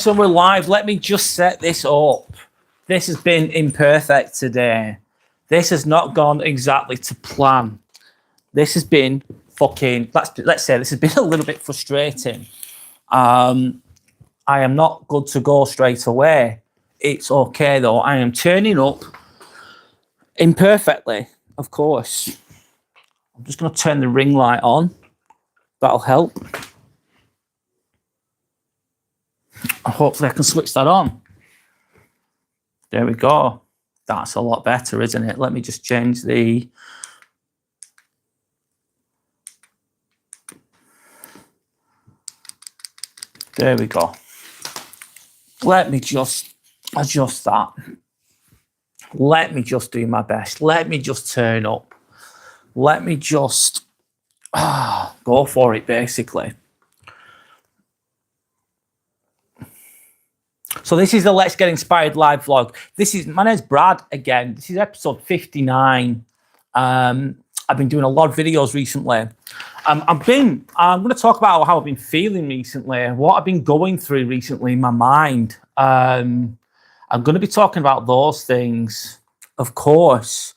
So we're live. Let me just set this up. This has been imperfect today. This has not gone exactly to plan. This has been fucking, let's say this has been a little bit frustrating. I am not good to go straight away. It's okay though. I am turning up imperfectly, of course. I'm just going to turn the ring light on. That'll help. Hopefully I can switch that on. There we go. That's a lot better, isn't it? Let me just change the... There we go. Let me just adjust that. Let me just do my best. Let me just turn up. Let me just go for it, basically. So this is the Let's Get Inspired live vlog. My name's Brad again. This is episode 59. I've been doing a lot of videos recently. I'm going to talk about how I've been feeling recently, what I've been going through recently in my mind. I'm going to be talking about those things, of course.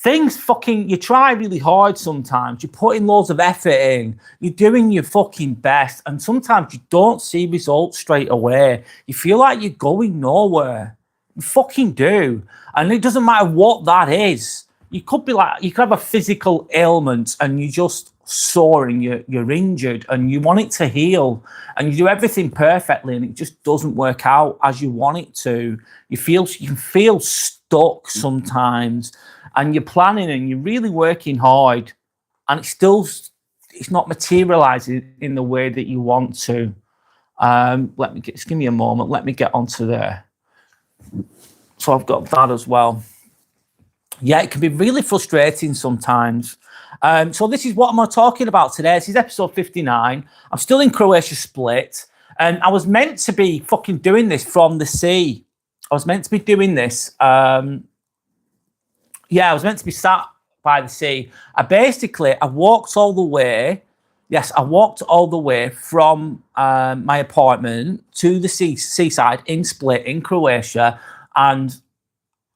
Things fucking, you try really hard sometimes. You're putting loads of effort in. You're doing your fucking best. And sometimes you don't see results straight away. You feel like you're going nowhere. You fucking do. And it doesn't matter what that is. You could be like, you could have a physical ailment and you're just sore and you're injured and you want it to heal and you do everything perfectly and it just doesn't work out as you want it to. You can feel stuck sometimes. And you're planning and you're really working hard and it's not materializing in the way that you want to. Just give me a moment. Let me get onto there. So I've got that as well. Yeah, it can be really frustrating sometimes. So this is what I'm talking about today. This is episode 59. I'm still in Croatia Split. And I was meant to be fucking doing this from the sea. I was meant to be doing this. Yeah, I was meant to be sat by the sea. I walked all the way. Yes, I walked all the way from my apartment to the seaside in Split in Croatia. And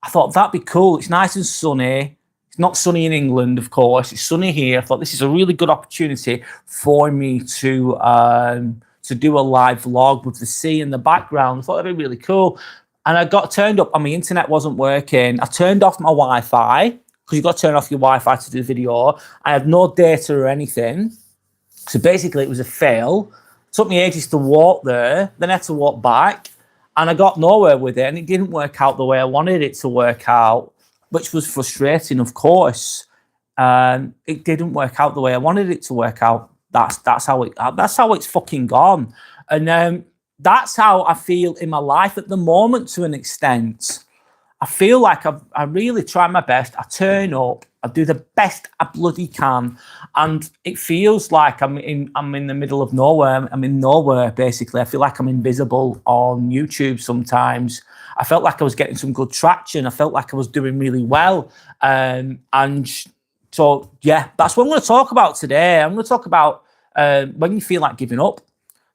I thought that'd be cool. It's nice and sunny. It's not sunny in England, of course. It's sunny here. I thought this is a really good opportunity for me to do a live vlog with the sea in the background. I thought that'd be really cool. And I got turned up and my internet wasn't working. I turned off my Wi-Fi because you've got to turn off your Wi-Fi to do the video. I had no data or anything. So basically it was a fail. It took me ages to walk there. Then I had to walk back and I got nowhere with it and it didn't work out the way I wanted it to work out, which was frustrating, of course. It didn't work out the way I wanted it to work out. That's how it's fucking gone. And that's how I feel in my life at the moment to an extent. I feel like I really try my best. I turn up. I do the best I bloody can. And it feels like I'm in the middle of nowhere. I'm in nowhere, basically. I feel like I'm invisible on YouTube sometimes. I felt like I was getting some good traction. I felt like I was doing really well. And so, yeah, that's what I'm going to talk about today. I'm going to talk about when you feel like giving up.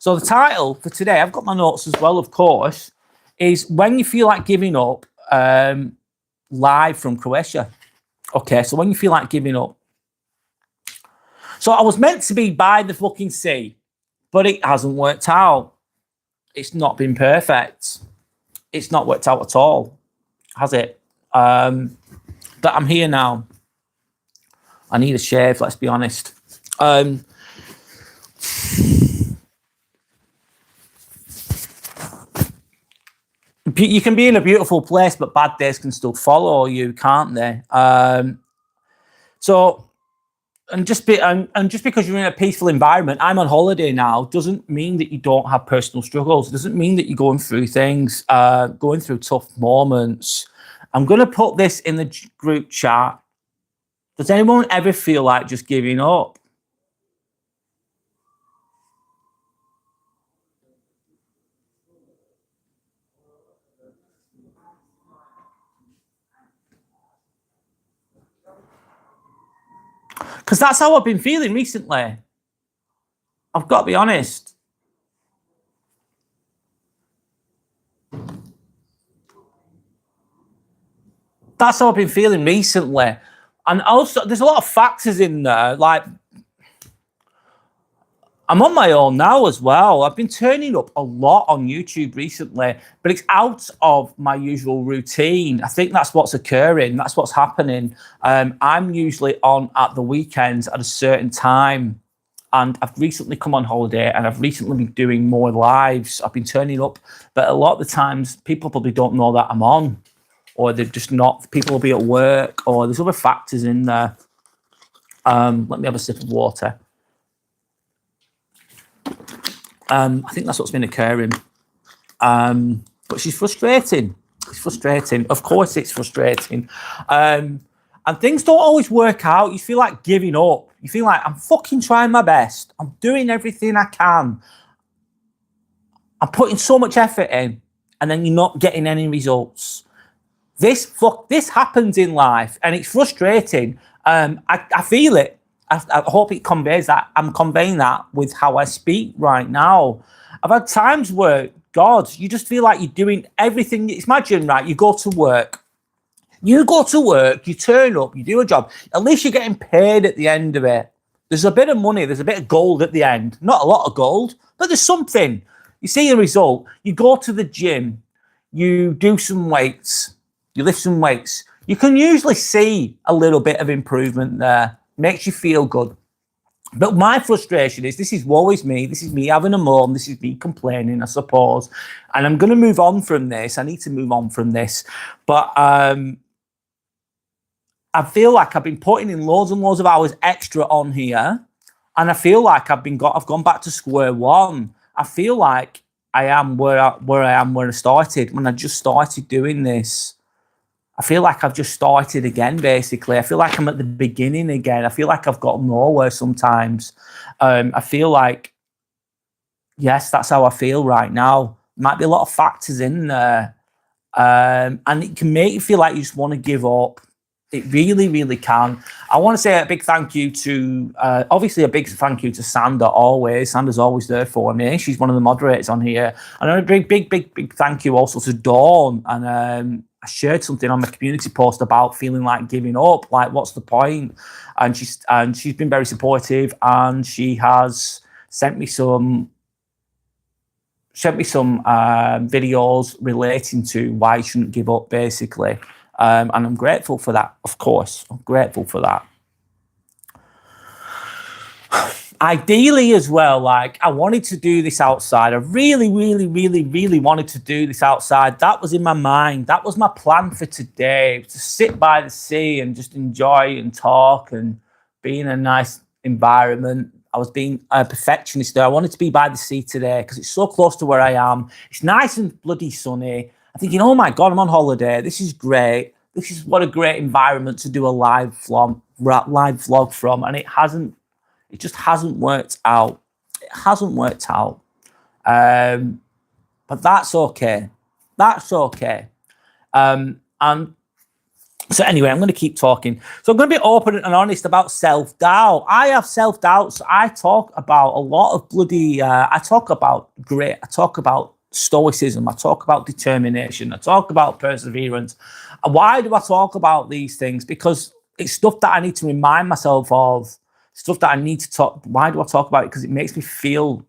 So the title for today, I've got my notes as well, of course, is When You Feel Like Giving Up, live from Croatia. Okay, so when you feel like giving up. So I was meant to be by the fucking sea, but it hasn't worked out. It's not been perfect. It's not worked out at all, has it? But I'm here now. I need a shave, let's be honest. You can be in a beautiful place, but bad days can still follow you, can't they? Just because you're in a peaceful environment, I'm on holiday now, doesn't mean that you don't have personal struggles. It doesn't mean that you're going through things, going through tough moments. I'm going to put this in the group chat. Does anyone ever feel like just giving up? Because that's how I've been feeling recently. I've got to be honest. That's how I've been feeling recently. And also, there's a lot of factors in there. Like, I'm on my own now as well. I've been turning up a lot on YouTube recently, but it's out of my usual routine. I think that's what's occurring. That's what's happening. I'm usually on at the weekends at a certain time. And I've recently come on holiday and I've recently been doing more lives. I've been turning up, but a lot of the times people probably don't know that I'm on, or they're just not, people will be at work, or there's other factors in there. Let me have a sip of water. I think that's what's been occurring. But she's frustrating. It's frustrating. Of course it's frustrating. And things don't always work out. You feel like giving up. You feel like, I'm fucking trying my best. I'm doing everything I can. I'm putting so much effort in, and then you're not getting any results. This happens in life, and it's frustrating. I feel it. I hope it conveys that. I'm conveying that with how I speak right now. I've had times where, God, you just feel like you're doing everything. Imagine, right, you go to work. You go to work, you turn up, you do a job. At least you're getting paid at the end of it. There's a bit of money, there's a bit of gold at the end. Not a lot of gold, but there's something. You see a result. You go to the gym, you do some weights, you lift some weights. You can usually see a little bit of improvement there. Makes you feel good. But my frustration is, this is woe is me. This is me having a moan. This is me complaining, I suppose. And I'm going to move on from this. I need to move on from this. But I feel like I've been putting in loads and loads of hours extra on here. And I feel like I've gone back to square one. I feel like I am where I started, when I just started doing this. I feel like I've just started again, basically. I feel like I'm at the beginning again. I feel like I've got nowhere sometimes. I feel like, yes, that's how I feel right now. Might be a lot of factors in there. And it can make you feel like you just want to give up. It really, really can. I want to say a big thank you to, obviously a big thank you to Sandra always. Sandra's always there for me. She's one of the moderators on here. And a big thank you also to Dawn. And I shared something on my community post about feeling like giving up, like what's the point? And she's been very supportive, and she has sent me some videos relating to why you shouldn't give up, basically. And I'm grateful for that, of course. I'm grateful for that. Ideally as well, like, I wanted to do this outside. I really wanted to do this outside. That was in my mind. That was my plan for today, to sit by the sea and just enjoy and talk and be in a nice environment. I was being a perfectionist there. I wanted to be by the sea today because it's so close to where I am. It's nice and bloody sunny. I'm thinking, oh my God, I'm on holiday. This is great. This is what a great environment to do a live vlog from. And it just hasn't worked out. It hasn't worked out. But that's okay. That's okay. And so anyway, I'm going to keep talking. So I'm going to be open and honest about self-doubt. I have self-doubts. I talk about a lot of bloody, I talk about stoicism. I talk about determination. I talk about perseverance. Why do I talk about these things? Because it's stuff that I need to remind myself of. Stuff that I need to talk. Why do I talk about it? Because it makes me feel,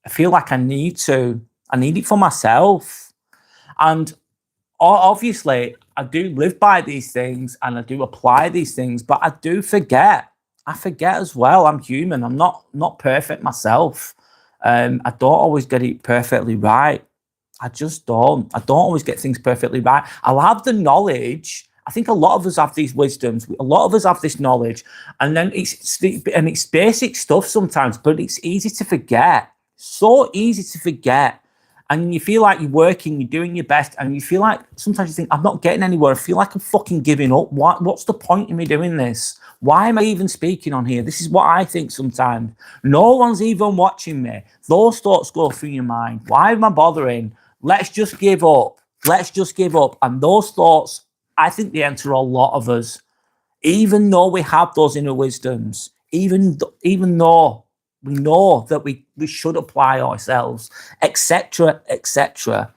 I feel like I need it for myself. And obviously I do live by these things and I do apply these things, but I do forget. I forget as well. I'm human. I'm not perfect myself. I don't always get it perfectly right. I just don't. I don't always get things perfectly right. I'll have the knowledge. I think a lot of us have these wisdoms. A lot of us have this knowledge, and then it's basic stuff sometimes, but it's easy to forget. So easy to forget. And you feel like you're working, you're doing your best, and you feel like sometimes you think, I'm not getting anywhere. I feel like I'm fucking giving up. What's the point in me doing this? Why am I even speaking on here? This is what I think sometimes. No one's even watching me. Those thoughts go through your mind. Why am I bothering? Let's just give up. Let's just give up. And those thoughts, I think they enter a lot of us, even though we have those inner wisdoms, even though we know that we should apply ourselves, etc., etc.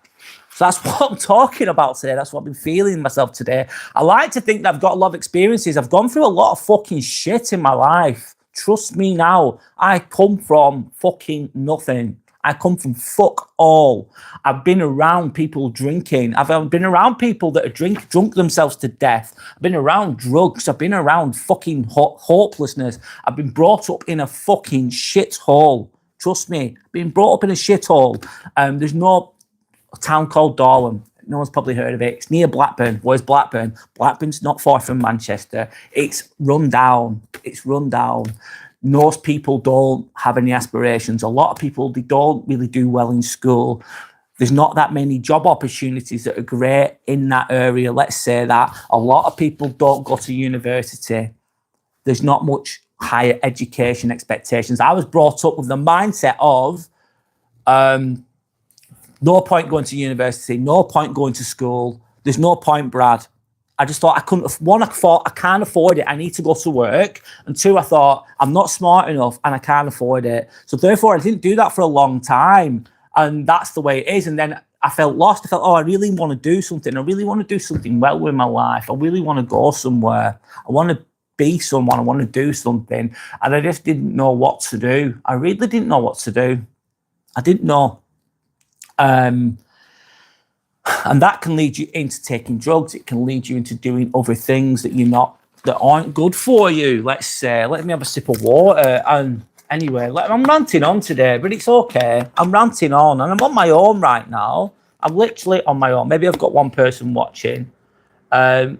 So that's what I'm talking about today. That's what I've been feeling myself today. I like to think that I've got a lot of experiences. I've gone through a lot of fucking shit in my life. Trust me now. I come from fucking nothing. I come from fuck all. I've been around people drinking. I've been around people that are drunk themselves to death. I've been around drugs. I've been around fucking hopelessness. I've been brought up in a fucking shithole. Trust me, being brought up in a shithole. There's no town called Darwin. No one's probably heard of it. It's near Blackburn. Where's Blackburn? Blackburn's not far from Manchester. It's run down. It's run down. Most people don't have any aspirations. A lot of people, they don't really do well in school. There's not that many job opportunities that are great in that area. Let's say that. A lot of people don't go to university. There's not much higher education expectations. I was brought up with the mindset of no point going to university, no point going to school. There's no point, Brad. I just thought I couldn't. One, I thought I can't afford it. I need to go to work. And two, I thought I'm not smart enough and I can't afford it. So therefore, I didn't do that for a long time. And that's the way it is. And then I felt lost. I felt, I really want to do something. I really want to do something well with my life. I really want to go somewhere. I want to be someone. I want to do something. And I just didn't know what to do. I really didn't know what to do. I didn't know. And that can lead you into taking drugs. It can lead you into doing other things that aren't good for you. Let's say, let me have a sip of water. And anyway, I'm ranting on today, but it's okay. I'm ranting on and I'm on my own right now. I'm literally on my own. Maybe I've got one person watching. But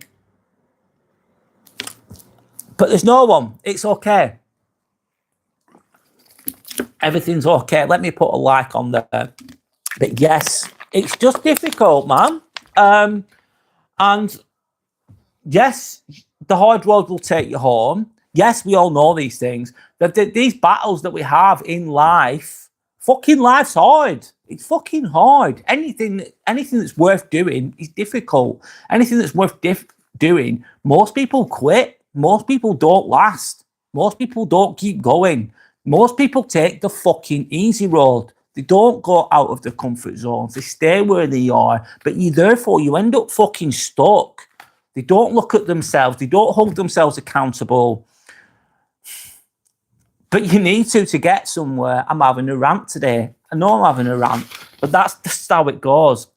there's no one. It's okay. Everything's okay. Let me put a like on there. But yes, it's just difficult, man. And yes, the hard road will take you home. Yes, we all know these things. These battles that we have in life, fucking life's hard. It's fucking hard. Anything that's worth doing is difficult. Anything that's worth doing, most people quit. Most people don't last. Most people don't keep going. Most people take the fucking easy road. They don't go out of their comfort zones. They stay where they are. But therefore, you end up fucking stuck. They don't look at themselves. They don't hold themselves accountable. But you need to get somewhere. I'm having a rant today. I know I'm having a rant, but that's just how it goes.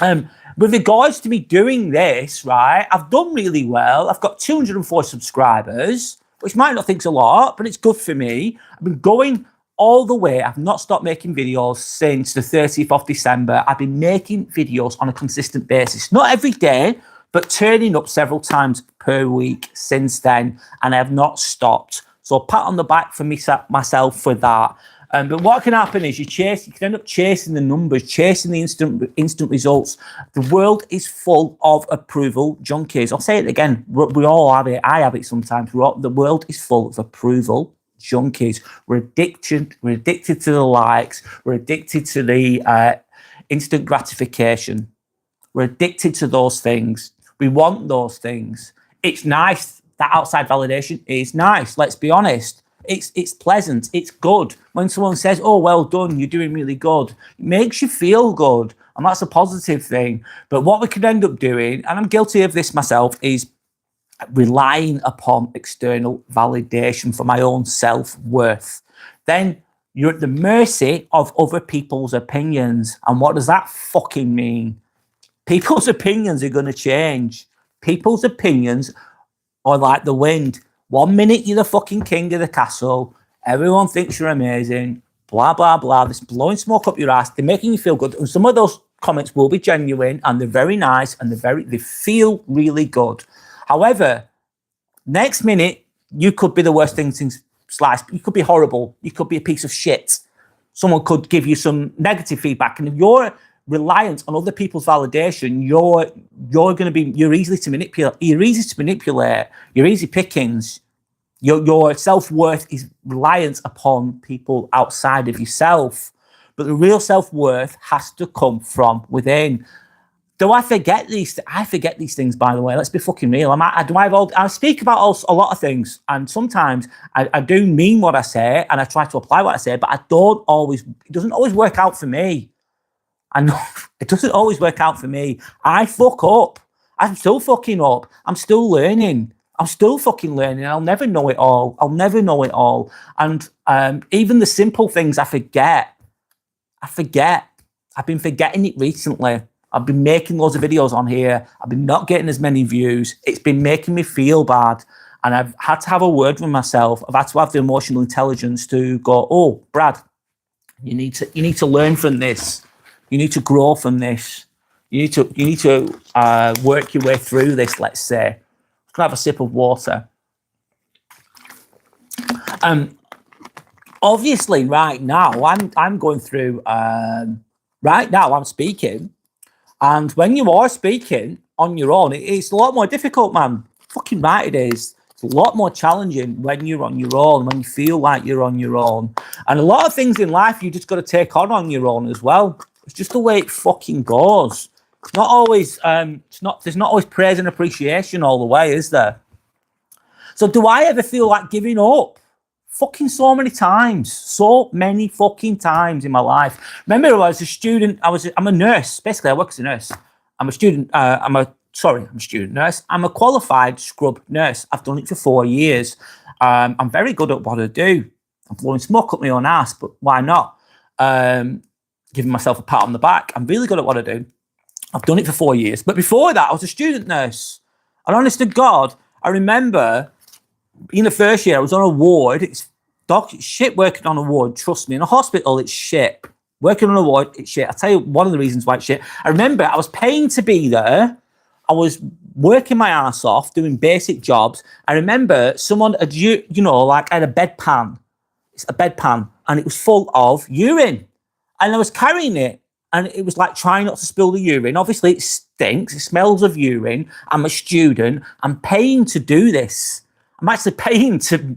With regards to me doing this, right, I've done really well. I've got 204 subscribers, which might not think's a lot, but it's good for me. I've been going all the way. I've not stopped making videos since the 30th of December. I've been making videos on a consistent basis. Not every day, but turning up several times per week since then. And I have not stopped. So pat on the back for myself for that. But what can happen is you can end up chasing the numbers, chasing the instant results. The world is full of approval junkies. I'll say it again. We all have it. I have it sometimes. The world is full of approval junkies. We're addicted to the likes. We're addicted to the instant gratification. We're addicted to those things. We want those things. It's nice. That outside validation is nice. Let's be honest. It's pleasant. It's good. When someone says, oh, well done, you're doing really good, it makes you feel good. And that's a positive thing. But what we could end up doing, and I'm guilty of this myself, is relying upon external validation for my own self-worth. Then you're at the mercy of other people's opinions. And what does that fucking mean? People's opinions are going to change. People's opinions are like the wind. 1 minute you're the fucking king of the castle. Everyone thinks you're amazing. Blah, blah, blah. They're blowing smoke up your ass. They're making you feel good. And some of those comments will be genuine and they're very nice and they feel really good. However, next minute, you could be the worst thing since sliced. You could be horrible. You could be a piece of shit. Someone could give you some negative feedback. And if you're reliant on other people's validation, you're easy to manipulate. You're easy to manipulate. You're easy pickings. Your self-worth is reliant upon people outside of yourself. But the real self-worth has to come from within. Do I forget these? I forget these things, by the way. Let's be fucking real. I speak about a lot of things, and sometimes I do mean what I say, and I try to apply what I say, but it doesn't always work out for me. I know it doesn't always work out for me. I fuck up. I'm still fucking up. I'm still learning. I'm still fucking learning. I'll never know it all. I'll never know it all. And even the simple things I forget. I've been forgetting it recently. I've been making loads of videos on here. I've been not getting as many views. It's been making me feel bad. And I've had to have a word with myself. I've had to have the emotional intelligence to go, oh, Brad, you need to learn from this. You need to grow from this. You need to work your way through this, let's say. I'm gonna have a sip of water. Obviously, right now, I'm going through, right now I'm speaking. And when you are speaking on your own, it's a lot more difficult, man. Fucking right it is. It's a lot more challenging when you're on your own, when you feel like you're on your own. And a lot of things in life you just got to take on your own as well. It's just the way it fucking goes. It's not always, there's not always praise and appreciation all the way, is there? So do I ever feel like giving up? Fucking so many times. So many fucking times in my life. Remember, I was a student, I'm a nurse. Basically, I work as a nurse. I'm a student, I'm a student nurse. I'm a qualified scrub nurse. I've done it for 4 years. I'm very good at what I do. I'm blowing smoke up my own ass, but why not? Giving myself a pat on the back. I'm really good at what I do. I've done it for 4 years. But before that, I was a student nurse. And honest to God, I remember in the first year, I was on a ward. It's shit working on a ward. Trust me. In a hospital, it's shit. Working on a ward, it's shit. I'll tell you one of the reasons why it's shit. I remember I was paying to be there. I was working my ass off, doing basic jobs. I remember someone had, like I had a bedpan. It's a bedpan, and it was full of urine. And I was carrying it, and it was like trying not to spill the urine. Obviously, it stinks. It smells of urine. I'm a student. I'm paying to do this. I'm actually paying to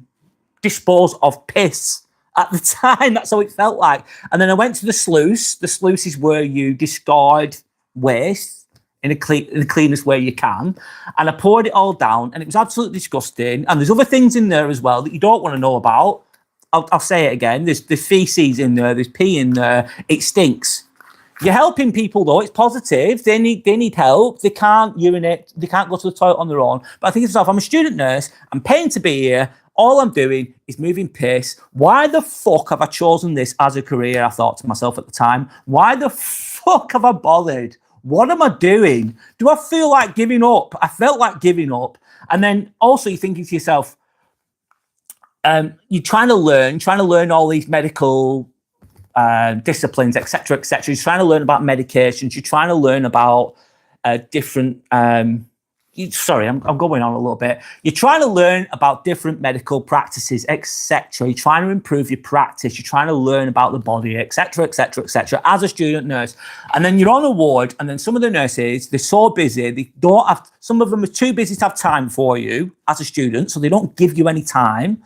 dispose of piss. At the time, that's how it felt like. And then I went to the sluice. The sluice is where you discard waste in the cleanest way you can. And I poured it all down, and it was absolutely disgusting. And there's other things in there as well that you don't want to know about. I'll say it again. There's feces in there. There's pee in there. It stinks. You're helping people, though. It's positive. They need help. They can't urinate. They can't go to the toilet on their own. But I think to myself, I'm a student nurse. I'm paying to be here. All I'm doing is moving piss. Why the fuck have I chosen this as a career? I thought to myself at the time. Why the fuck have I bothered? What am I doing? Do I feel like giving up? I felt like giving up. And then also you're thinking to yourself, you're trying to learn all these medical disciplines, etc., etc. You're trying to learn about medications. You're trying to learn about different. Sorry, I'm going on a little bit. You're trying to learn about different medical practices, etc. You're trying to improve your practice. You're trying to learn about the body, etc., etc., etc. As a student nurse, and then you're on a ward, and then some of the nurses, they're so busy, they don't have. Some of them are too busy to have time for you as a student, so they don't give you any time.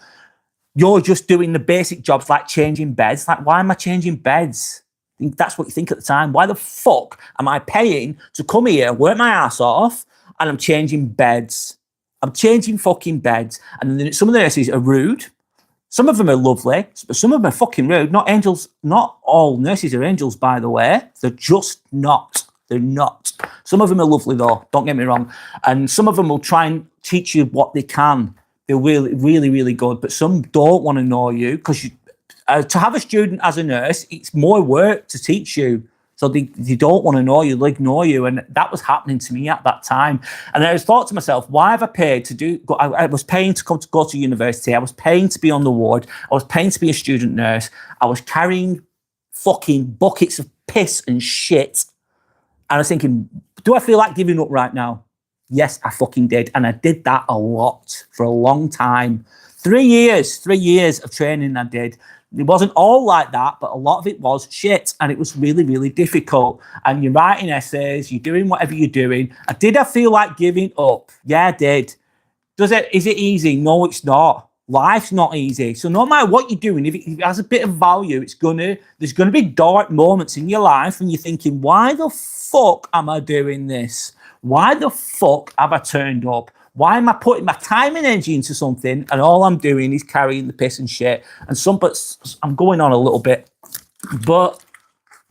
You're just doing the basic jobs like changing beds. Like, why am I changing beds? I think that's what you think at the time. Why the fuck am I paying to come here, work my ass off, and I'm changing beds? I'm changing fucking beds. And then some of the nurses are rude. Some of them are lovely, but some of them are fucking rude. Not angels. Not all nurses are angels, by the way. They're just not. They're not. Some of them are lovely, though. Don't get me wrong. And some of them will try and teach you what they can. They're really, really, really good. But some don't want to know you because to have a student as a nurse, it's more work to teach you. So they don't want to know you, they'll ignore you. And that was happening to me at that time. And I thought to myself, why have I paid to do, I was paying to go to university. I was paying to be on the ward. I was paying to be a student nurse. I was carrying fucking buckets of piss and shit. And I was thinking, do I feel like giving up right now? Yes, I fucking did. And I did that a lot for a long time. 3 years of training I did. It wasn't all like that, but a lot of it was shit. And it was really, really difficult. And you're writing essays, you're doing whatever you're doing. Did I feel like giving up? Yeah, I did. Is it easy? No, it's not. Life's not easy. So no matter what you're doing, if it has a bit of value, there's gonna be dark moments in your life and you're thinking, why the fuck am I doing this? Why the fuck have I turned up? Why am I putting my time and energy into something and all I'm doing is carrying the piss and shit? And but I'm going on a little bit, but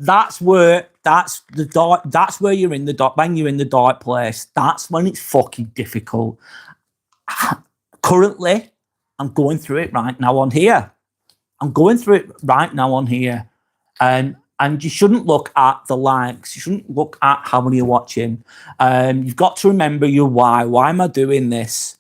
That's where you're in the dark. When you're in the dark place, that's when it's fucking difficult. Currently, I'm going through it right now on here. And you shouldn't look at the likes. You shouldn't look at how many you're watching. You've got to remember your why. Why am I doing this?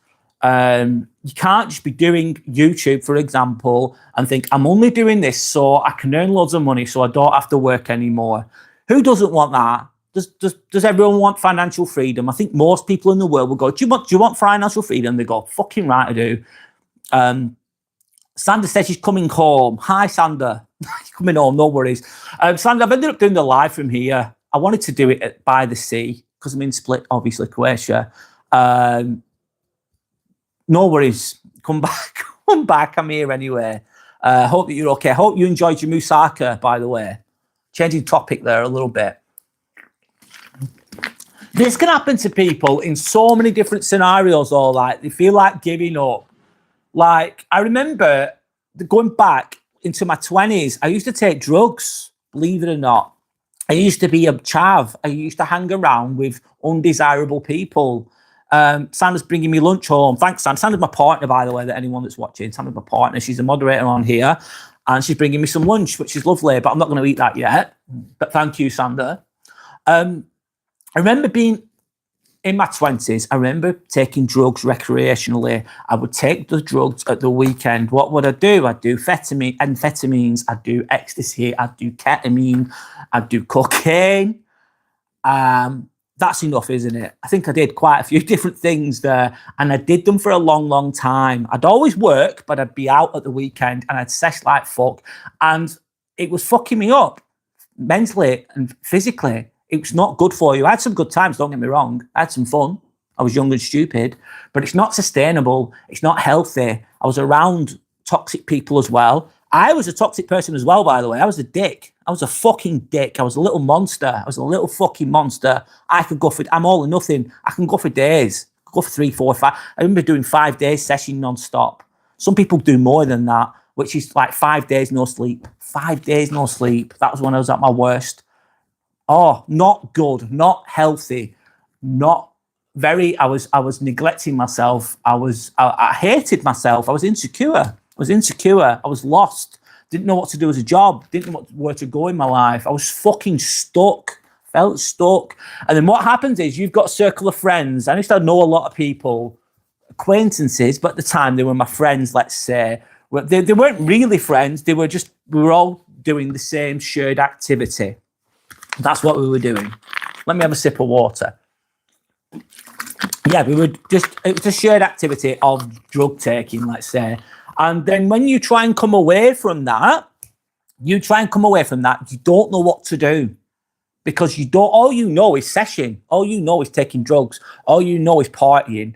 You can't just be doing YouTube, for example, and think, I'm only doing this so I can earn loads of money so I don't have to work anymore. Who doesn't want that? Does everyone want financial freedom? I think most people in the world will go, do you want financial freedom? They go, fucking right, I do. Sandra says she's coming home. Hi, Sandra. She's coming home, no worries. Sandra, I've ended up doing the live from here. I wanted to do it by the sea because I'm in Split, obviously, Croatia. No worries. Come back. Come back. I'm here anyway. Hope that you're okay. Hope you enjoyed your moussaka, by the way. Changing topic there a little bit. This can happen to people in so many different scenarios, all like they feel like giving up. Like, I remember going back into my 20s, I used to take drugs, believe it or not. I used to be a chav. I used to hang around with undesirable people. Sandra's bringing me lunch home. Thanks, Sandra. Sandra's my partner, by the way, that anyone that's watching. Sandra's my partner. She's a moderator on here. And she's bringing me some lunch, which is lovely, but I'm not going to eat that yet. But thank you, Sandra. I remember being in my 20s. I remember taking drugs recreationally. I would take the drugs at the weekend. What would I do? I'd do amphetamines. I'd do ecstasy. I'd do ketamine. I'd do cocaine. That's enough, isn't it? I think I did quite a few different things there, and I did them for a long, long time. I'd always work, but I'd be out at the weekend and I'd sex like fuck, and it was fucking me up mentally and physically. It was not good for you. I had some good times, don't get me wrong. I had some fun. I was young and stupid, but it's not sustainable. It's not healthy. I was around toxic people as well. I was a toxic person as well, by the way. I was a dick. I was a fucking dick. I was a little monster. I was a little fucking monster. I'm all or nothing. I can go for days. I could go for 3, 4, 5. I remember doing 5 days session non-stop. Some people do more than that, which is like 5 days no sleep. 5 days no sleep. That was when I was at my worst. Oh, not good, not healthy, not very. I was neglecting myself. I hated myself. I was insecure. I was lost. Didn't know what to do as a job. Didn't know where to go in my life. I was fucking stuck. Felt stuck. And then what happens is you've got a circle of friends. I used to know a lot of people, acquaintances, but at the time they were my friends, let's say. They weren't really friends. We were all doing the same shared activity. That's what we were doing. Let me have a sip of water. Yeah, it was a shared activity of drug taking, let's say. And then when you try and come away from that, you don't know what to do. Because all you know is session. All you know is taking drugs. All you know is partying.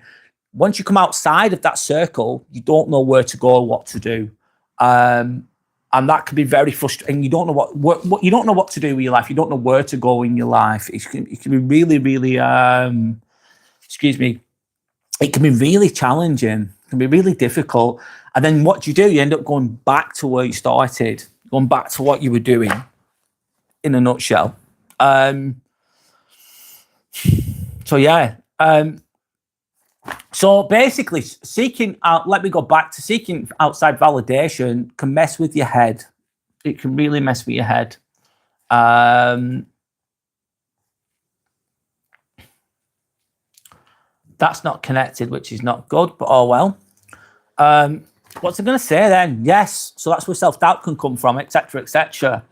Once you come outside of that circle, you don't know where to go or what to do. And that can be very frustrating. You don't know what you don't know what to do with your life. You don't know where to go in your life. It can be really, really, excuse me. It can be really challenging. It can be really difficult. And then what do? You end up going back to where you started, going back to what you were doing, in a nutshell. So yeah. So basically, let me go back to seeking outside validation can mess with your head. It can really mess with your head. That's not connected, which is not good, but oh well. What's I going to say then? Yes, so that's where self-doubt can come from, etc., etc.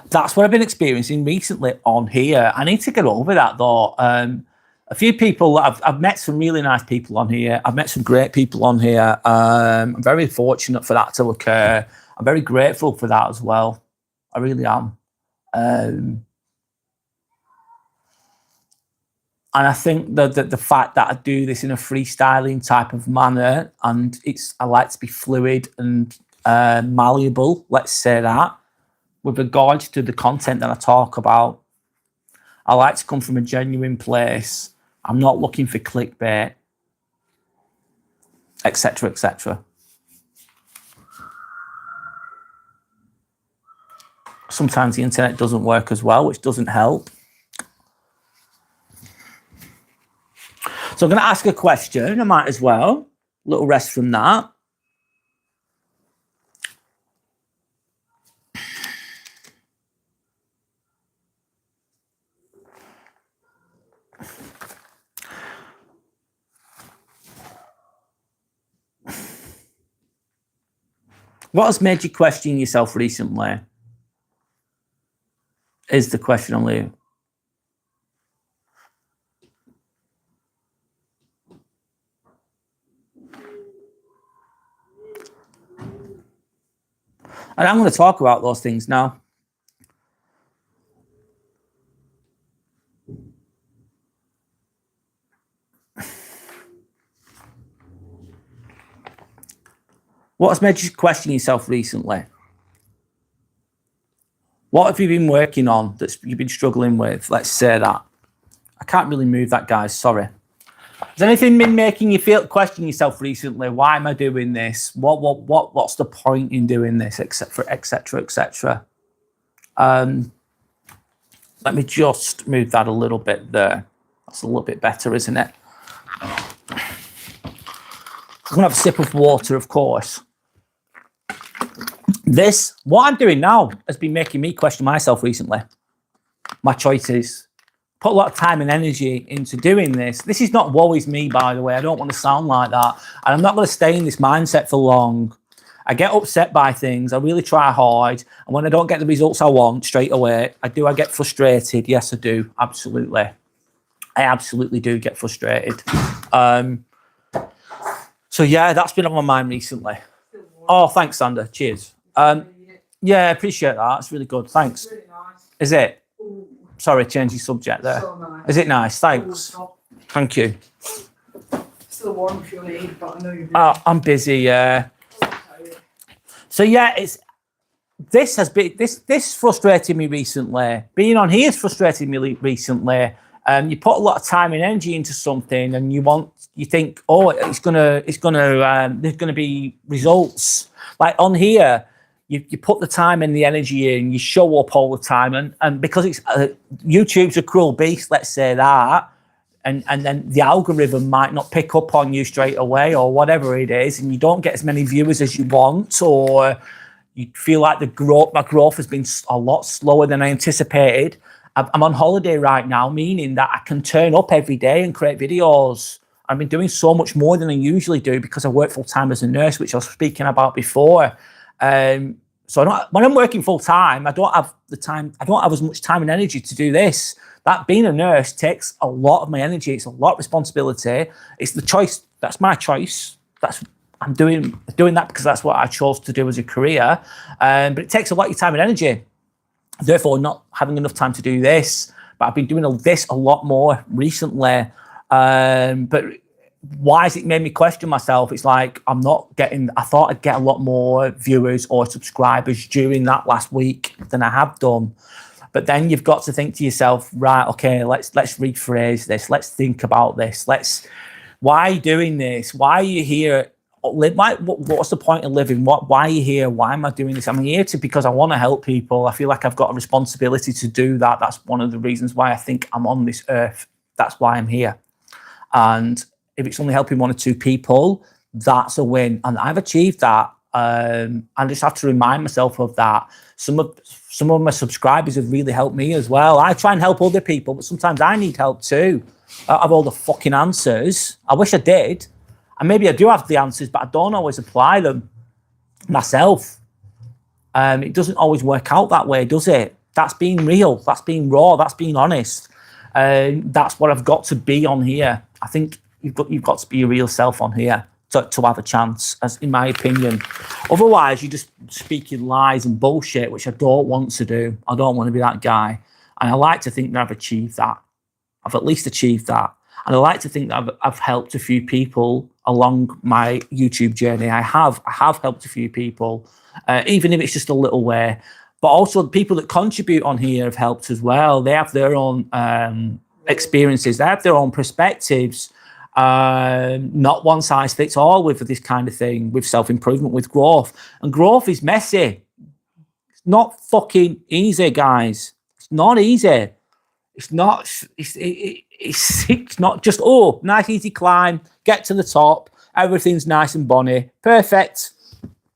That's what I've been experiencing recently on here. I need to get over that though. A few people, I've met some really nice people on here. I've met some great people on here. I'm very fortunate for that to occur. I'm very grateful for that as well. I really am. And I think that the fact that I do this in a freestyling type of manner, and I like to be fluid and malleable, let's say that, with regards to the content that I talk about. I like to come from a genuine place. I'm not looking for clickbait. etc., etc. Sometimes the internet doesn't work as well, which doesn't help. So I'm going to ask a question. I might as well. A little rest from that. What has made you question yourself recently? Is the question I'm leaving. And I'm going to talk about those things now. What has made you question yourself recently? What have you been working on that you've been struggling with? Let's say that. I can't really move that, guys. Sorry. Has anything been making you feel question yourself recently? Why am I doing this? What's the point in doing this? Etc. etc. etc. Let me just move that a little bit there. That's a little bit better, isn't it? I'm gonna have a sip of water, of course. What I'm doing now has been making me question myself recently. My choices. Put a lot of time and energy into doing this. This is not woe is me, by the way. I don't want to sound like that. And I'm not going to stay in this mindset for long. I get upset by things. I really try hard. And when I don't get the results I want straight away, I get frustrated. Yes, I do. Absolutely. I absolutely do get frustrated. So yeah, that's been on my mind recently. Oh, thanks, Sander. Cheers. Yeah, I appreciate that. It's really good. Thanks. Really nice. Is it? Sorry, changing subject there. So nice. Is it nice? Thanks. Thank you. Still warm if you need, but I know you're busy. I'm busy, yeah. So yeah, this frustrated me recently. Being on here has frustrated me recently. You put a lot of time and energy into something, and you think, oh, there's gonna be results. Like on here, you put the time and the energy in, you show up all the time, and because it's YouTube's a cruel beast, let's say that, and then the algorithm might not pick up on you straight away or whatever it is, and you don't get as many viewers as you want, or you feel like my growth has been a lot slower than I anticipated. I'm on holiday right now, meaning that I can turn up every day and create videos. I've been doing so much more than I usually do because I work full time as a nurse, which I was speaking about before. So when I'm working full time, I don't have the time. I don't have as much time and energy to do this. That being a nurse takes a lot of my energy. It's a lot of responsibility. It's the choice. That's my choice. I'm doing that because that's what I chose to do as a career. But it takes a lot of your time and energy. Therefore, not having enough time to do this. But I've been doing this a lot more recently. But why has it made me question myself? It's like I thought I'd get a lot more viewers or subscribers during that last week than I have done. But then you've got to think to yourself, right, okay, let's rephrase this. Let's think about this. Why are you doing this? Why are you here? What's the point of living? Why are you here? Why am I doing this? I'm here because I want to help people. I feel like I've got a responsibility to do that. That's one of the reasons why I think I'm on this earth. That's why I'm here. And if it's only helping one or two people, that's a win. And I've achieved that. I just have to remind myself of that. Some of my subscribers have really helped me as well. I try and help other people, but sometimes I need help too. I don't have all the fucking answers. I wish I did. And maybe I do have the answers, but I don't always apply them myself. It doesn't always work out that way, does it? That's being real. That's being raw. That's being honest. That's what I've got to be on here. I think you've got to be your real self on here to have a chance, as in my opinion. Otherwise, you're just speaking lies and bullshit, which I don't want to do. I don't want to be that guy. And I like to think that I've achieved that. I've at least achieved that. And I like to think that I've helped a few people along my YouTube journey. I have helped a few people, even if it's just a little way. But also the people that contribute on here have helped as well. They have their own experiences. They have their own perspectives. Not one size fits all with this kind of thing, with self-improvement, with growth. And growth is messy. It's not fucking easy, guys. It's not easy. It's not, it's not just, oh, nice easy climb, get to the top, everything's nice and bonny, perfect.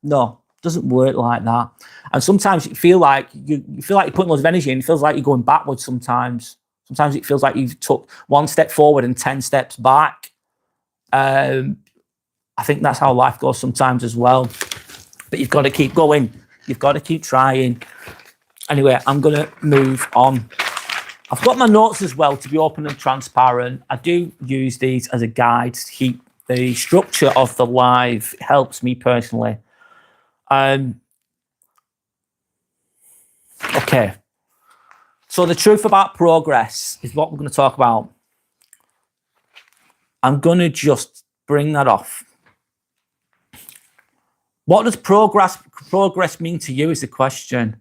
No, it doesn't work like that. And sometimes you feel like you're putting loads of energy in, it feels like you're going backwards sometimes. Sometimes it feels like you've took one step forward and 10 steps back. I think that's how life goes sometimes as well. But you've got to keep going. You've got to keep trying. Anyway, I'm going to move on. I've got my notes as well to be open and transparent. I do use these as a guide to keep the structure of the live. It helps me personally. Okay. So the truth about progress is what we're going to talk about. I'm going to just bring that off. What does progress mean to you is the question.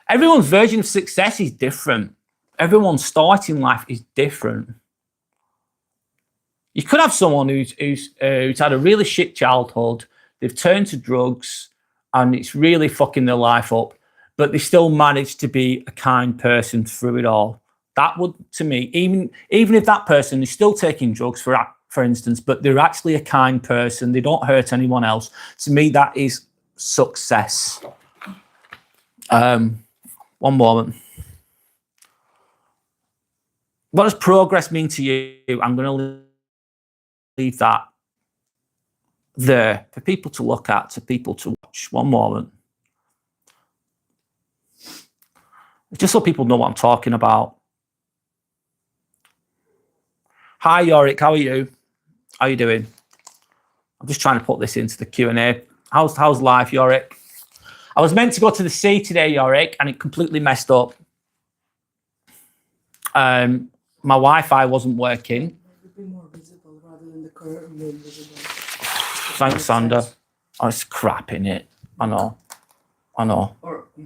Everyone's version of success is different. Everyone's starting life is different. You could have someone who's had a really shit childhood, they've turned to drugs, and it's really fucking their life up, but they still manage to be a kind person through it all. That would, to me, even if that person is still taking drugs, for instance, but they're actually a kind person, they don't hurt anyone else, to me, that is success. One moment. What does progress mean to you? I'm going to leave that there for people to look at, for people to watch. One moment. Just so people know what I'm talking about. Hi, Yorick. How are you? How are you doing? I'm just trying to put this into the Q&A. How's life, Yorick? I was meant to go to the sea today, Yorick, and it completely messed up. My Wi-Fi wasn't working. It would be more visible rather than the curtain being visible. Thanks, Sander. Oh, it's crap, innit? I know. Or, yeah.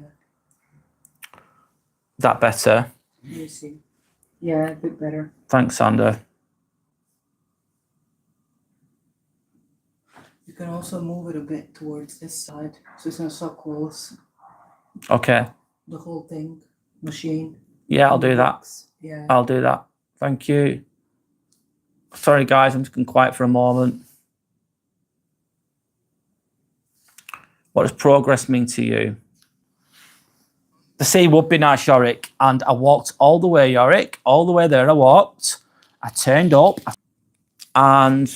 Is that better? Let me see. Yeah, a bit better. Thanks, Sander. You can also move it a bit towards this side, so it's not so close. Okay. The whole thing, machine. Yeah, I'll do that. Yeah. I'll do that. Thank you. Sorry, guys, I'm just going quiet for a moment. What does progress mean to you? The sea would be nice, Yorick. And I walked all the way, Yorick. All the way there I walked. I turned up. And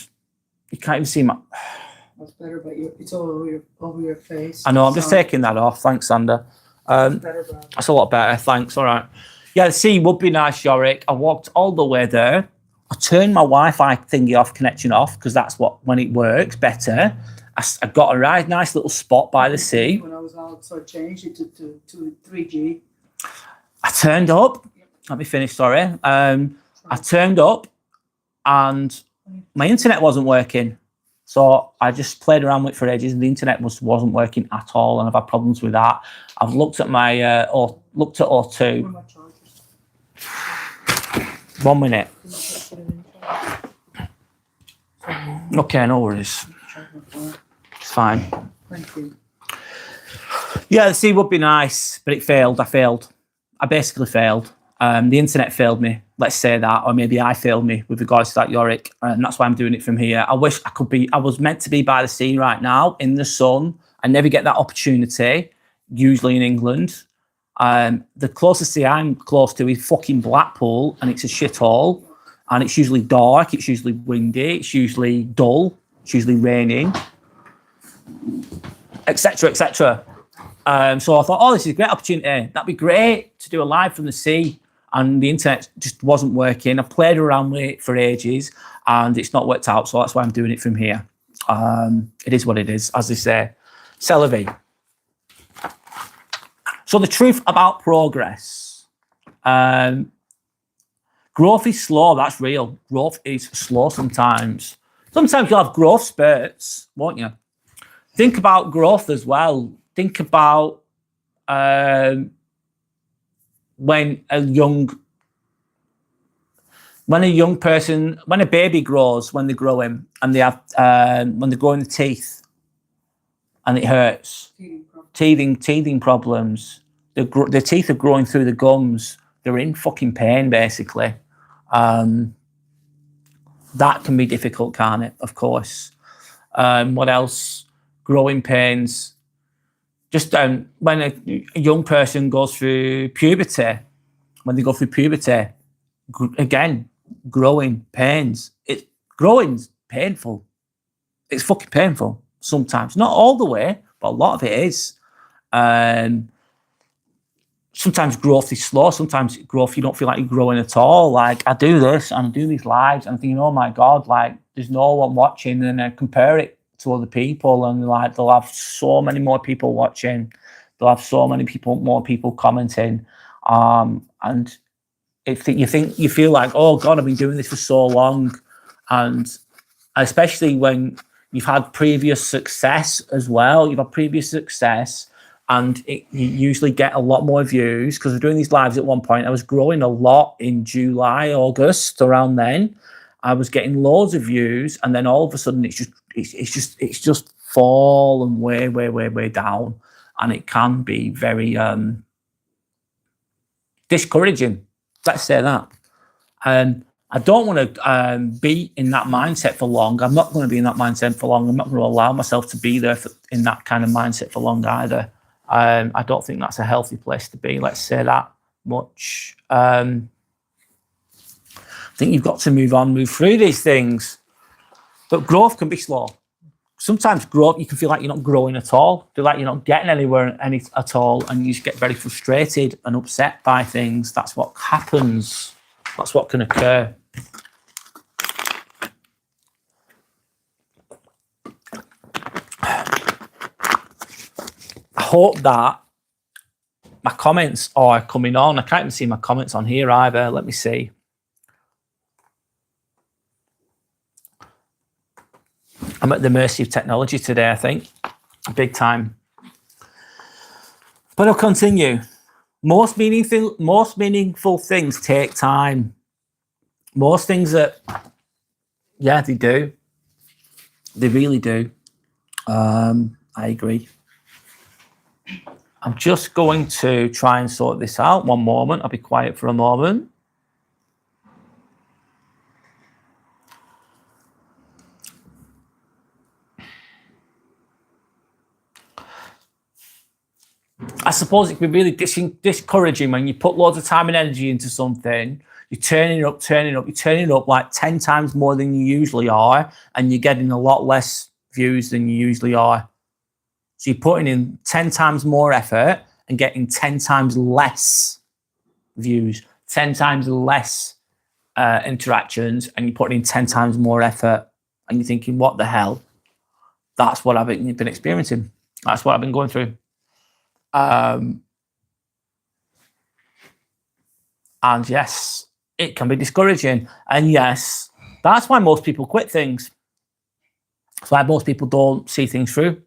you can't even see my... That's better, but it's all over your face. I know, I'm just taking that off. Thanks, Sander. That's a lot better. Thanks. All right. Yeah, the sea would be nice, Yorick. I walked all the way there. I turned my Wi-Fi thingy off, connection off, because that's when it works better. I got a right nice little spot by the sea. When I was out, so I changed it to 3G. I turned up. Let me finish, sorry. I turned up and my internet wasn't working. So I just played around with it for ages and the internet wasn't working at all, and I've had problems with that. I've looked at my looked at O2. 1 minute. Okay, no worries. It's fine. Thank you. Yeah, the sea would be nice, but it failed. I failed. I basically failed. The internet failed me, let's say that, or maybe I failed me with regards to that, Yorick, and that's why I'm doing it from here. I wish I could be, I was meant to be by the sea right now, in the sun. I never get that opportunity, usually in England. The closest sea I'm close to is fucking Blackpool, and it's a shithole, and it's usually dark, it's usually windy, it's usually dull, it's usually raining, etc., etc. So I thought, oh, this is a great opportunity. That'd be great to do a live from the sea. And the internet just wasn't working. I played around with it for ages and it's not worked out. So that's why I'm doing it from here. It is what it is, as they say. C'est la vie. So the truth about progress. Growth is slow, that's real. Growth is slow sometimes. Sometimes you'll have growth spurts, won't you? Think about growth as well. Think about when a young when a baby grows, when they're growing and they have, when they're growing the teeth and it hurts, teething problems, the teeth are growing through the gums. They're in fucking pain, basically. That can be difficult, can't it? Of course. What else? Growing pains. Just when a young person goes through puberty, when they go through puberty, again, growing pains. Growing's painful. It's fucking painful sometimes. Not all the way, but a lot of it is. Sometimes growth is slow. Sometimes growth, you don't feel like you're growing at all. Like, I do this and I do these lives and I'm thinking, oh my God, like, there's no one watching. And I compare it to other people and like, they'll have so many more people watching. They'll have so many more people commenting. And you feel like, oh God, I've been doing this for so long. And especially when you've had previous success as well, you've had previous success and you usually get a lot more views because we're doing these lives at one point. I was growing a lot in July, August, around then. I was getting loads of views and then all of a sudden it's just fallen way down. And it can be very discouraging. Let's say that. I don't want to be in that mindset for long. I'm not going to be in that mindset for long. I'm not going to allow myself to be there in that kind of mindset for long either. I don't think that's a healthy place to be. Let's say that much. I think you've got to move through these things. But growth can be slow. Sometimes growth, you can feel like you're not growing at all. Feel like you're not getting anywhere at all. And you just get very frustrated and upset by things. That's what happens. That's what can occur. I hope that my comments are coming on. I can't even see my comments on here either. Let me see. I'm at the mercy of technology today, I think. Big time. But I'll continue. Most meaningful things take time. Most things that, yeah, they do. They really do. I agree. I'm just going to try and sort this out. One moment. I'll be quiet for a moment. I suppose it can be really discouraging when you put loads of time and energy into something. You're turning up like 10 times more than you usually are, and you're getting a lot less views than you usually are. So you're putting in 10 times more effort and getting 10 times less views, 10 times less interactions, and you're putting in 10 times more effort, and you're thinking, what the hell? That's what I've been experiencing. That's what I've been going through. And yes, it can be discouraging. And yes, that's why most people quit things. That's why most people don't see things through.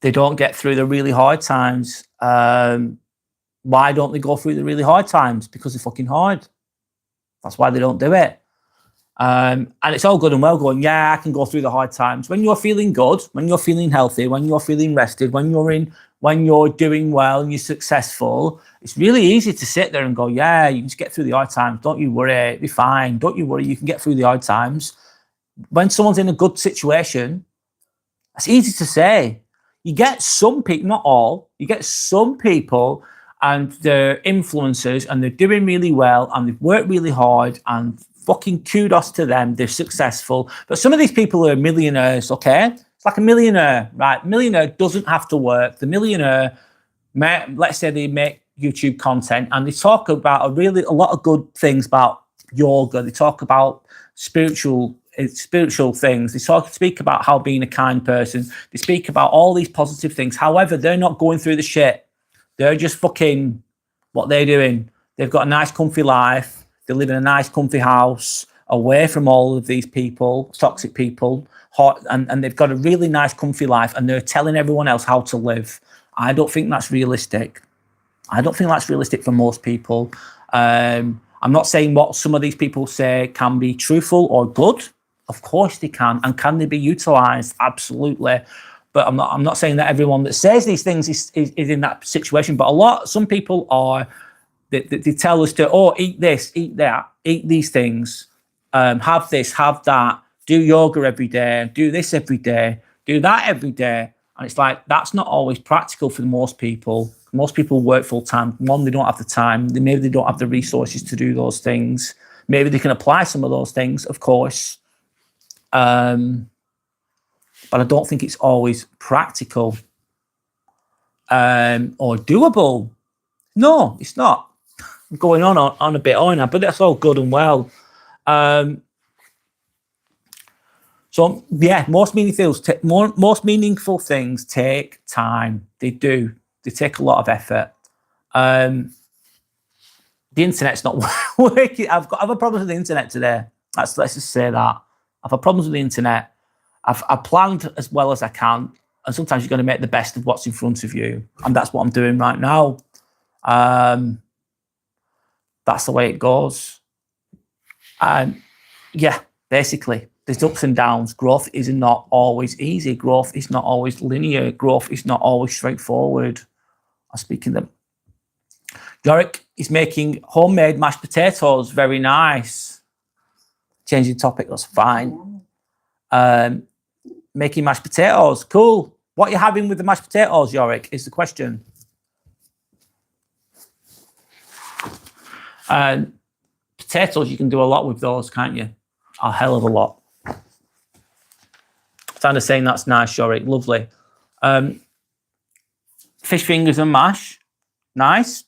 They don't get through the really hard times. Why don't they go through the really hard times? Because they're fucking hard. That's why they don't do it. And it's all good and well going, yeah, I can go through the hard times. When you're feeling good, when you're feeling healthy, when you're feeling rested, when you're doing well and you're successful, it's really easy to sit there and go, yeah, you can just get through the hard times. Don't you worry, it'll be fine. Don't you worry, you can get through the hard times. When someone's in a good situation, it's easy to say. You get some people, not all, you get some people and they're influencers and they're doing really well and they've worked really hard and fucking kudos to them, they're successful. But some of these people are millionaires, okay? It's like a millionaire, right? Millionaire doesn't have to work. The millionaire, let's say they make YouTube content and they talk about a lot of good things about yoga. They talk about spiritual things. They speak about how being a kind person. They speak about all these positive things. However, they're not going through the shit. They're just fucking what they're doing. They've got a nice, comfy life. They live in a nice, comfy house, away from all of these people, toxic people, hot, and they've got a really nice, comfy life, and they're telling everyone else how to live. I don't think that's realistic. I don't think that's realistic for most people. I'm not saying what some of these people say can be truthful or good. Of course they can, and can they be utilised? Absolutely. But I'm not saying that everyone that says these things is in that situation. But some people are. They tell us to, eat this, eat that, eat these things, have this, have that, do yoga every day, do this every day, do that every day. And it's like, that's not always practical for most people. Most people work full time. One, they don't have the time. Maybe they don't have the resources to do those things. Maybe they can apply some of those things, of course. But I don't think it's always practical or doable. No, it's not. Going on a bit on that, but that's all good and well. So yeah, most meaningful things take time. They do. They take a lot of effort. The internet's not working. I've had problems with the internet today. Let's just say that I've had problems with the internet. I've planned as well as I can, and sometimes you've got to make the best of what's in front of you, and that's what I'm doing right now. That's the way it goes. And yeah, basically, there's ups and downs. Growth is not always easy. Growth is not always linear. Growth is not always straightforward. I'm speaking them. Yorick is making homemade mashed potatoes. Very nice. Changing topic, that's fine. Making mashed potatoes. Cool. What are you having with the mashed potatoes, Yorick, is the question. Potatoes, you can do a lot with those, can't you? A hell of a lot. Sandra saying that's nice, Yorick. Lovely. Fish fingers and mash. Nice.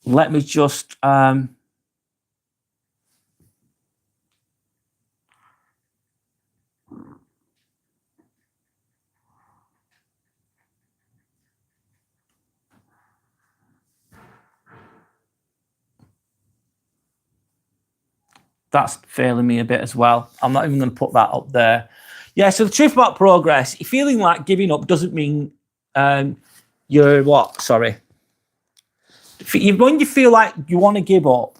Let me just... that's failing me a bit as well. I'm not even going to put that up there. Yeah, so the truth about progress, feeling like giving up doesn't mean you're what? Sorry. When you feel like you want to give up,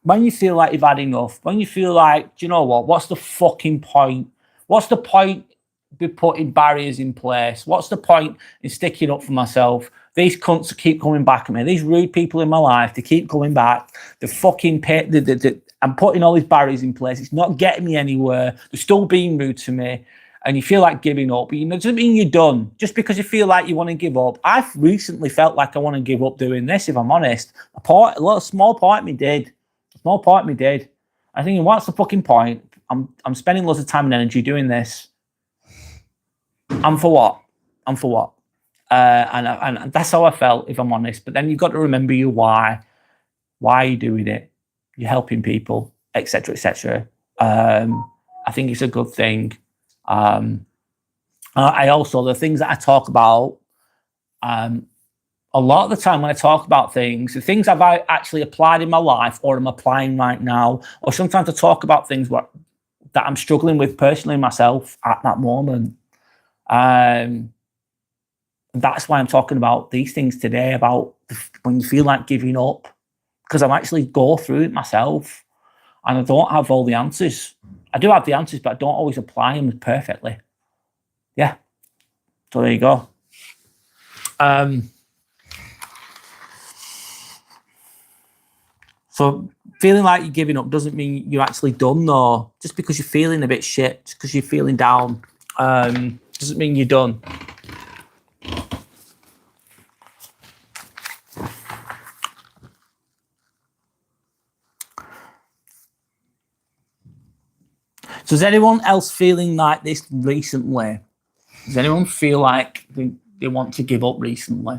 when you feel like you've had enough, when you feel like, do you know what? What's the fucking point? What's the point be putting barriers in place? What's the point in sticking up for myself? These cunts keep coming back at me. These rude people in my life, they keep coming back. The fucking I'm putting all these barriers in place. It's not getting me anywhere. They're still being rude to me. And you feel like giving up. But it doesn't mean you're done. Just because you feel like you want to give up. I've recently felt like I want to give up doing this, if I'm honest. A small part of me did. A small part of me did. I think, what's the fucking point? I'm spending lots of time and energy doing this. And for what? And that's how I felt, if I'm honest. But then you've got to remember your why. Why are you doing it? You're helping people, etc., etc. I think it's a good thing. I also, the things that I talk about, a lot of the time when I talk about things, the things I've actually applied in my life or I'm applying right now, or sometimes I talk about things that I'm struggling with personally myself at that moment. That's why I'm talking about these things today, about when you feel like giving up, because I actually go through it myself and I don't have all the answers. I do have the answers, but I don't always apply them perfectly. Yeah. So there you go. So feeling like you're giving up doesn't mean you're actually done, though. Just because you're feeling a bit shit, just because you're feeling down, doesn't mean you're done. So is anyone else feeling like this recently? Does anyone feel like they want to give up recently?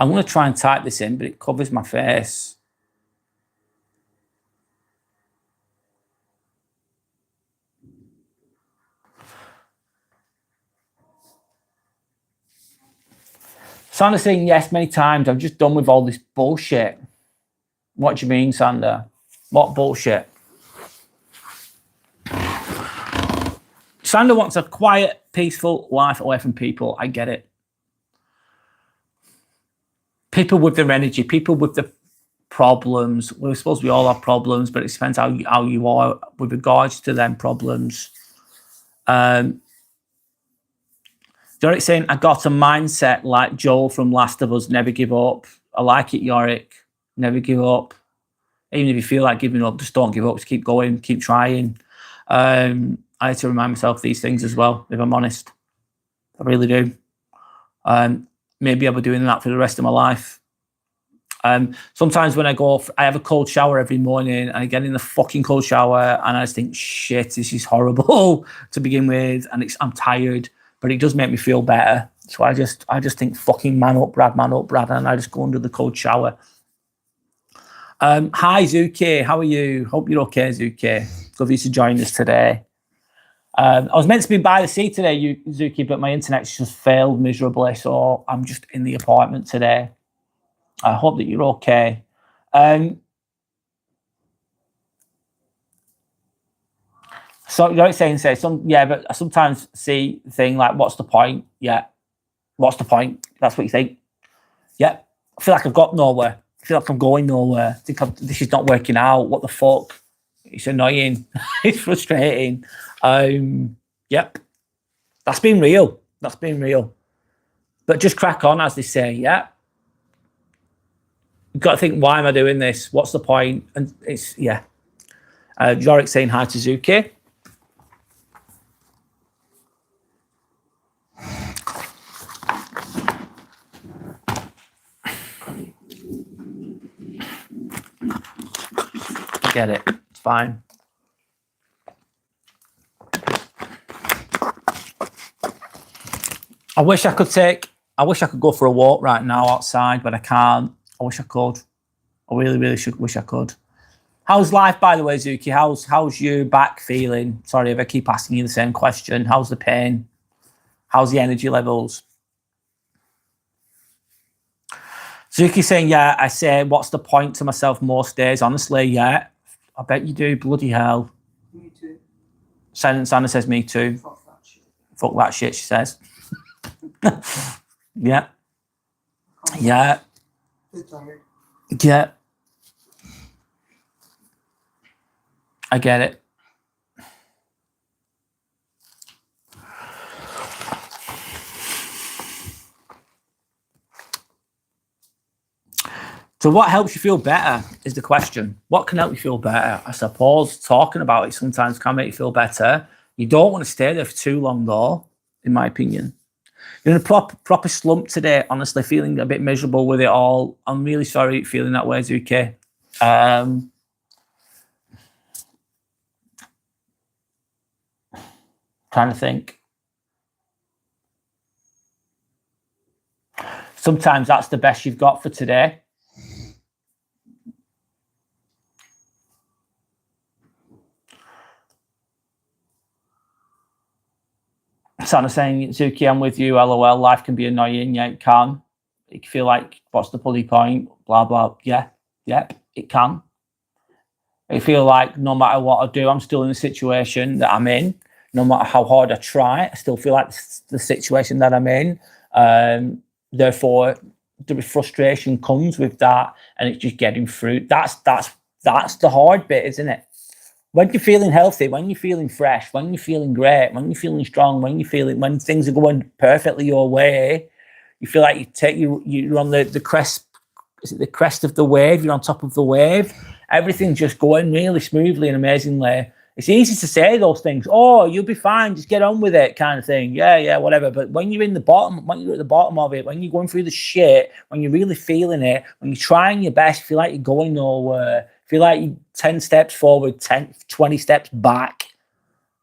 I'm going to try and type this in, but it covers my face. Sandra's saying yes many times. I'm just done with all this bullshit. What do you mean, Sandra? What bullshit? Sandra wants a quiet, peaceful life away from people. I get it. People with their energy, people with the problems. We're supposed we all have problems, but it depends how you are with regards to them problems. Yorick saying, I got a mindset like Joel from Last of Us, never give up. I like it, Yorick. Never give up. Even if you feel like giving up, just don't give up. Just keep going, keep trying. I had to remind myself these things as well, if I'm honest. I really do. Maybe I'll be doing that for the rest of my life. Sometimes when I go, I have a cold shower every morning and I get in the fucking cold shower and I just think, shit, this is horrible to begin with. And I'm tired, but it does make me feel better. So I just think, fucking man up, Brad. And I just go under the cold shower. Hi, Zuki. How are you? Hope you're okay, Zuki. Good of you to join us today. I was meant to be by the sea today, Zuki, but my internet's just failed miserably. So I'm just in the apartment today. I hope that you're okay. So you're saying, but I sometimes see the thing like, what's the point? Yeah. What's the point? That's what you think. Yeah. I feel like I've got nowhere. I feel like I'm going nowhere. I think this is not working out. What the fuck? It's annoying. It's frustrating. Yep. That's been real. But just crack on, as they say, yeah. You've got to think, why am I doing this? What's the point? And it's, yeah. Yorick saying hi to Zuki. Get it. It's fine. I wish I could go for a walk right now outside, but I can't. I wish I could. I really wish I could. How's life, by the way, Zuki? How's your back feeling? Sorry if I keep asking you the same question. How's the pain? How's the energy levels? Zuki saying, yeah, I say, what's the point to myself most days? Honestly, yeah. I bet you do. Bloody hell. Me too. Santa says, me too. Fuck that shit. Fuck that shit, she says. Yeah. Yeah. Too tired. Yeah. I get it. So what helps you feel better is the question. What can help you feel better? I suppose talking about it sometimes can make you feel better. You don't want to stay there for too long, though, in my opinion. You're in a proper slump today, honestly, feeling a bit miserable with it all. I'm really sorry feeling that way, Zuki. Trying to think. Sometimes that's the best you've got for today. Santa saying, Zuki, I'm with you, LOL. Life can be annoying. Yeah, it can. It can feel like, what's the bloody point? Blah, blah. Yeah, yep, it can. I feel like no matter what I do, I'm still in the situation that I'm in. No matter how hard I try, I still feel like the situation that I'm in. Therefore, the frustration comes with that, and it's just getting through. That's the hard bit, isn't it? When you're feeling healthy, when you're feeling fresh, when you're feeling great, when you're feeling strong, when things are going perfectly your way, you feel like you're on the crest. Is it the crest of the wave? You're on top of the wave. Everything's just going really smoothly and amazingly. It's easy to say those things. Oh, you'll be fine. Just get on with it, kind of thing. Yeah, whatever. But when you're in the bottom, when you're at the bottom of it, when you're going through the shit, when you're really feeling it, when you're trying your best, feel like you're going nowhere. Feel like you're 10 steps forward, 20 steps back.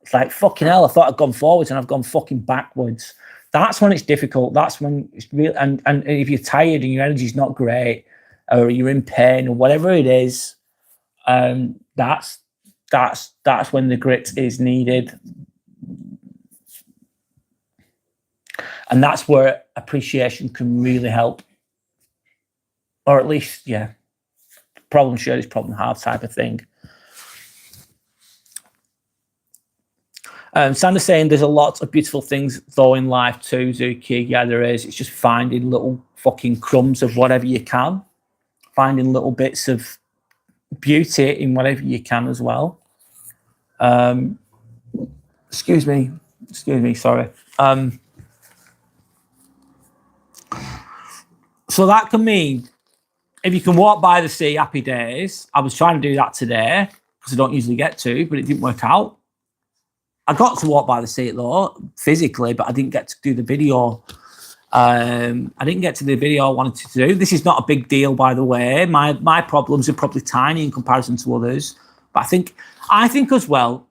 It's like, fucking hell, I thought I'd gone forwards and I've gone fucking backwards. That's when it's difficult. That's when it's real. And if you're tired and your energy's not great, or you're in pain, or whatever it is, that's when the grit is needed. And that's where appreciation can really help. Or at least, yeah, problem shared is problem halved type of thing. Sandra's saying there's a lot of beautiful things though in life too, Zuki. Yeah, there is. It's just finding little fucking crumbs of whatever you can. Finding little bits of beauty in whatever you can as well. Excuse me, sorry. So that can mean if you can walk by the sea, happy days. I was trying to do that today because I don't usually get to, but it didn't work out. I got to walk by the sea though, physically, but I didn't get to do the video. I didn't get to the video I wanted to do. This is not a big deal, by the way. My problems are probably tiny in comparison to others. But I think as well,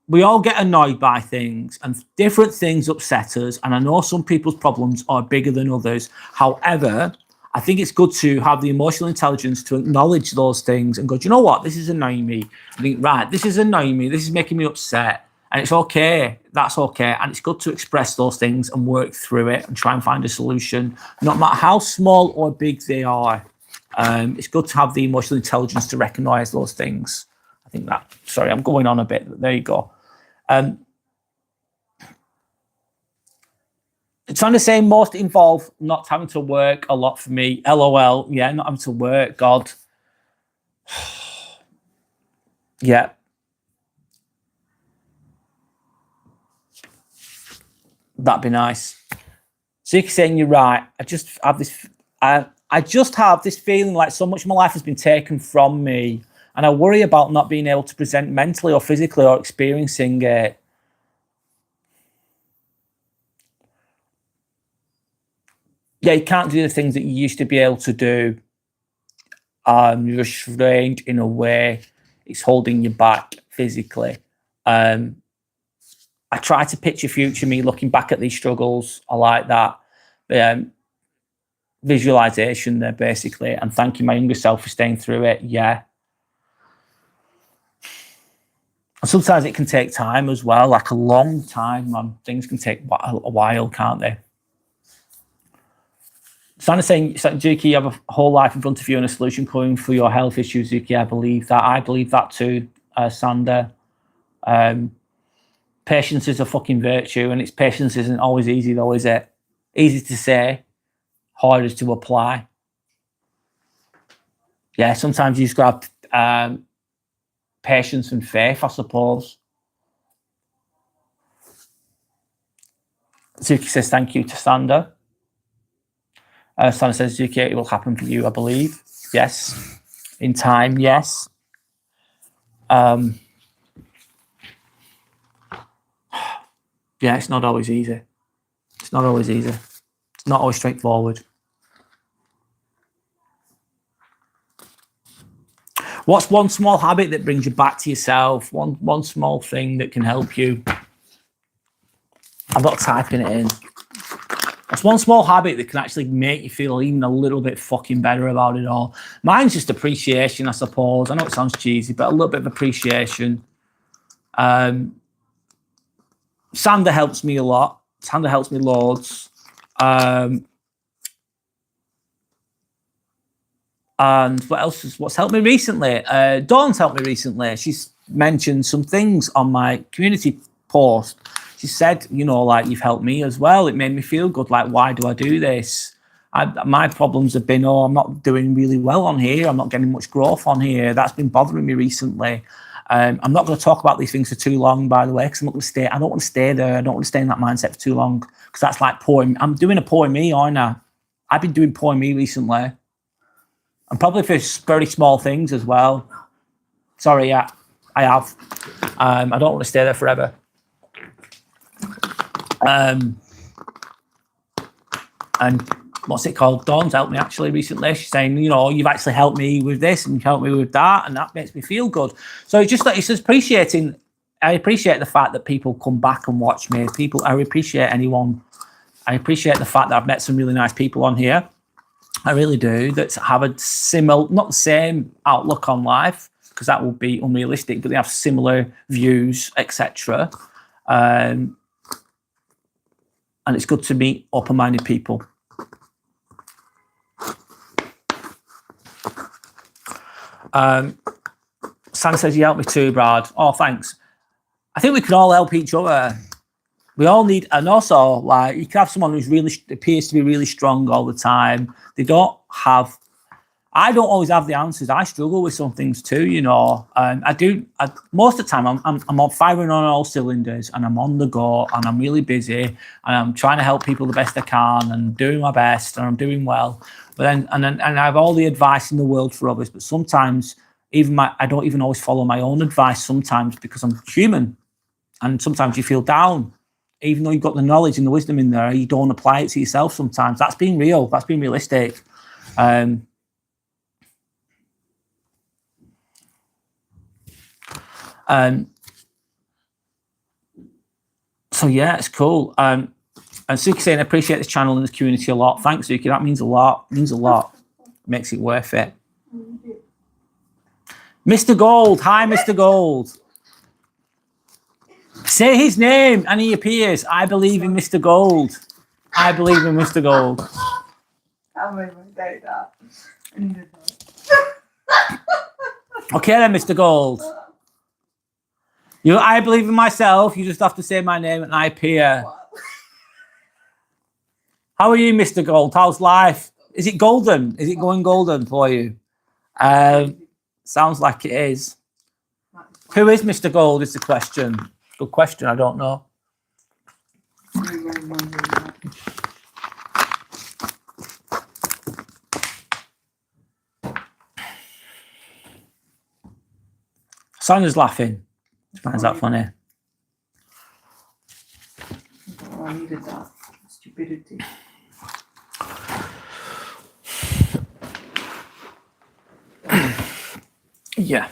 we all get annoyed by things and different things upset us. And I know some people's problems are bigger than others. However, I think it's good to have the emotional intelligence to acknowledge those things and go, do you know what? This is annoying me. I think, right, this is annoying me. This is making me upset. And it's okay. That's okay. And it's good to express those things and work through it and try and find a solution, no matter how small or big they are. It's good to have the emotional intelligence to recognize those things. I think that, sorry, I'm going on a bit, but there you go. Trying to say most involve not having to work a lot for me. LOL. Yeah, not having to work. God. Yeah. That'd be nice. So you're saying you're right. I just have this feeling like so much of my life has been taken from me, and I worry about not being able to present mentally or physically or experiencing it. Yeah, you can't do the things that you used to be able to do. You're restrained in a way. It's holding you back physically. I try to picture future me looking back at these struggles. I like that. Visualization there, basically, and thanking my younger self for staying through it. Yeah. Sometimes it can take time as well, like a long time, man. Things can take a while, can't they? Sandra's saying, Zuki, you have a whole life in front of you and a solution coming for your health issues, Zuki. I believe that. I believe that too, Sandra. Patience is a fucking virtue, and patience isn't always easy, though, is it? Easy to say, harder to apply. Yeah, sometimes you just got to have patience and faith, I suppose. Zuki says thank you to Sandra. Sandra says, Zuki, it will happen for you, I believe. Yes. In time, yes. Yeah, it's not always easy. It's not always easy. It's not always straightforward. What's one small habit that brings you back to yourself? One small thing that can help you. I'm not typing it in. That's one small habit that can actually make you feel even a little bit fucking better about it all. Mine's just appreciation, I suppose. I know it sounds cheesy, but a little bit of appreciation. Sandra helps me a lot. Sandra helps me loads. And what else what's helped me recently? Dawn's helped me recently. She's mentioned some things on my community post. She said, you know, like, you've helped me as well. It made me feel good. Like, why do I do this? My problems have been, I'm not doing really well on here. I'm not getting much growth on here. That's been bothering me recently. I'm not going to talk about these things for too long, by the way, because I'm not going to stay. I don't want to stay there. I don't want to stay in that mindset for too long, because that's like pouring. I'm doing a poor me, aren't I? I've been doing poor me recently, and probably for very small things as well. Sorry, yeah, I have. I don't want to stay there forever. And what's it called? Dawn's helped me actually recently. She's saying, you know, you've actually helped me with this and helped me with that, and that makes me feel good. So it's just like, it's just appreciating. I appreciate the fact that people come back and watch me. I appreciate anyone. I appreciate the fact that I've met some really nice people on here. I really do, that have a similar, not the same outlook on life, because that would be unrealistic, but they have similar views, etc. And and it's good to meet open-minded people. Sam says, you helped me too, Brad. Oh, thanks. I think we can all help each other. We all need, and also, like, you can have someone who's really appears to be really strong all the time. They don't have. I don't always have the answers. I struggle with some things too, you know. Most of the time, I'm on firing on all cylinders, and I'm on the go, and I'm really busy, and I'm trying to help people the best I can, and doing my best, and I'm doing well. But then I have all the advice in the world for others. But sometimes, I don't even always follow my own advice. Sometimes because I'm human, and sometimes you feel down, even though you've got the knowledge and the wisdom in there, you don't apply it to yourself. Sometimes that's being real. That's being realistic. So yeah, it's cool. And Suki saying, I appreciate this channel and this community a lot. Thanks, Suki. That means a lot. It means a lot. Makes it worth it. Mr. Gold. Hi, Mr. Gold. Say his name and he appears. I believe in Mr. Gold. I believe in Mr. Gold. I'm going to say that. I needed that. Okay then, Mr. Gold. I believe in myself. You just have to say my name and I appear. How are you, Mr. Gold? How's life? Is it golden? Is it going golden for you? Sounds like it is. Who is Mr. Gold is the question. Good question. I don't know. Sonia's laughing. Finds that funny. Oh, I needed that. Stupidity. Yeah.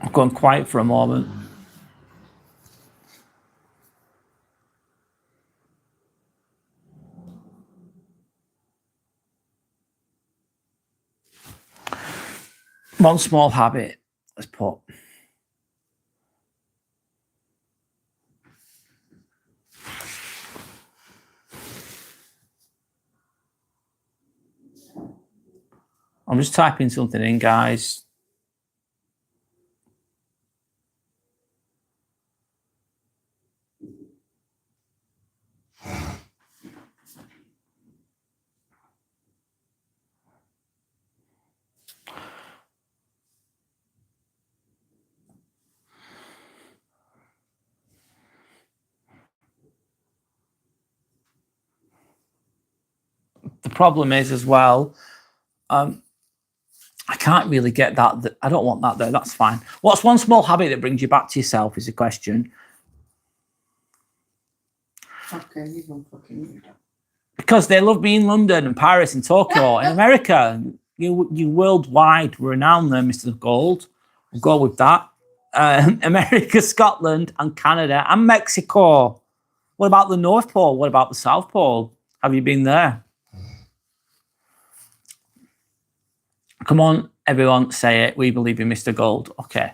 I've gone quiet for a moment. One small habit. Let's put. I'm just typing something in, guys. The problem is as well, I can't really get that. I don't want that there. That's fine. What's one small habit that brings you back to yourself is the question. Okay, you don't fucking need that. Because they love me in London and Paris and Tokyo and America. You worldwide renowned there, Mr. Gold. We'll go with that. America, Scotland and Canada and Mexico. What about the North Pole? What about the South Pole? Have you been there? Come on, everyone, say it. We believe in Mr. Gold. Okay.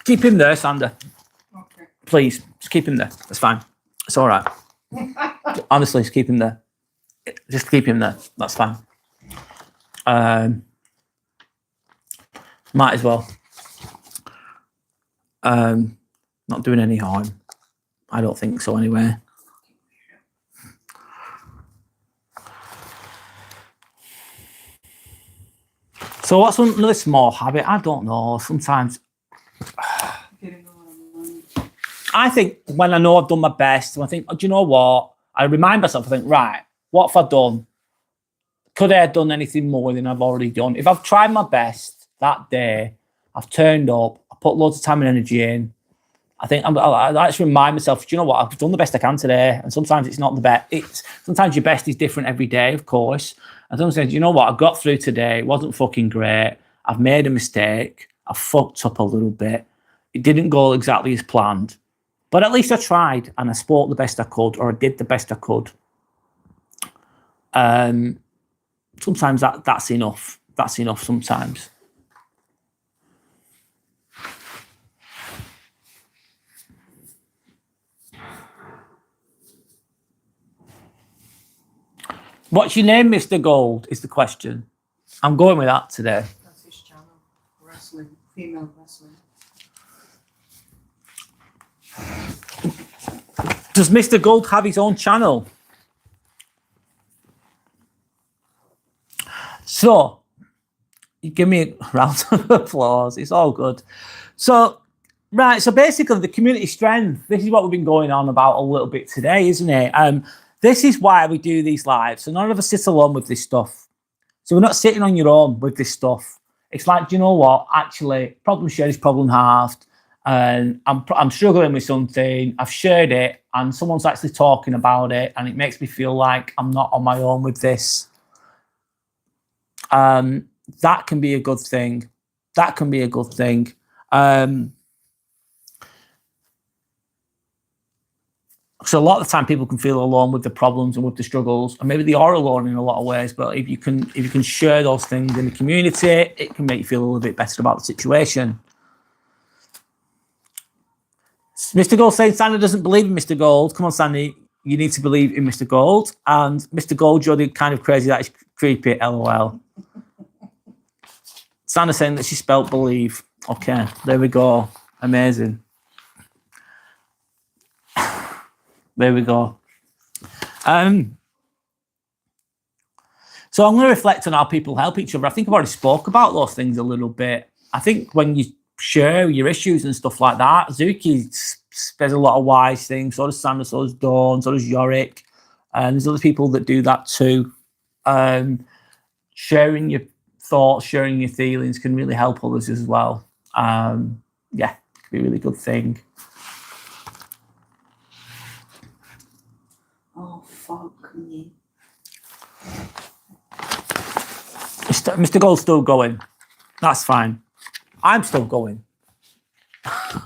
Keep him there, Sander. Okay. Please, just keep him there. That's fine. It's all right. Honestly, just keep him there. Just keep him there. That's fine. Might as well. Not doing any harm. I don't think so anyway. So what's another small habit? I don't know. Sometimes I think when I know I've done my best, I think, oh, do you know what? I remind myself, I think, right, what have I done? Could I have done anything more than I've already done? If I've tried my best that day, I've turned up, I put loads of time and energy in, I think I like to remind myself, do you know what? I've done the best I can today. And sometimes it's not the best. Sometimes your best is different every day, of course. And sometimes, you know what? I got through today. It wasn't fucking great. I've made a mistake. I fucked up a little bit. It didn't go exactly as planned. But at least I tried and I spoke the best I could, or I did the best I could. Sometimes that's enough. That's enough sometimes. What's your name, Mr. Gold, is the question. I'm going with that today. That's his channel. Wrestling. Female wrestling. Does Mr. Gold have his own channel? So, you give me a round of applause. It's all good. So, right. So basically, the community strength. This is what we've been going on about a little bit today, isn't it? This is why we do these lives. So none of us sit alone with this stuff. So we're not sitting on your own with this stuff. It's like, do you know what? Actually, problem shared is problem halved. And I'm struggling with something. I've shared it, and someone's actually talking about it, and it makes me feel like I'm not on my own with this. That can be a good thing. That can be a good thing. So a lot of the time, people can feel alone with the problems and with the struggles, and maybe they are alone in a lot of ways. But if you can share those things in the community, it can make you feel a little bit better about the situation. Mr. Gold saying Sandy doesn't believe in Mr. Gold. Come on, Sandy, you need to believe in Mr. Gold. And Mr. Gold, you're the kind of crazy that is creepy. LOL. Sandy saying that she spelled believe. Okay, there we go. Amazing. There we go. So I'm going to reflect on how people help each other. I think I've already spoke about those things a little bit. I think when you share your issues and stuff like that, Zuki says a lot of wise things. So does Sandra, so does Dawn, so does Yorick. And there's other people that do that too. Sharing your thoughts, sharing your feelings can really help others as well. Yeah, it can be a really good thing. Oh, fuck me. Mr. Gold's still going. That's fine. I'm still going. I'm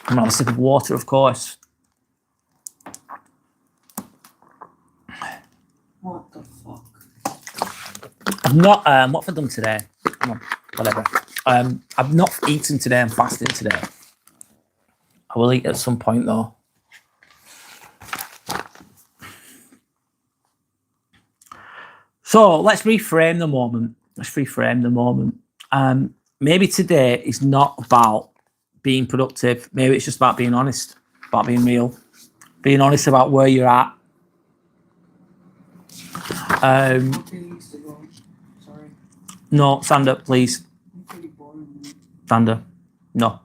gonna have a sip of water, of course. What the fuck? I've not. What have I done today? Come on, whatever. I've not eaten today. I'm fasting today. I will eat at some point though. So let's reframe the moment. Maybe today is not about being productive. Maybe it's just about being honest, about being real, being honest about where you're at. Sorry. No, stand up, please. I'm pretty boring. Stand up. No.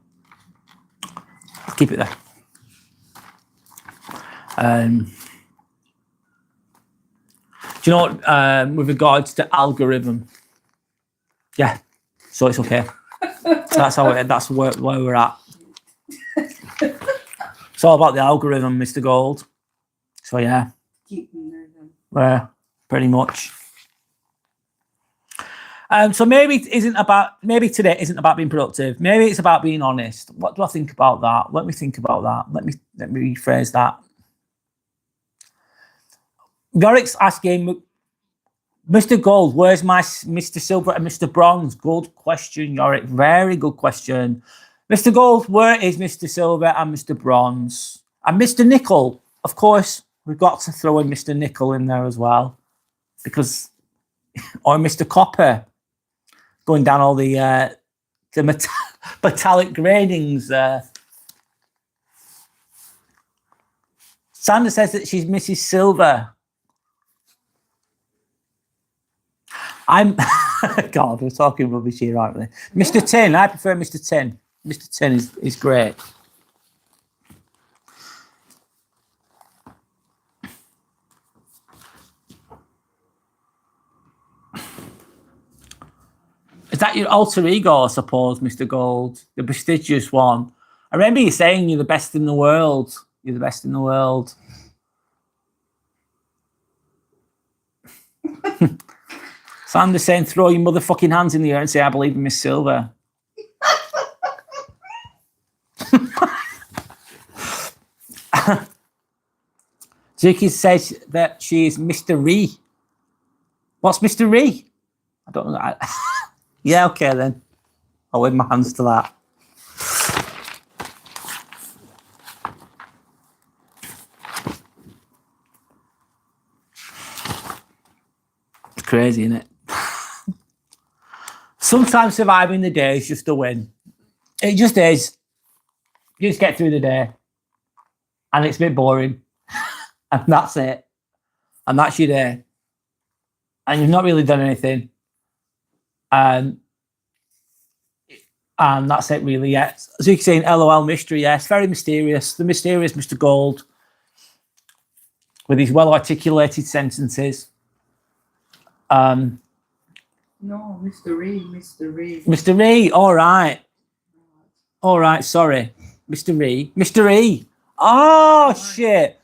Keep it there. Do you know what, with regards to algorithm? Yeah, so it's okay. That's where we're at. It's all about the algorithm, Mr. Gold. So yeah. Keep me there then. Yeah, pretty much. So maybe today isn't about being productive. Maybe it's about being honest. What do I think about that? Let me think about that. Let me rephrase that. Yorick's asking, Mr. Gold, where's my Mr. Silver and Mr. Bronze? Good question, Yorick. Very good question. Mr. Gold, where is Mr. Silver and Mr. Bronze? And Mr. Nickel, of course, we've got to throw in Mr. Nickel in there as well. Because, or Mr. Copper, going down all the metallic gradings. Sandra says that she's Mrs. Silver. I'm God, we're talking rubbish here, aren't we? Mr. Tin, I prefer Mr. Tin. Mr. Tin is great. Is that your alter ego, I suppose, Mr. Gold? The prestigious one. I remember you saying you're the best in the world. You're the best in the world. Sandra's saying, throw your motherfucking hands in the air and say, I believe in Miss Silver. Zuki says that she is Mr. Ree. What's Mr. Ree? I don't know. Yeah, okay then. I'll wave my hands to that. It's crazy, isn't it? Sometimes surviving the day is just a win. It just is. You just get through the day. And it's a bit boring. And that's it. And that's your day. And you've not really done anything. And that's it really, yeah. Zuki saying LOL mystery, yes. Very mysterious. The mysterious Mr. Gold. With his well-articulated sentences. No, Mr. Ray, Mr. Ray. Mr. Ray, all right. All right, sorry. Mr. Ray. Mr. E. Oh, shit.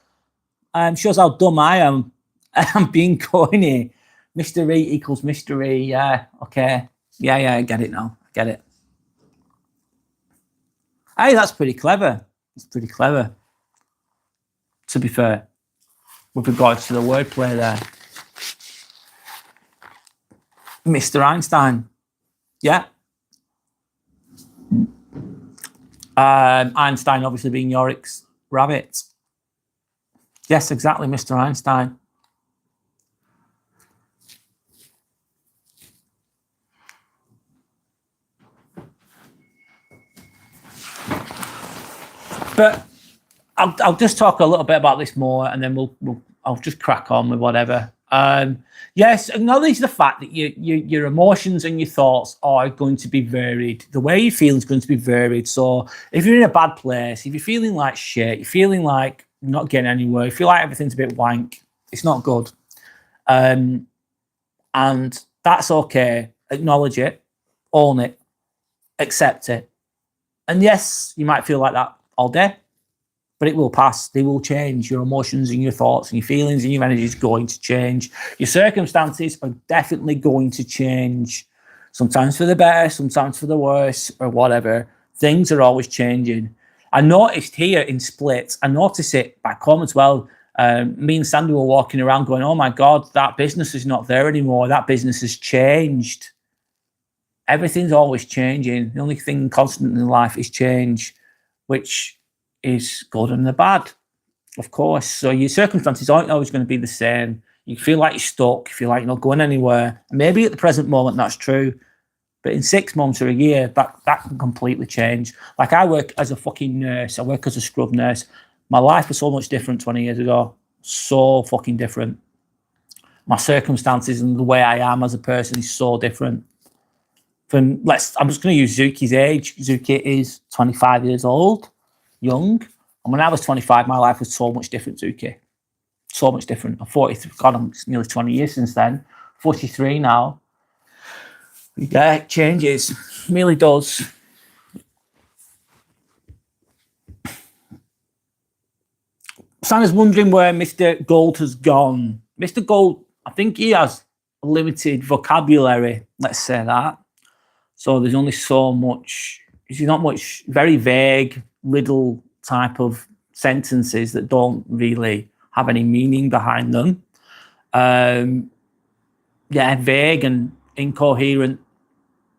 Shows how dumb I am. I'm being corny. Mr. E equals Mr. E. Yeah, okay. Yeah, I get it now. I get it. Hey, that's pretty clever. It's pretty clever. To be fair, with regards to the wordplay there. Mr. Einstein. Yeah. Einstein obviously being Yorick's rabbit. Yes, exactly, Mr. Einstein. But I'll just talk a little bit about this more, and then I'll just crack on with whatever. Yes, acknowledge the fact that your emotions and your thoughts are going to be varied. The way you feel is going to be varied. So if you're in a bad place, if you're feeling like shit, you're feeling like you're not getting anywhere, you feel like everything's a bit wank, it's not good. And that's okay. Acknowledge it, own it, accept it. And yes, you might feel like that all day, but it will pass. They will change. Your emotions and your thoughts and your feelings and your energy is going to change. Your circumstances are definitely going to change. Sometimes for the better, sometimes for the worse, or whatever. Things are always changing. I noticed here in Split, I noticed it back home as well. Me and Sandy were walking around going, oh my God, that business is not there anymore. That business has changed. Everything's always changing. The only thing constant in life is change, which is good and the bad, of course. So your circumstances aren't always going to be the same. You feel like you're stuck, you feel like you're not going anywhere. Maybe at the present moment that's true, but in 6 months or a year, that can completely change. Like I work as a fucking nurse, I work as a scrub nurse. My life was so much different 20 years ago. So fucking different. My circumstances and the way I am as a person is so different. I'm just going to use Zuki's age. Zuki is 25 years old. Young, and when I was 25, my life was so much different, Zuki. So much different. I'm 43. God, it's nearly 20 years since then. 43 now. Yeah, it changes. It really does. Santa's wondering where Mr. Gold has gone. Mr. Gold, I think he has a limited vocabulary, let's say that. So there's only so much, there's not much, very vague, riddle type of sentences that don't really have any meaning behind them. Yeah, vague and incoherent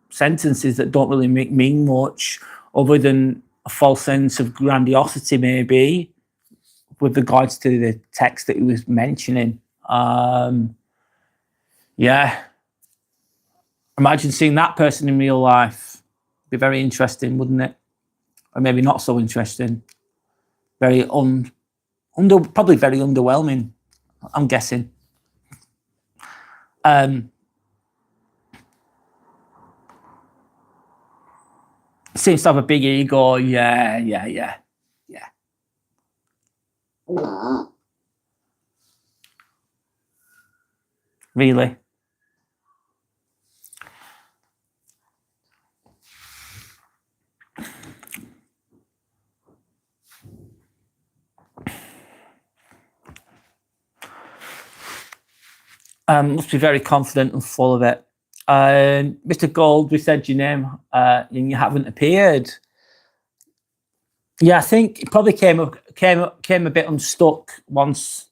sentences that don't really mean much other than a false sense of grandiosity, maybe, with regards to the text that he was mentioning. Yeah. Imagine seeing that person in real life. Be very interesting, wouldn't it? Or maybe not so interesting. Very probably very underwhelming, I'm guessing. Seems to have a big ego. Yeah. Really? Must be very confident and full of it. Mr. Gold, we said your name and you haven't appeared. Yeah, I think it probably came a bit unstuck once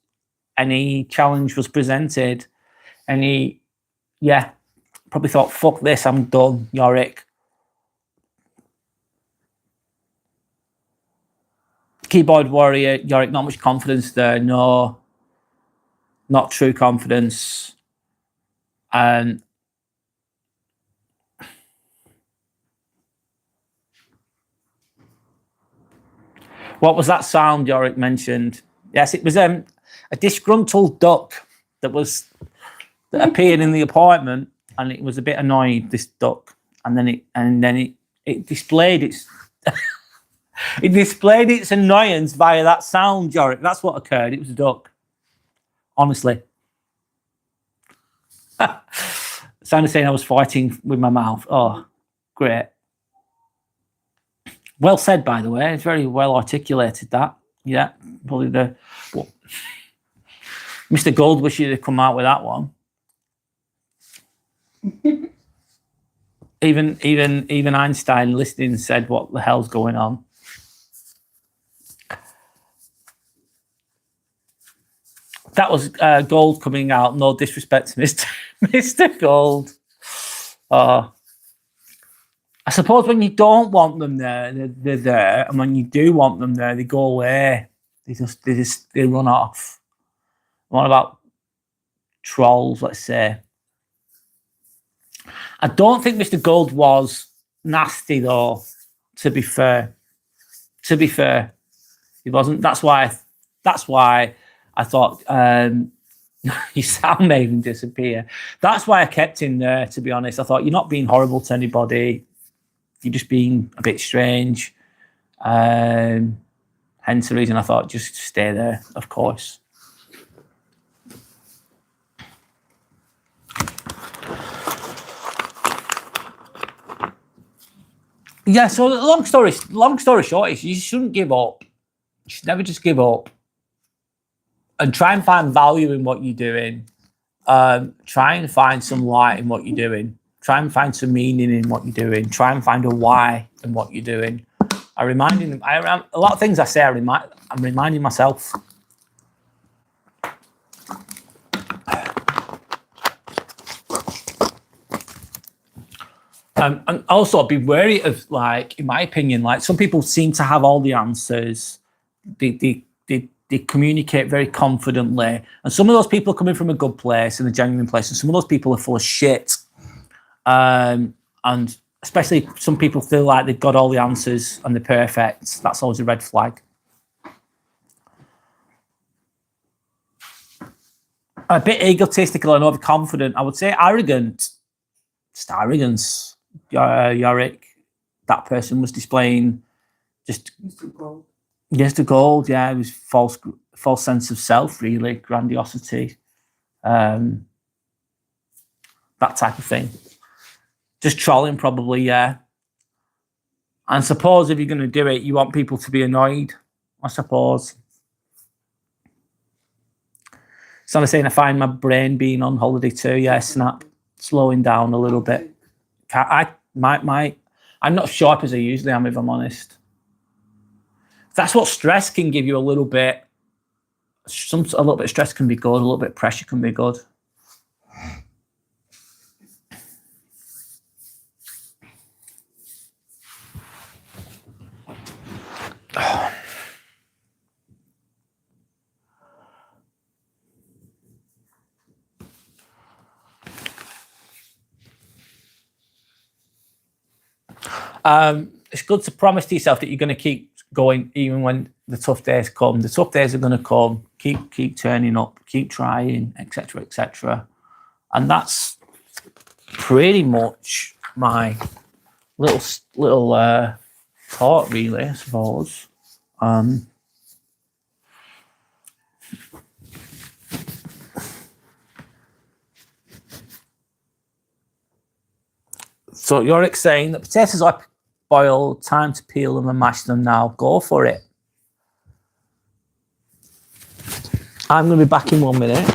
any challenge was presented. And he, yeah, probably thought, fuck this, I'm done, Yorick. Keyboard warrior, Yorick, not much confidence there. No, not true confidence. And what was that sound Yorick mentioned? Yes, it was a disgruntled duck that appeared in the apartment, and it was a bit annoyed, this duck. And then it displayed its it displayed its annoyance via that sound, Yorick. That's what occurred. It was a duck. Honestly. Sounded saying I was fighting with my mouth. Oh, great. Well said, by the way. It's very well articulated, that. Yeah, probably Mr. Gold wish you'd have come out with that one. Even Einstein listening said, what the hell's going on? That was Gold coming out. No disrespect to Mr. Gold. I suppose when you don't want them there, they're there, and when you do want them there, they go away. They run off. What about trolls? Let's say. I don't think Mr. Gold was nasty, though. To be fair, he wasn't. That's why I thought your sound made him disappear. That's why I kept him there. To be honest, I thought you're not being horrible to anybody. You're just being a bit strange. Hence the reason I thought just stay there, of course. Yeah, so long story short is you shouldn't give up. You should never just give up. And try and find value in what you're doing. Try and find some light in what you're doing. Try and find some meaning in what you're doing. Try and find a why in what you're doing. A lot of things I say, I'm reminding myself. And also be wary of, like, in my opinion, like some people seem to have all the answers. They communicate very confidently. And some of those people are coming from a good place and a genuine place. And some of those people are full of shit. And especially some people feel like they've got all the answers and they're perfect. That's always a red flag. A bit egotistical and overconfident. I would say arrogant. Just arrogance. Yorick, that person was displaying just Mr. Gold, yeah, it was false sense of self, really, grandiosity, that type of thing. Just trolling, probably, yeah. And suppose if you're going to do it, you want people to be annoyed, I suppose. So I'm saying I find my brain being on holiday too, yeah, snap, slowing down a little bit. I'm not sharp as I usually am, if I'm honest. That's what stress can give you a little bit. A little bit of stress can be good. A little bit of pressure can be good. It's good to promise to yourself that you're going to keep going even when the tough days come. The tough days are going to come. Keep turning up, keep trying, etc., etc. And that's pretty much my little thought, really, I suppose. So Yorick saying that potatoes are boiled, time to peel them and mash them now. Go for it. I'm going to be back in 1 minute.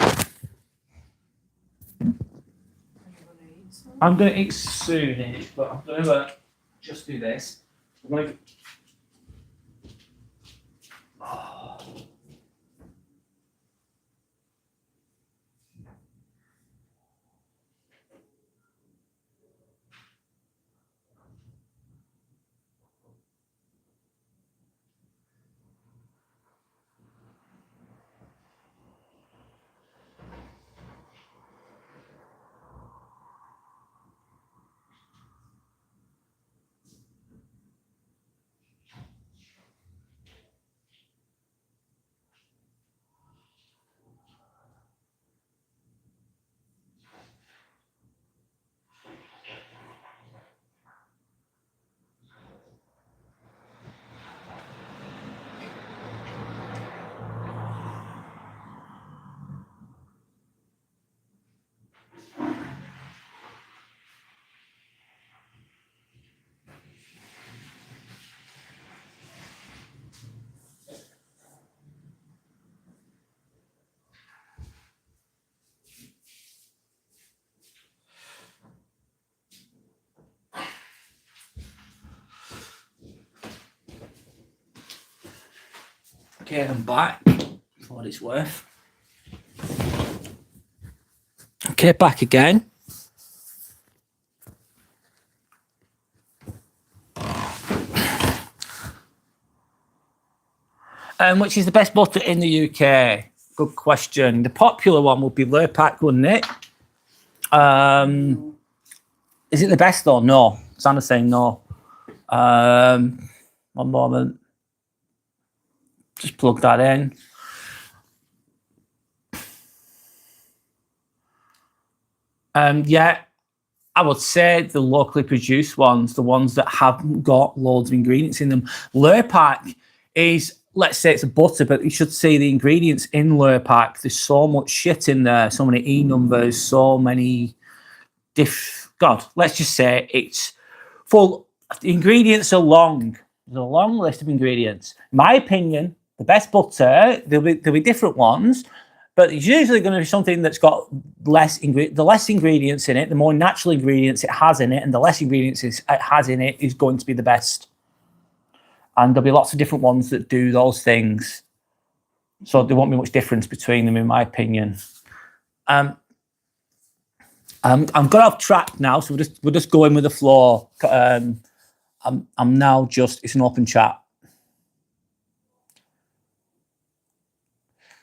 I'm going to eat soon, but I'm going to just do this. I'm going to... Okay, I'm back for what it's worth. Okay, back again. Which is the best butter in the UK? Good question. The popular one would be Lurpak, wouldn't it? Is it the best though? No. Sandra's saying no. One moment. Just plug that in. Yeah, I would say the locally produced ones, the ones that haven't got loads of ingredients in them. Lurpak is, let's say it's a butter, but you should see the ingredients in Lurpak. There's so much shit in there, so many E numbers, so many God, let's just say it's full. The ingredients are long. There's a long list of ingredients. In my opinion, the best butter, there'll be different ones, but it's usually going to be something that's got the less ingredients in it, the more natural ingredients it has in it, and the less ingredients it has in it is going to be the best. And there'll be lots of different ones that do those things. So there won't be much difference between them, in my opinion. I'm going off track now, so we're just going with the flow. I'm now just, it's an open chat.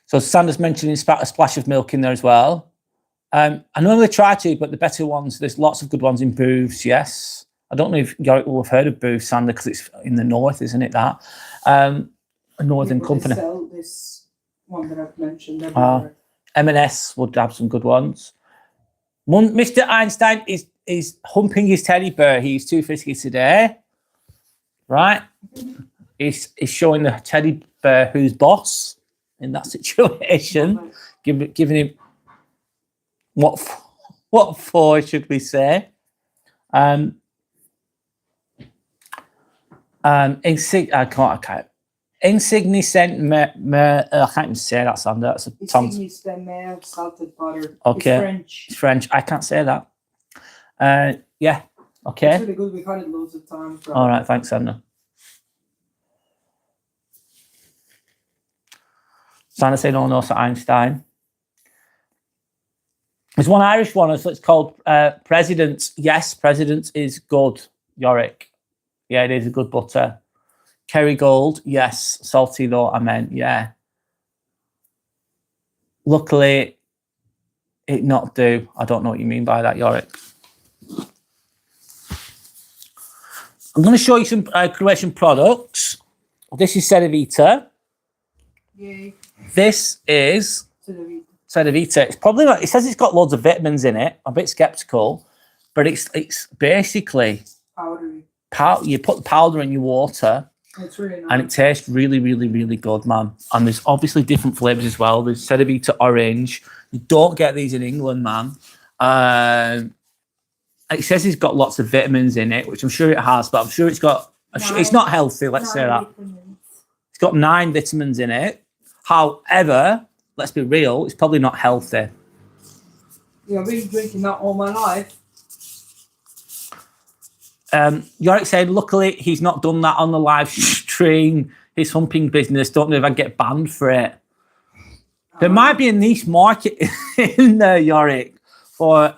So Sandra's mentioning a splash of milk in there as well. I normally try to, but the better ones, there's lots of good ones in Booths, yes. I don't know if Yorick will have heard of Booths, Sandra, because it's in the north, isn't it, that? A northern company. They sell this one that I've mentioned. M&S would have some good ones. Mr. Einstein is humping his teddy bear. He's too frisky today. Right? He's showing the teddy bear who's boss in that situation. Giving him what for, should we say? I can't. Insigni sent me. I can't even say that, Sandra. That's a Insigni sent me salted butter. Okay. It's French. I can't say that. Yeah. Okay. It's really good. We've had it loads of times. All right. Thanks, Sandra. Sandra saying, "Oh no, Sir Einstein." There's one Irish one. So it's called President. Yes, President is good. Yorick. Yeah, it is a good butter. Kerrygold, yes. Salty though, I meant, yeah. Luckily, it not do. I don't know what you mean by that, Yorick. I'm going to show you some Croatian products. This is Cedevita. Yay. This is Cedevita. It's probably not, it says it's got loads of vitamins in it. I'm a bit skeptical, but it's basically powdery. You put the powder in your water. It's really nice. And it tastes really, really, really good, man. And there's obviously different flavours as well. There's Cedevita orange. You don't get these in England, man. It says it's got lots of vitamins in it, which I'm sure it has, but I'm sure it's got... it's not healthy, let's say that. Vitamins. It's got 9 vitamins in it. However, let's be real, it's probably not healthy. Yeah, I've been drinking that all my life. Yorick said, luckily he's not done that on the live stream. His humping business. Don't know if I'd get banned for it. There might be a niche market in there, Yorick, for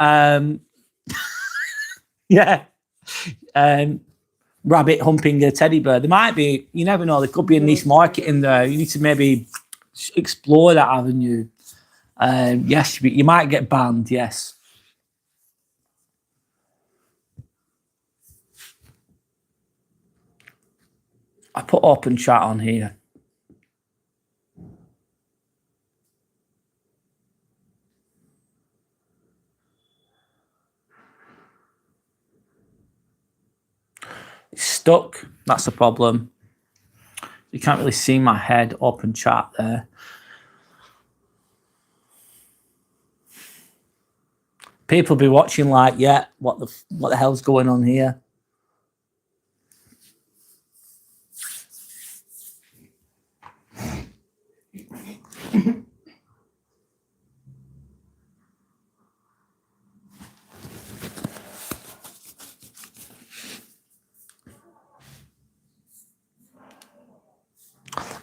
rabbit humping a teddy bear. There might be. You never know. There could be a niche market in there. You need to maybe explore that avenue. Yes, you might get banned. Yes. I put open chat on here. It's stuck. That's the problem. You can't really see my head open chat there. People be watching like, yeah, what the hell's going on here?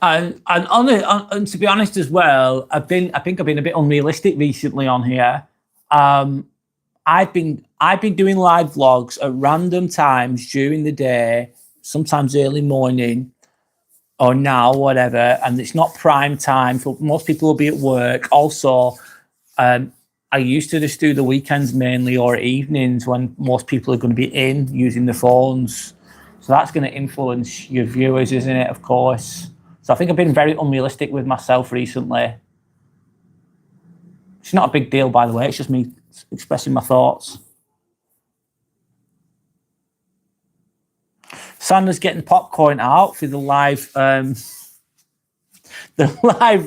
And to be honest as well, I think I've been a bit unrealistic recently on here. I've been doing live vlogs at random times during the day, sometimes early morning or now, whatever, and it's not prime time. For most people will be at work. Also, I used to just do the weekends mainly or evenings when most people are going to be in using the phones. So that's going to influence your viewers, isn't it? Of course. So I think I've been very unrealistic with myself recently. It's not a big deal, by the way. It's just me expressing my thoughts. Sandra's getting popcorn out for the live,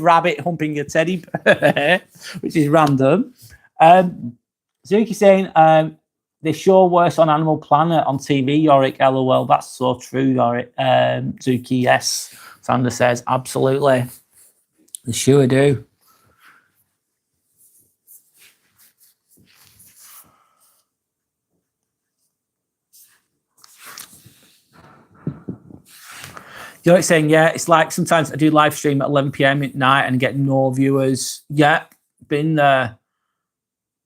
rabbit humping a teddy bear, which is random. Zuki saying they show worse on Animal Planet on TV. Yorick, LOL. That's so true, Yorick. Zuki, yes. Sandra says absolutely. They sure do. You know what I'm saying? Yeah, it's like sometimes I do live stream at 11 p.m. at night and get no viewers. Yeah, been there.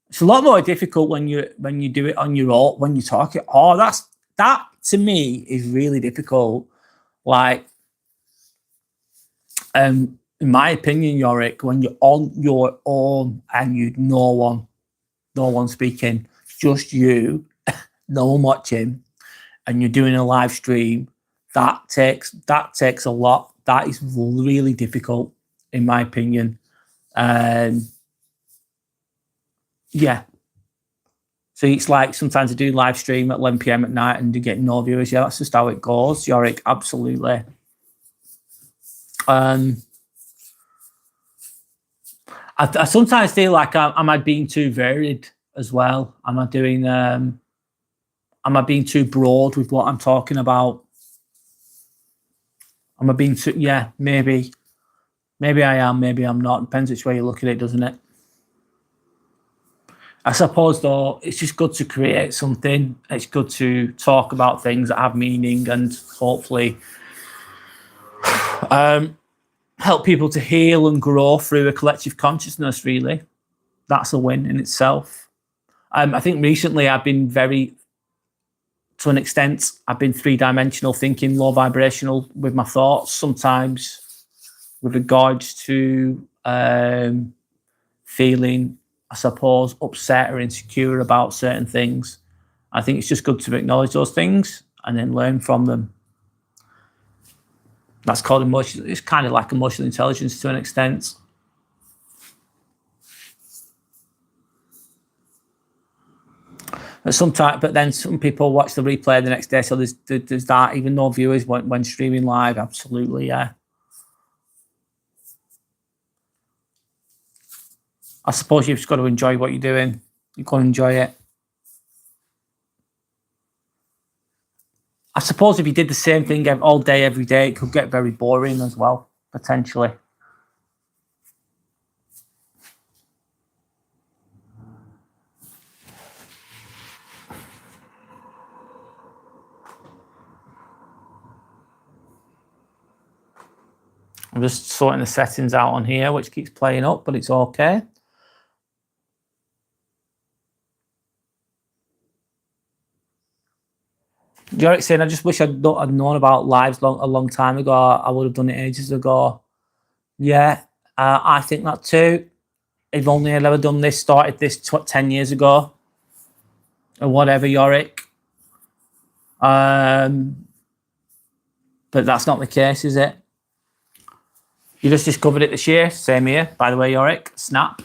It's a lot more difficult when you do it on your own, when you talk it. Oh, that to me is really difficult. Like, in my opinion, Yorick, when you're on your own and no one speaking, just you, no one watching, and you're doing a live stream. That takes a lot. That is really difficult, in my opinion. Yeah. So it's like sometimes I do live stream at 11 p.m. at night and do get no viewers. Yeah, that's just how it goes, Yorick. Absolutely. I sometimes feel like am I being too varied as well? Am I doing? Am I being too broad with what I'm talking about? Am I being too? Yeah, maybe. Maybe I am. Maybe I'm not. Depends which way you look at it, doesn't it? I suppose, though, it's just good to create something. It's good to talk about things that have meaning and hopefully help people to heal and grow through a collective consciousness, really. That's a win in itself. I think recently I've been to an extent, I've been three-dimensional thinking, low vibrational with my thoughts sometimes with regards to feeling, I suppose, upset or insecure about certain things. I think it's just good to acknowledge those things and then learn from them. That's called emotional. It's kind of like emotional intelligence to an extent. But then some people watch the replay the next day, so there's that. Even no viewers when streaming live. Absolutely, yeah. I suppose you've just got to enjoy what you're doing. You've got to enjoy it. I suppose if you did the same thing all day, every day, it could get very boring as well, potentially. I'm just sorting the settings out on here, which keeps playing up, but it's okay. Yorick saying, I just wish I'd known about lives a long time ago. I would have done it ages ago. Yeah, I think that too. If only I'd ever done this, started this 10 years ago. Or whatever, Yorick. But that's not the case, is it? You just discovered it this year. Same here, by the way, Yorick. Snap.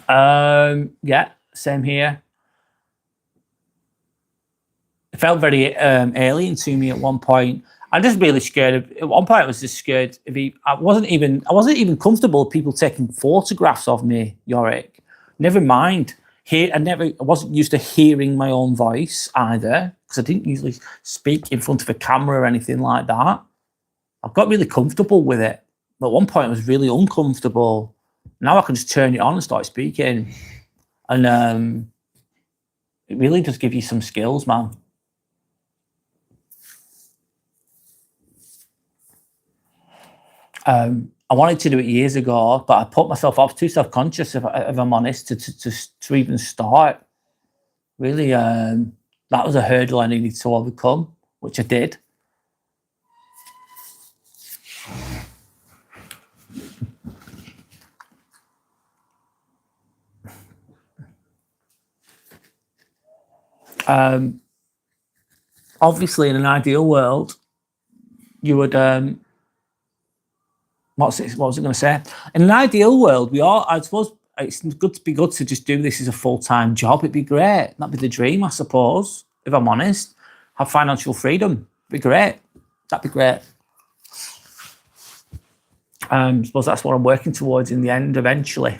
Yeah, same here. It felt very alien to me at one point. I'm just really scared. At one point, I was just scared. I wasn't even comfortable with people taking photographs of me, Yorick. Never mind. I wasn't used to hearing my own voice either, because I didn't usually speak in front of a camera or anything like that. I got really comfortable with it. But at one point, I was really uncomfortable. Now I can just turn it on and start speaking. And it really does give you some skills, man. I wanted to do it years ago, but I put myself off, too self-conscious, if I'm honest, to even start. Really, that was a hurdle I needed to overcome, which I did. Obviously, in an ideal world, you would... what was I going to say? In an ideal world, I suppose it's good to just do this as a full-time job. It'd be great. That'd be the dream, I suppose, if I'm honest. Have financial freedom. It'd be great. That'd be great. I suppose that's what I'm working towards in the end, eventually.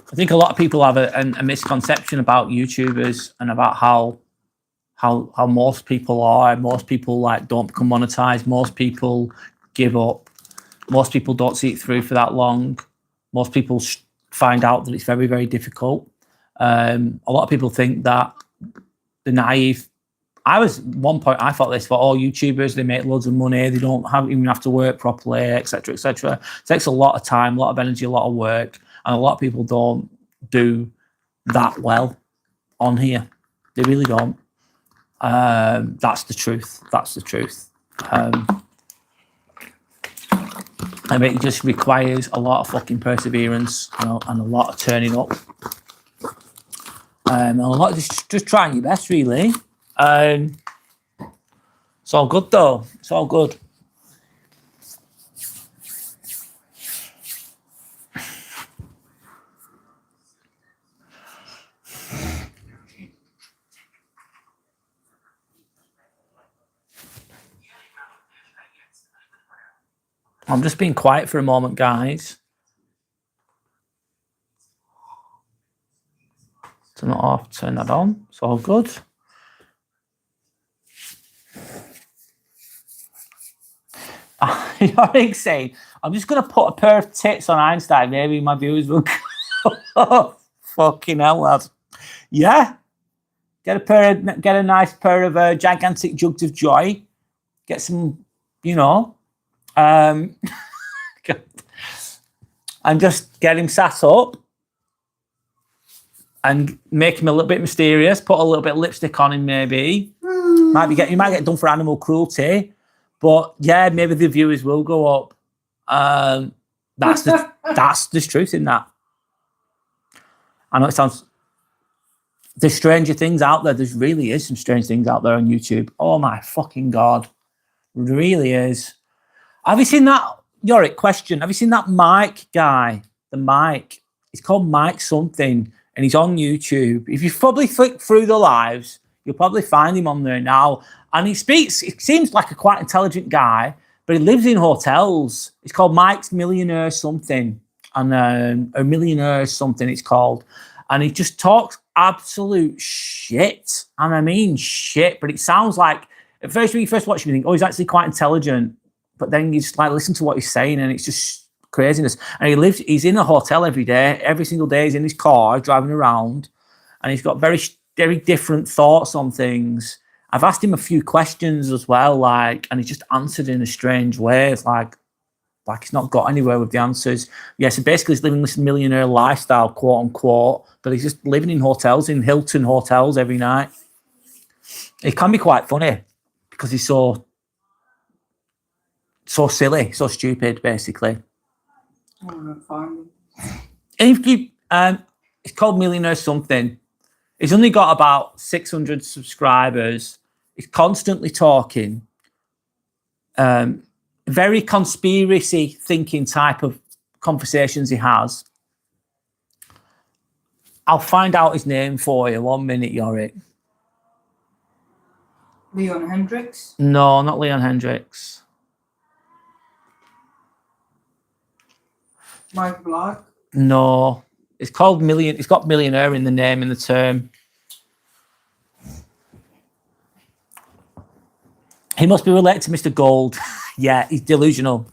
I think a lot of people have a misconception about YouTubers and about how most people are. Most people don't become monetized. Most people give up. Most people don't see it through for that long. Most people find out that it's very, very difficult. A lot of people think that the naive. At one point I thought this for all YouTubers. They make loads of money. They don't even have to work properly, etc., etc. It takes a lot of time, a lot of energy, a lot of work. And a lot of people don't do that well on here. They really don't. That's the truth. That's the truth. I mean, it just requires a lot of fucking perseverance, and a lot of turning up. And a lot of just trying your best, really. It's all good, though. It's all good. I'm just being quiet for a moment, guys. Turn it off, turn that on. It's all good. You're saying, I'm just going to put a pair of tits on Einstein. Maybe my viewers will go, oh, fucking hell, lad. Yeah. Get a nice pair of gigantic jugs of joy. Get some, and just get him sat up and make him a little bit mysterious. Put a little bit of lipstick on him, maybe. You might get done for animal cruelty, but yeah, maybe the viewers will go up. That's the truth in that. I know it sounds. There's stranger things out there. There really is some strange things out there on YouTube. Oh my fucking God, there really is. Have you seen that, Yorick, question? Have you seen that Mike guy? The Mike. He's called Mike something, and he's on YouTube. If you probably flick through the lives, you'll probably find him on there now. And he seems like a quite intelligent guy, but he lives in hotels. It's called Mike's Millionaire something, and or Millionaire something it's called. And he just talks absolute shit. And I mean shit, but it sounds like, at first when you first watch him, you think, oh, he's actually quite intelligent. But then you just listen to what he's saying, and it's just craziness. And he's in a hotel every day. Every single day he's in his car driving around, and he's got very, very different thoughts on things. I've asked him a few questions as well, like, and he just answered in a strange way. It's like he's not got anywhere with the answers. Yeah, so basically he's living this millionaire lifestyle, quote unquote, but he's just living in hotels, in Hilton hotels every night. It can be quite funny because he's so silly, so stupid, basically. Farming. It's called Millionaire Something. He's only got about 600 subscribers. He's constantly talking. Very conspiracy thinking type of conversations he has. I'll find out his name for you. 1 minute, Yorick. Leon Hendricks? No, not Leon Hendricks. Mike Black? No. It's called Million. It's got millionaire in the name, in the term. He must be related to Mr. Gold. Yeah, he's delusional.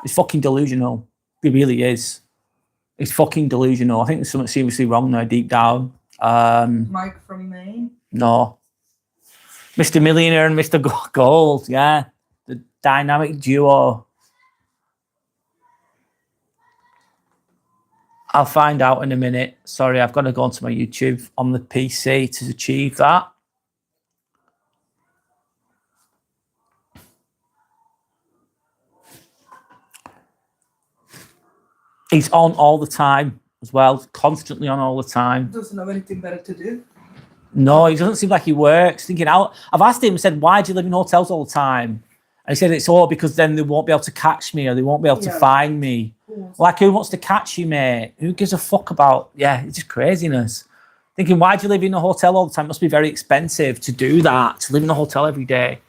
He's fucking delusional. He really is. He's fucking delusional. I think there's something seriously wrong there deep down. Mike from Maine? No. Mr. Millionaire and Mr. Gold, yeah. The dynamic duo. I'll find out in a minute. Sorry, I've got to go onto my YouTube on the PC to achieve that. He's on all the time as well, constantly on all the time. Doesn't have anything better to do. No, he doesn't seem like he works. Thinking out, I've asked him, said, why do you live in hotels all the time? And he said, it's all because then they won't be able to catch me or they won't be able to find me. Like, who wants to catch you, mate? Who gives a fuck about, it's just craziness. Thinking, why do you live in a hotel all the time? It must be very expensive to do that, to live in a hotel every day.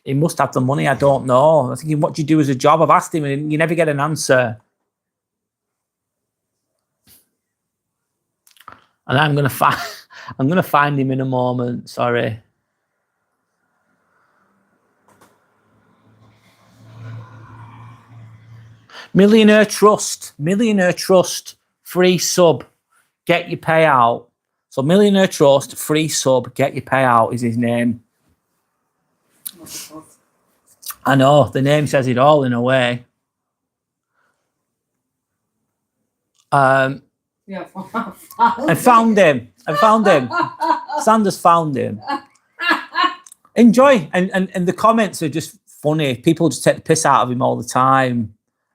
He must have the money, I don't know. I'm thinking, what do you do as a job? I've asked him and you never get an answer. And I'm gonna find him in a moment, sorry. Millionaire Trust, free sub, get your payout. So Millionaire Trust, free sub, get your payout is his name. I know, the name says it all in a way. I found him. Sanders found him. Enjoy. And the comments are just funny. People just take the piss out of him all the time.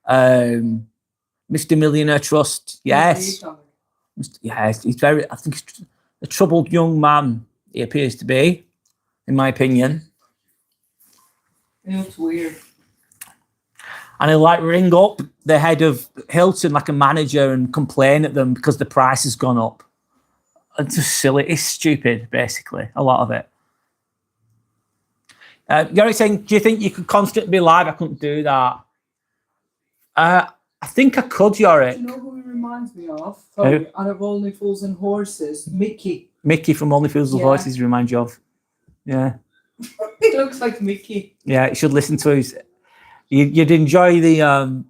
Mr. Millionaire Trust, yes. Yes, he's I think he's a troubled young man, he appears to be, in my opinion. It looks weird. And he'll like ring up the head of Hilton like a manager and complain at them because the price has gone up. It's just silly. It's stupid, basically, a lot of it. You're saying, do you think you could constantly be live? I couldn't do that. I think I could, Yorick. Do you know who he reminds me of? Sorry, out of Only Fools and Horses, Mickey. Mickey from Only Fools and Horses reminds you of. Yeah. He looks like Mickey. Yeah, you should listen to his. You'd enjoy the.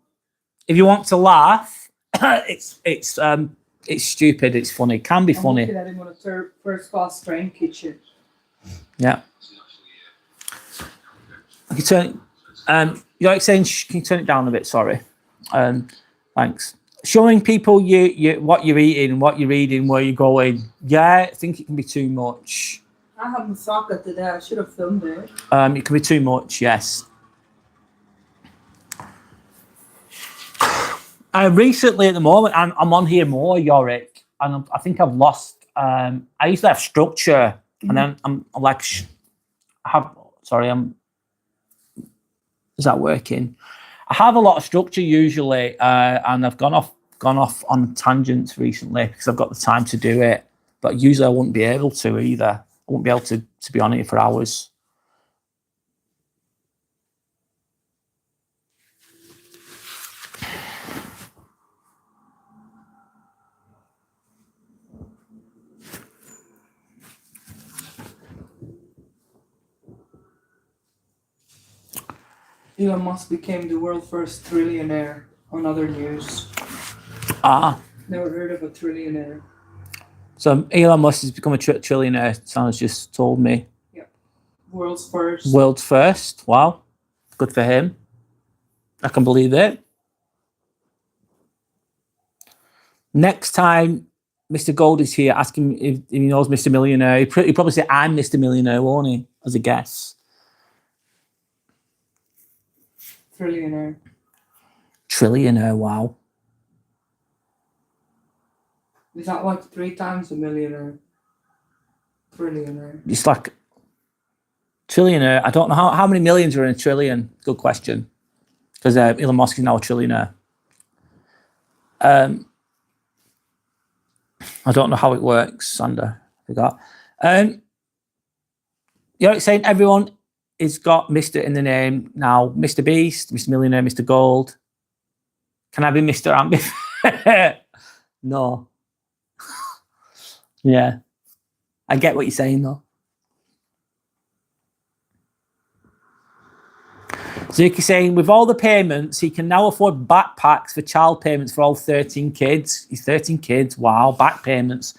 If you want to laugh, it's stupid. It's funny. It can be funny. I'm looking at him on a first-class train kitchen. Yeah. I can turn. You're like saying, can you turn it down a bit? Sorry. Thanks. Showing people you what you're eating, what you're reading, where you're going. Yeah, I think it can be too much. I haven't thought that today. I should have filmed it. It can be too much. Yes. Recently, at the moment, I'm on here more, Yorick, and I think I've lost. I used to have structure, and then I'm like, is that working? I have a lot of structure usually, and I've gone off on tangents recently because I've got the time to do it. But usually I wouldn't be able to either. I wouldn't be able to be on it for hours. Elon Musk became the world's first trillionaire on other news. Ah, Never heard of a trillionaire. so Elon Musk has become a trillionaire. Someone's just told me. Yep. World's first. World's first. Wow. Good for him. I can believe it. Next time Mr. Gold is here, ask him if he knows Mr. Millionaire. He'd probably say, I'm Mr. Millionaire, won't he? As a guess. Trillionaire. Trillionaire, wow. Is that like 3 times a millionaire? Trillionaire. It's like trillionaire. I don't know how many millions are in a trillion. Good question. Because Elon Musk is now a trillionaire. I don't know how it works, Sander. I forgot. You're saying everyone has got Mr. in the name now. Mr. Beast, Mr. Millionaire, Mr. Gold. Can I be Mr. Ambi? No. Yeah. I get what you're saying, though. Zuki's saying, with all the payments, he can now afford backpacks for child payments for all 13 kids. He's 13 kids. Wow, back payments.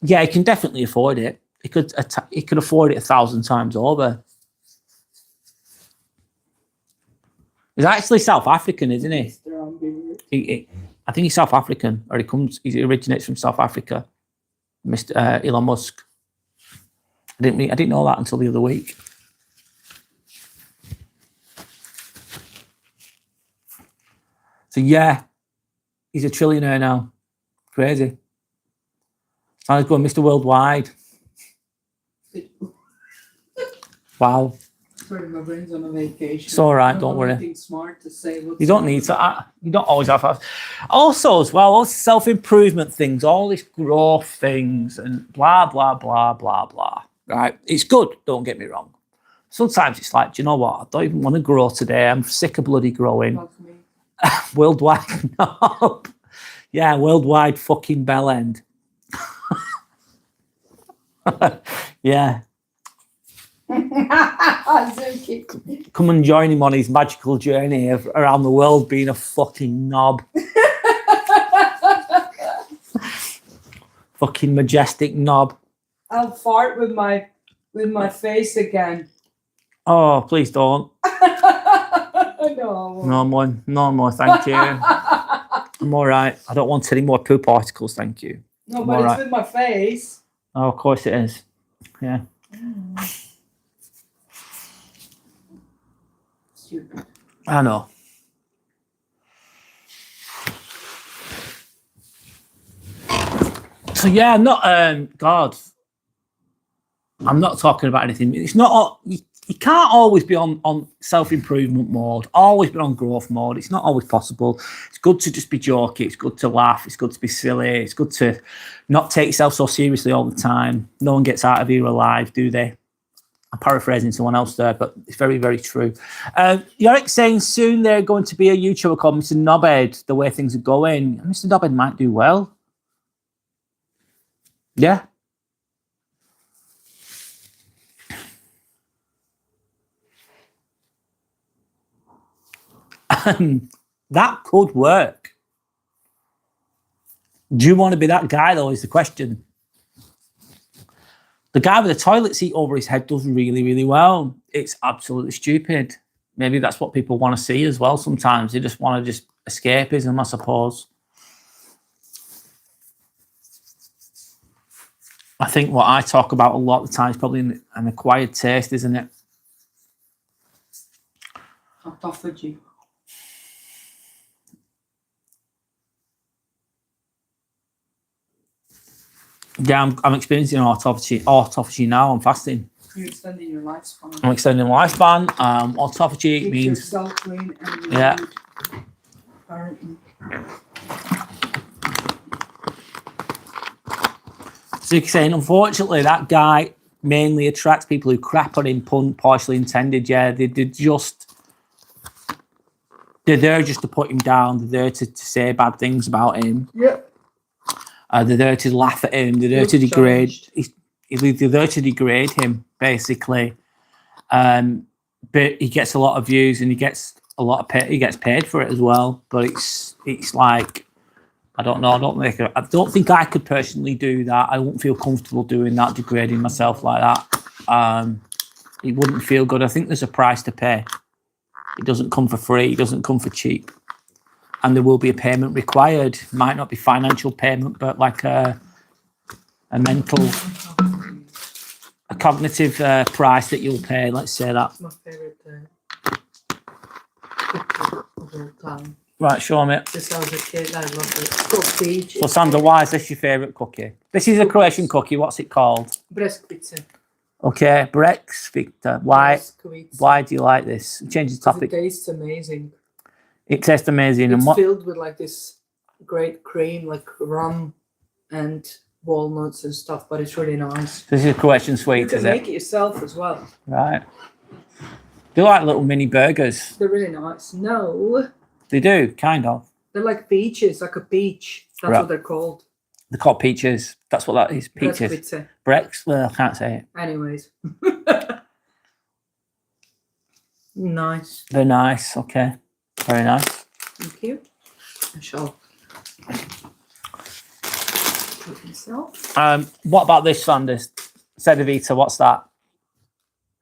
Yeah, he can definitely afford it. He could afford it 1,000 times over. He's actually South African, isn't he? I think he's South African, or he originates from South Africa. Mr. Elon Musk. I didn't know that until the other week. So yeah, he's a trillionaire now. Crazy. I was going Mr. Worldwide. Wow. Sorry, my brain's on a vacation. It's all right, don't worry. Anything smart to say. You don't need to. You don't always have. Also, as well, all self-improvement things, all this growth things, and blah blah blah blah blah. Right? It's good. Don't get me wrong. Sometimes it's like, do you know what? I don't even want to grow today. I'm sick of bloody growing. Worldwide, no. Yeah, worldwide fucking bell end. Yeah. Come and join him on his magical journey around the world being a fucking knob. Fucking majestic knob. I'll fart with my face again. Oh, please don't. No. No more, thank you. I'm all right. I don't want any more poop articles, thank you. No, but it's with my face. Oh, of course it is. Yeah. Stupid. I know. So yeah, God. I'm not talking about anything. It's not. You can't always be on self-improvement mode, always be on growth mode. It's not always possible. It's good to just be jokey. It's good to laugh. It's good to be silly. It's good to not take yourself so seriously all the time. No one gets out of here alive, do they? I'm paraphrasing someone else there, but it's very, very true. Yorick saying soon they're going to be a YouTuber called Mr. Knobhead, the way things are going. Mr. Knobhead might do well. Yeah. That could work. Do you want to be that guy, though, is the question. The guy with the toilet seat over his head does really, really well. It's absolutely stupid. Maybe that's what people want to see as well sometimes. They just want to just escapism, I suppose. I think what I talk about a lot of the time is probably an acquired taste, isn't it? Autophagy. Yeah, I'm experiencing autophagy now. I'm fasting. You're extending your lifespan. I'm extending lifespan. Autophagy Keep means yourself clean and yeah. Apparently. So you're saying, unfortunately, that guy mainly attracts people who crap on him, pun partially intended. Yeah, they're there just to put him down. They're there to say bad things about him. Yep. They're there to laugh at him. They're there to degrade. They're there to degrade him, basically. but he gets a lot of views and he gets a lot of he gets paid for it as well. But it's like, I don't know. I don't think I could personally do that. I wouldn't feel comfortable doing that, degrading myself like that. It wouldn't feel good. I think there's a price to pay. It doesn't come for free. It doesn't come for cheap. And there will be a payment required. Might not be financial payment, but like a mental, a cognitive price that you'll pay. Let's say that. It's my favourite picture of all time. Right, show me. Since I was a kid, I loved it. It's called Peach. So Sandra, why is this your favourite cookie? This is a Croatian cookie. What's it called? Breskvice. Okay, Brex, Victor. Why? Breskvice. Why do you like this? Change the topic. It tastes amazing. It tastes amazing. It's And what? filled with like this great cream, like rum and walnuts and stuff, but it's really nice. This is a Croatian You sweet, can is make it? it yourself as well. Right. They're like little mini burgers. They're really nice. No, They do, kind of. they're like peaches, like a peach. That's Right. what they're called. They're called peaches. That's what that is. Peaches. Breskvice. Brex. Well, I can't say it. Anyways. Nice. They're nice. Okay. Very nice. Thank you. I shall put myself. What about this, Sanders? Sedavita, what's that?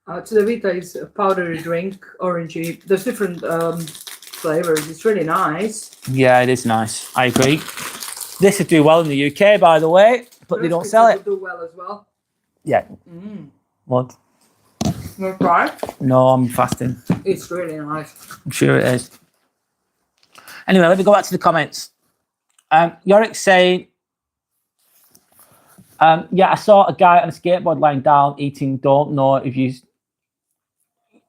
Cedevita is a powdery drink, orangey. There's different flavors. It's really nice. Yeah, it is nice. I agree. This would do well in the UK, by the way, but they don't sell it. Do well as well. Yeah. What? Not right. No, I'm fasting. It's really nice. I'm sure it is. Anyway, let me go back to the comments. Yorick's saying, yeah, I saw a guy on a skateboard lying down eating. Don't know if you.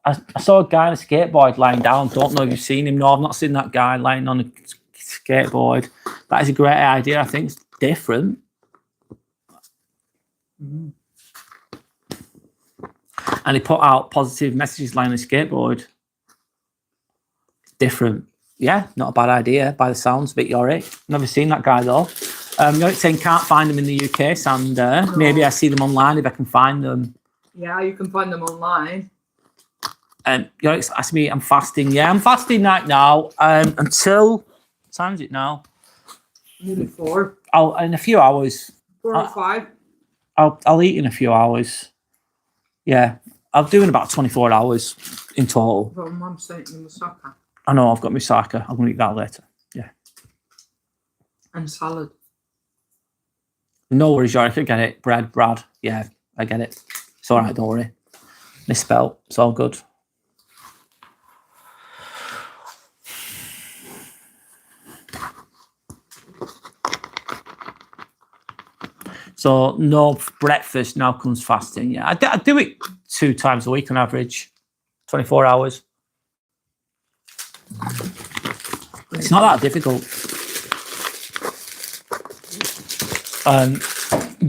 I saw a guy on a skateboard lying down. Don't know if you've seen him. No, I've not seen that guy lying on a skateboard. That is a great idea. I think it's different. And he put out positive messages lying on a skateboard. Different. Yeah, not a bad idea by the sounds of it, Yorick. Never seen that guy though. Yorick saying can't find them in the UK, Sander. No. Maybe I see them online if I can find them. Yeah, you can find them online. Yorick's asked me, I'm fasting. Yeah, I'm fasting right now. Until, what time is it now? Nearly 4. In a few hours. 4 or 5. I'll eat in a few hours. Yeah, I'm doing about 24 hours in total. But Mum sent you moussaka. I know, I've got moussaka. I'm going to eat that later. Yeah. And salad. No worries, Yorick. I get it. Brad. Yeah, I get it. It's all right, don't worry. Misspelled. It's all good. So no breakfast, now comes fasting. Yeah, I do it 2 times a week on average, 24 hours. It's not that difficult.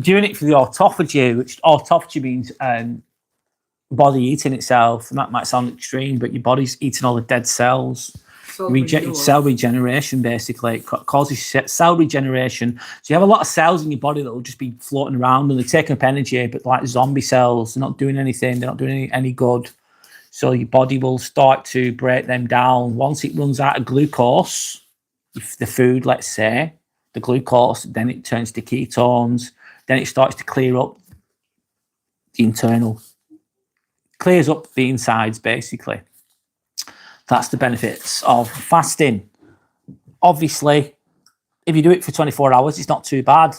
Doing it for the autophagy, which autophagy means body eating itself, and that might sound extreme, but your body's eating all the dead cells. Cell regeneration, basically. It causes cell regeneration. So you have a lot of cells in your body that will just be floating around and they're taking up energy, but like zombie cells, they're not doing anything. They're not doing any good. So your body will start to break them down. Once it runs out of glucose, if the food, let's say, the glucose, then it turns to ketones. Then it starts to clear up the internal. Clears up the insides, basically. That's the benefits of fasting. Obviously, if you do it for 24 hours, it's not too bad,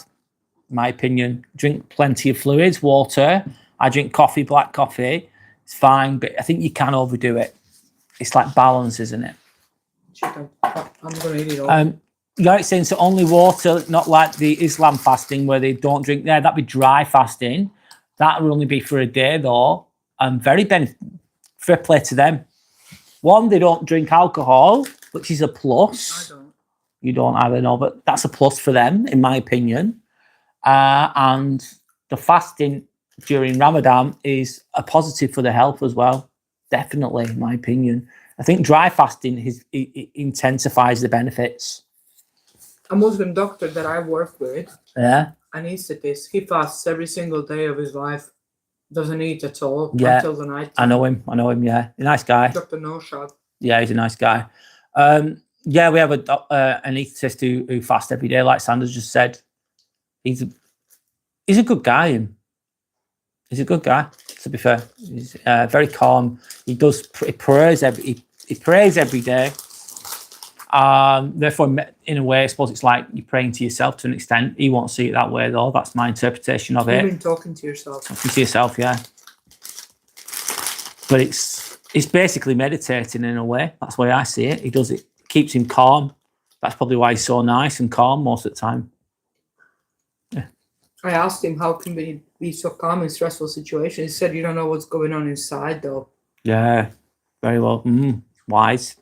in my opinion. Drink plenty of fluids, water. I drink coffee, black coffee. It's fine, but I think you can overdo it. It's like balance, isn't it? I'm going to eat it all. You're saying so only water, not like the Islam fasting where they don't drink there. That'd be dry fasting. That would only be for a day, though. Very fair play to them. One, they don't drink alcohol, which is a plus. I don't. You don't either, no, but that's a plus for them, in my opinion. And the fasting during Ramadan is a positive for the health as well. Definitely, in my opinion. I think dry fasting it intensifies the benefits. A Muslim doctor that I work with, Yeah. anesthetist, he fasts every single day of his life. doesn't eat at all Yeah. until the night. I know him. Yeah. A nice guy. Dr. No Shot. Yeah, he's a nice guy. Yeah, we have an anaesthetist who fasts every day, like Sanders just said. He's a good guy. He's a good guy, to be fair. He's very calm. He prays every day. Therefore, in a way, I suppose it's like you're praying to yourself to an extent. He won't see it that way, though. That's my interpretation of it. You've been talking to yourself. Talking to yourself, yeah. But it's basically meditating in a way. That's the way I see it. He does it. Keeps him calm. That's probably why he's so nice and calm most of the time. Yeah. I asked him, how can we be so calm in stressful situations? He said, you don't know what's going on inside, though. Yeah, very well. Wise.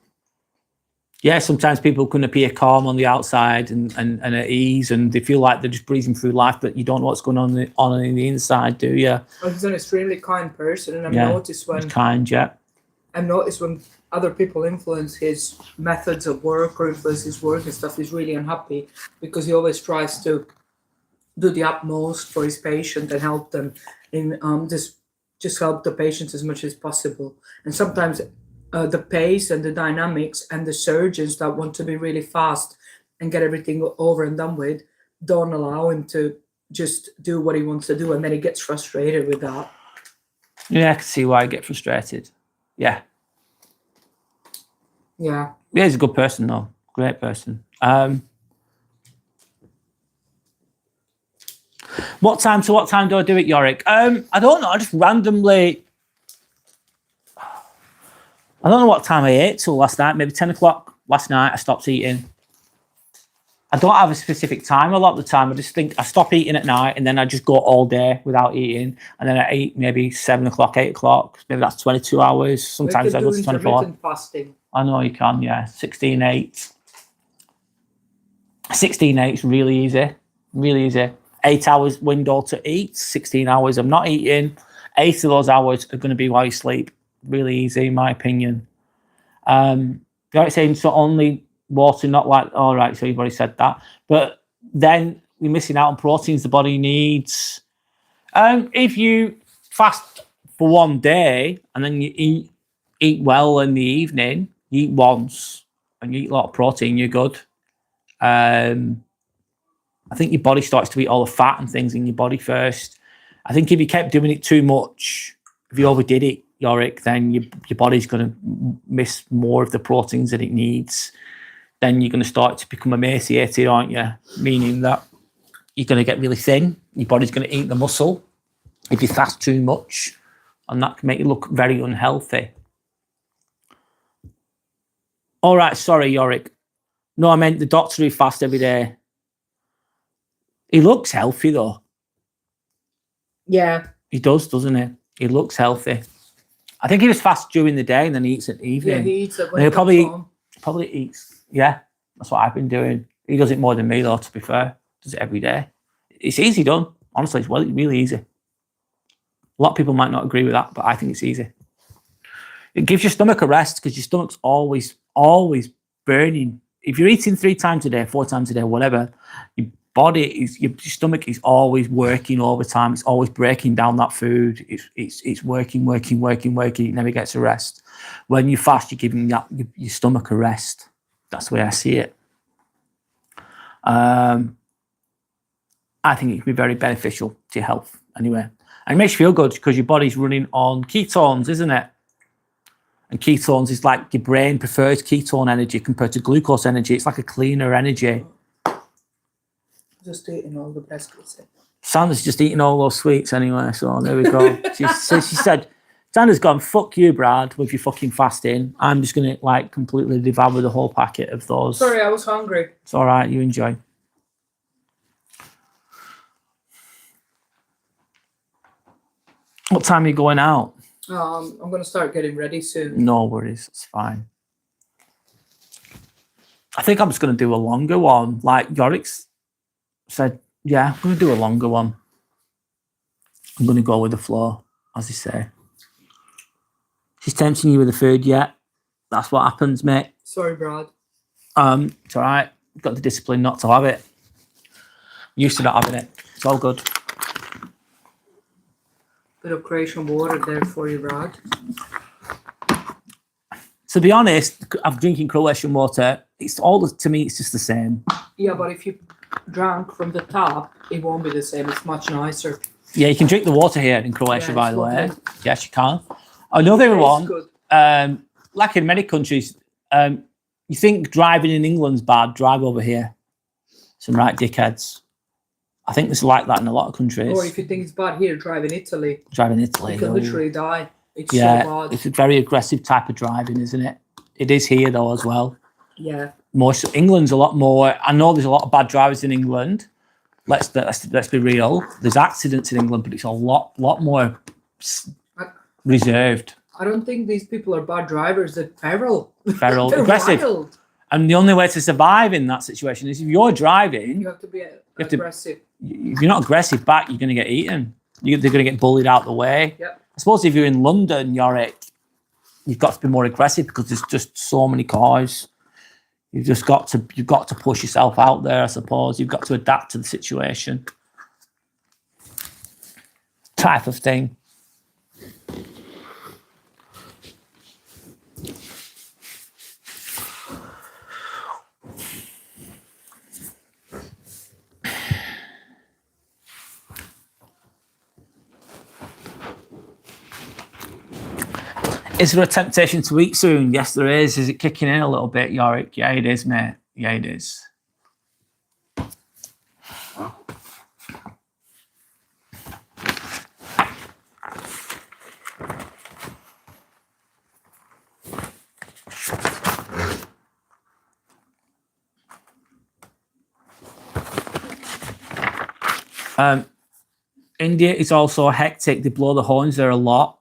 Yeah, sometimes people can appear calm on the outside and at ease, and they feel like they're just breezing through life, but you don't know what's going on in the inside, do you? Well, he's an extremely kind person, and I've noticed he's kind, yeah. I've noticed when other people influence his methods of work or influence his work and stuff, he's really unhappy because he always tries to do the utmost for his patient and help them in just help the patients as much as possible. And sometimes the pace and the dynamics and the surgeons that want to be really fast and get everything over and done with don't allow him to just do what he wants to do, and then he gets frustrated with that. Yeah, I can see why I get frustrated. Yeah. Yeah. Yeah, he's a good person, though. Great person. What time do I do it, Yorick? I don't know. I just randomly... I don't know what time I ate till last night. Maybe 10 o'clock last night I stopped eating. I don't have a specific time a lot of the time. I just think I stop eating at night and then I just go all day without eating. And then I eat maybe 7 o'clock, 8 o'clock. Maybe that's 22 hours. Sometimes I go to 24. Fasting. I know you can, yeah. 16-8. 16-8 is really easy. Really easy. 8 hours window to eat. 16 hours I'm not eating. 8 of those hours are going to be while you sleep. Really easy, in my opinion. Like saying so only water, not like, all right, so you've already said that. But then you're missing out on proteins the body needs. If you fast for one day and then you eat well in the evening, you eat once and you eat a lot of protein, you're good. I think your body starts to eat all the fat and things in your body first. I think if you kept doing it too much, if you overdid it, Yorick, then your body's going to miss more of the proteins that it needs. Then you're going to start to become emaciated, aren't you? Meaning that you're going to get really thin. Your body's going to eat the muscle if you fast too much, and that can make you look very unhealthy. All right, sorry, Yorick. No, I meant the doctor who fasts every day. He looks healthy, though. Yeah. He does, doesn't he? He looks healthy. I think he just fasts during the day and then he eats at the evening. Yeah, he eats it when he home. probably eats. Yeah, that's what I've been doing. He does it more than me, though, to be fair. Does it every day. It's easy done. Honestly, it's really easy. A lot of people might not agree with that, but I think it's easy. It gives your stomach a rest because your stomach's always burning. If you're eating 3 times a day, 4 times a day, whatever, your stomach is always working overtime. It's always breaking down that food. It's working. It never gets a rest. When you fast, you're giving your stomach a rest. That's the way I see it. I think it can be very beneficial to your health anyway. And it makes you feel good because your body's running on ketones, isn't it? And ketones is like your brain prefers ketone energy compared to glucose energy. It's like a cleaner energy. Just eating all the biscuits. Sandra's just eating all those sweets anyway, so there we go. she said, Sandra's gone, fuck you, Brad, with your fucking fasting. I'm just going to like completely devour the whole packet of those. Sorry, I was hungry. It's all right, you enjoy. What time are you going out? I'm going to start getting ready soon. No worries, it's fine. I think I'm just going to do a longer one. Like Yorick's said, yeah, I'm going to do a longer one. I'm going to go with the flow, as they say. She's tempting you with the food, yeah. That's what happens, mate. Sorry, Brad. It's all right. You've got the discipline not to have it. Used to not having it. It's all good. bit of Croatian water there for you, Rod. To be honest, I'm drinking Croatian water. It's all to me. It's just the same. Yeah, but if you drank from the tap, it won't be the same. It's much nicer. Yeah, you can drink the water here in Croatia, Yeah, by it's the way. lovely. Yes, you can. Another Tastes one, good. like in many countries, you think driving in England's bad, drive over here. Some right dickheads. I think it's like that in a lot of countries. Or if you think it's bad here, drive in Italy. Drive in Italy. You can though. literally die. It's so Yeah, bad. it's a very aggressive type of driving, isn't it? It is here, though, as well. Yeah. England's a lot more. I know there's a lot of bad drivers in England. Let's be real. There's accidents in England, but it's a lot more reserved. I don't think these people are bad drivers. They're feral. Feral, They're aggressive. wild. And the only way to survive in that situation is if you're driving. You have to be aggressive. If you're not aggressive back, you're going to get eaten. They're going to get bullied out the way. Yep. I suppose if you're in London, Yorick, you've got to be more aggressive because there's just so many cars. You've got to push yourself out there, I suppose. You've got to adapt to the situation. Type of thing. Is there a temptation to eat soon? Yes, there is. Is it kicking in a little bit, Yorick? Yeah, it is, mate. Yeah, it is. India is also hectic. They blow the horns there a lot.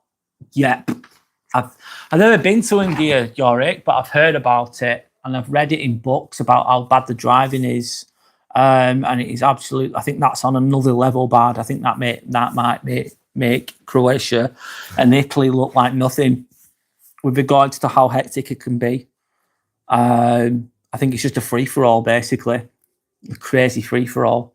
Yep. I've never been to India, Yorick, but I've heard about it and I've read it in books about how bad the driving is. And it is absolute. I think that's on another level bad. I think that might make Croatia and Italy look like nothing with regards to how hectic it can be. I think it's just a free for all, basically, a crazy free for all.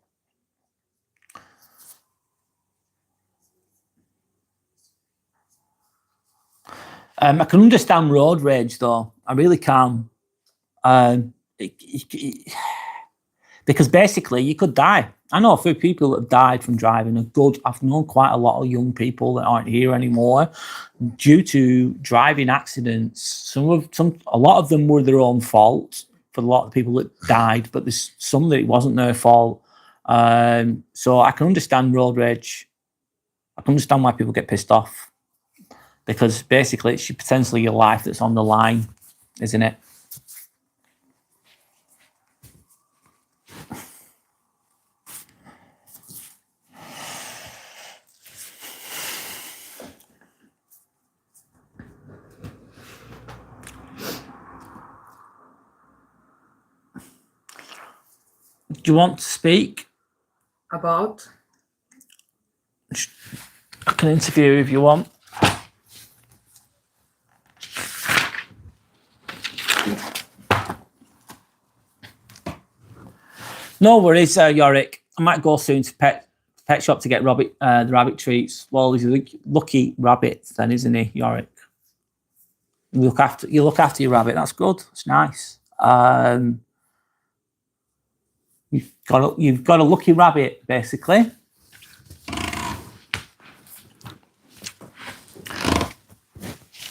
I can understand road rage, though. I really can. Because basically, you could die. I know a few people that have died from driving. I've known quite a lot of young people that aren't here anymore due to driving accidents. A lot of them were their own fault for a lot of people that died, but there's some that it wasn't their fault. So I can understand road rage. I can understand why people get pissed off. Because basically it's potentially your life that's on the line, isn't it? Do you want to speak? About? I can interview if you want. No worries, Yorick. I might go soon to pet shop to get the rabbit treats. Well, he's a lucky rabbit then, isn't he, Yorick? You look after your rabbit. That's good. It's nice. You've got a lucky rabbit, basically.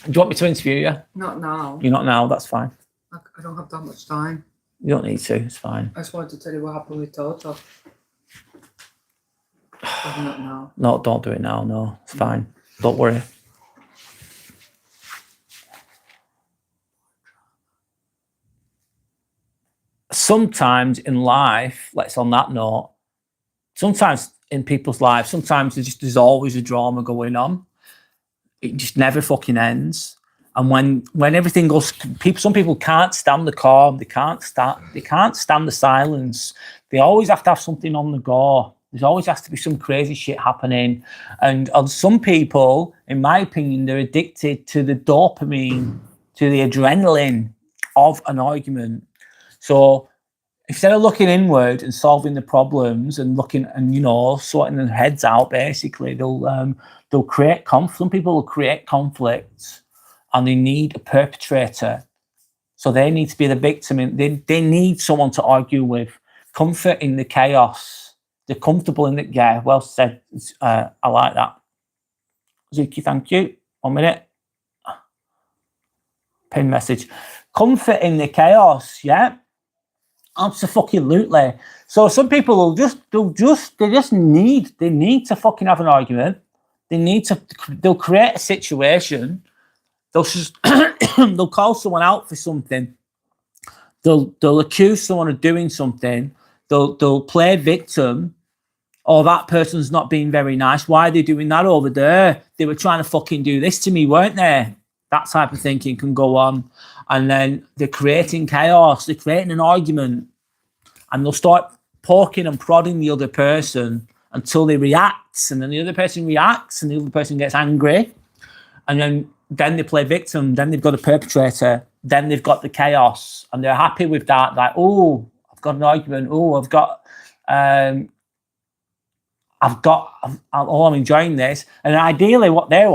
Do you want me to interview you? Not now. You're not now. That's fine. I don't have that much time. You don't need to. It's fine. I just wanted to tell you what happened with Toto. But not now. No, don't do it now. No, it's fine. Don't worry. Sometimes in life, let's on that note, sometimes in people's lives, sometimes there's always a drama going on. It just never fucking ends. And when everything goes, some people can't stand the calm. They can't stand the silence. They always have to have something on the go. There always has to be some crazy shit happening. And some people, in my opinion, they're addicted to the dopamine, to the adrenaline of an argument. So instead of looking inward and solving the problems and looking and, you know, sorting their heads out, basically, they'll create conflict. Some people will create conflicts and they need a perpetrator. So they need to be the victim. And they need someone to argue with. Comfort in the chaos. They're comfortable in it. Yeah, well said. I like that. Zuki, thank you. 1 minute. Pin message. Comfort in the chaos, yeah? Absolutely. So some people they need to fucking have an argument. They'll create a situation. They'll call someone out for something. They'll accuse someone of doing something. They'll play victim. Oh, that person's not being very nice. Why are they doing that over there? They were trying to fucking do this to me, weren't they? That type of thinking can go on. And then they're creating chaos. They're creating an argument. And they'll start poking and prodding the other person until they react. And then the other person reacts and the other person gets angry. And then they play victim. Then they've got a perpetrator. Then they've got the chaos. And they're happy with that. Like, oh, I've got an argument. Oh, I'm enjoying this. And ideally what their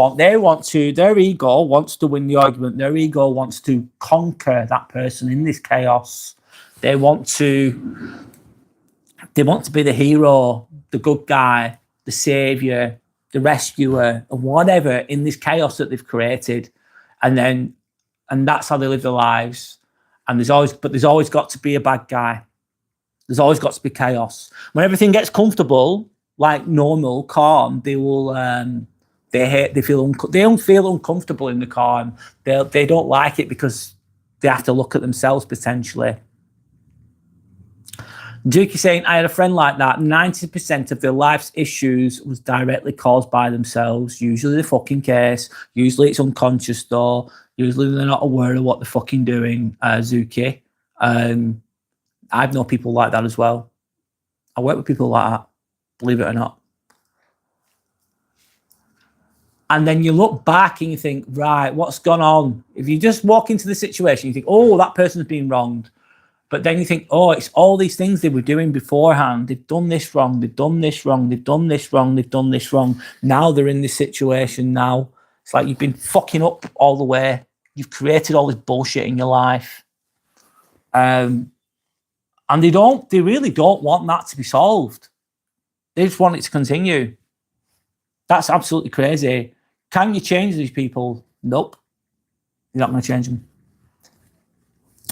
ego wants to win the argument. Their ego wants to conquer that person in this chaos. They want to be the hero, the good guy, the savior, the rescuer, or whatever in this chaos that they've created. And that's how they live their lives. And there's always got to be a bad guy. There's always got to be chaos. When everything gets comfortable, like normal, calm, they don't feel uncomfortable in the calm. They don't like it because they have to look at themselves potentially. Dookie saying, I had a friend like that. 90% of their life's issues was directly caused by themselves. Usually the fucking case. Usually it's unconscious though. Usually they're not aware of what they're fucking doing, Zuki. I've known people like that as well. I work with people like that, believe it or not. And then you look back and you think, right, what's gone on? If you just walk into the situation, you think, oh, that person's been wronged. But then you think, oh, it's all these things they were doing beforehand. They've done this wrong. They've done this wrong. They've done this wrong. They've done this wrong. Now they're in this situation now. It's like you've been fucking up all the way. You've created all this bullshit in your life. And they really don't want that to be solved. They just want it to continue. That's absolutely crazy. Can you change these people? Nope. You're not going to change them.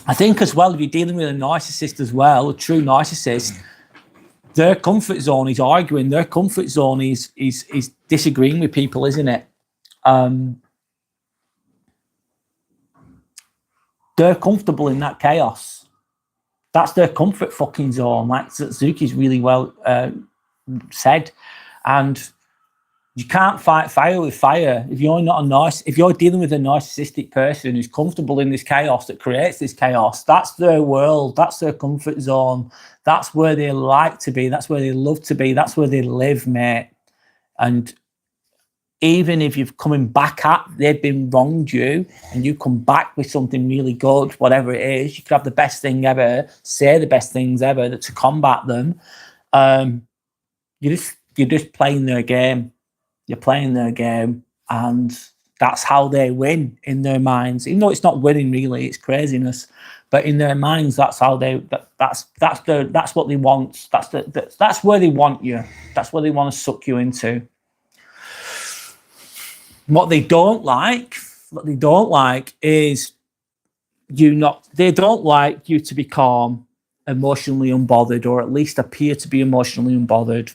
I think as well, if you're dealing with a narcissist as well, a true narcissist, their comfort zone is arguing. Their comfort zone is disagreeing with people, isn't it? They're comfortable in that chaos. That's their comfort fucking zone, like Zuki's really well said. And you can't fight fire with fire. If you're dealing with a narcissistic person who's comfortable in this chaos that creates this chaos, that's their world, that's their comfort zone, that's where they like to be, that's where they love to be, that's where they live, mate. And even if you've coming back they've been wronged you, and you come back with something really good, whatever it is, you could have the best thing ever, say the best things ever to combat them. You're just playing their game. You're playing their game, and that's how they win in their minds. Even though it's not winning really, it's craziness. But in their minds, that's how that's what they want. That's where they want you. That's where they want to suck you into. What they don't like is they don't like you to be calm, emotionally unbothered, or at least appear to be emotionally unbothered.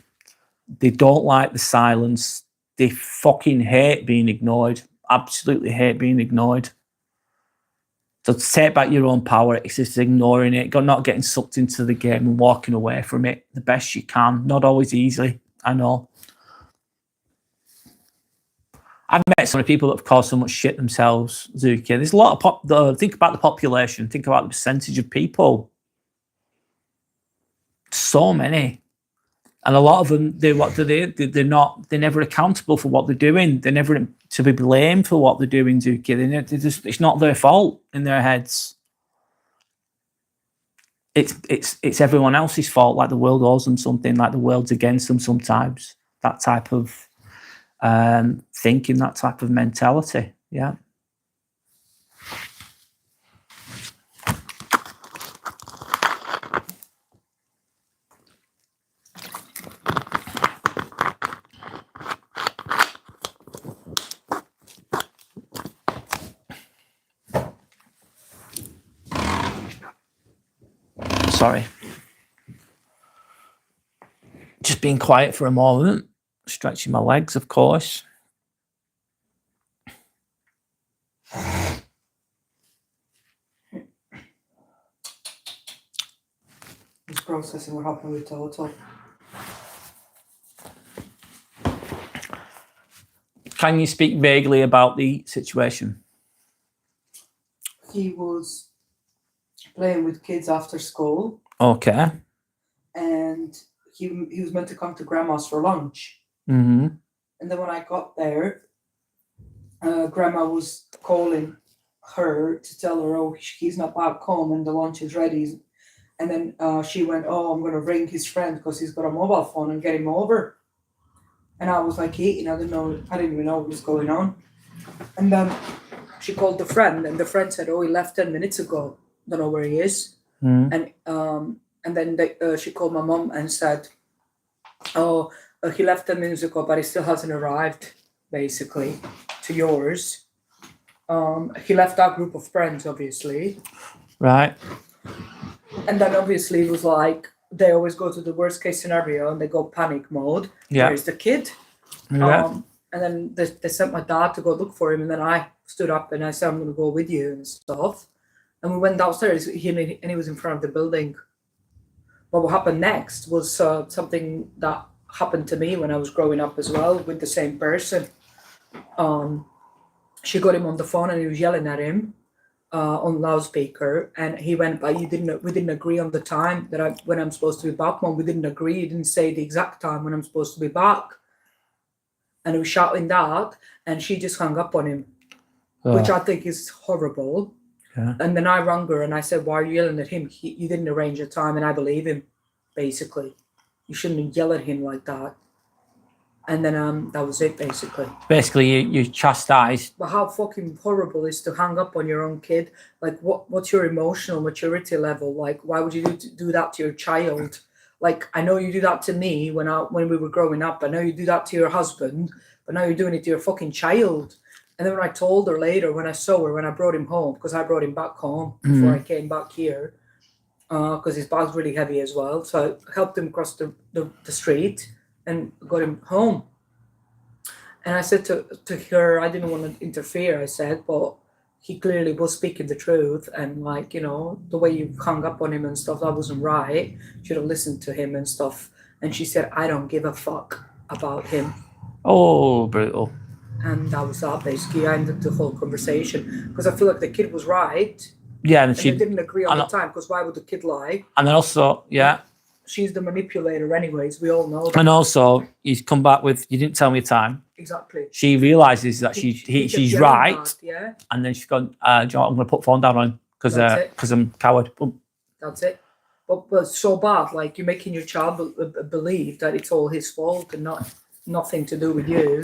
They don't like the silence. They fucking hate being ignored. Absolutely hate being ignored. So to take back your own power, it's just ignoring it, not getting sucked into the game and walking away from it the best you can. Not always easy, I know. I've met so many people that have caused so much shit themselves, Zuki. There's a lot of think about the population, think about the percentage of people. So many. And a lot of them, they're never accountable for what they're doing. They're never to be blamed for what they're doing, Zuki. It's not their fault in their heads. it's everyone else's fault, like the world owes them something, like the world's against them sometimes. That type of thinking, that type of mentality. Yeah. Sorry. Just being quiet for a moment, stretching my legs, of course. Just processing what happened with Toto. Can you speak vaguely about the situation? He was playing with kids after school, Okay. and he was meant to come to grandma's for lunch. Mm-hmm. And then when I got there, grandma was calling her to tell her, oh, he's not back home and the lunch is ready. And then she went, oh, I'm going to ring his friend because he's got a mobile phone and get him over. And I was like eating. I didn't even know what was going on. And then she called the friend, and the friend said, oh, he left 10 minutes ago. Don't know where he is. Mm. And then she called my mom and said, oh, he left 10 minutes ago, but he still hasn't arrived, basically, to yours. He left that group of friends, obviously. Right. And then obviously it was like, they always go to the worst case scenario and they go panic mode. Yeah. Where's the kid? Yeah. And then they sent my dad to go look for him. And then I stood up and I said, I'm going to go with you and stuff. And we went downstairs and he was in front of the building. But what happened next was something that happened to me when I was growing up as well with the same person. She got him on the phone and he was yelling at him on loudspeaker, and he went, but we didn't agree on the time that when I'm supposed to be back, Mom. We didn't agree. He didn't say the exact time when I'm supposed to be back. And he was shouting that, and she just hung up on him, which I think is horrible. Yeah. And then I rang her and I said, why are you yelling at him? You didn't arrange a time, and I believe him, basically. You shouldn't yell at him like that. And then that was it, basically. Basically, you chastised. But how fucking horrible is to hang up on your own kid? Like, what's your emotional maturity level? Like, why would you do that to your child? Like, I know you do that to me when we were growing up. I know you do that to your husband, but now you're doing it to your fucking child. And then when I told her later, when I saw her, when I brought him home, because I brought him back home before I came back here, because his bag's really heavy as well. So I helped him cross the street and got him home. And I said to her, I didn't want to interfere, I said, but he clearly was speaking the truth. And like, you know, the way you hung up on him and stuff, that wasn't right. Should have listened to him and stuff. And she said, I don't give a fuck about him. Oh, brutal. And that was that, basically. I ended the whole conversation because I feel like the kid was right. Yeah, and they didn't agree on the time, because why would the kid lie? And then also, yeah. She's the manipulator anyways, we all know that. And also, he's come back with, you didn't tell me a time. Exactly. She realises that she's right. That, yeah. And then she's gone, I'm going to put the phone down on him because I'm a coward. Boom. That's it. But so bad, like you're making your child believe that it's all his fault and nothing to do with you.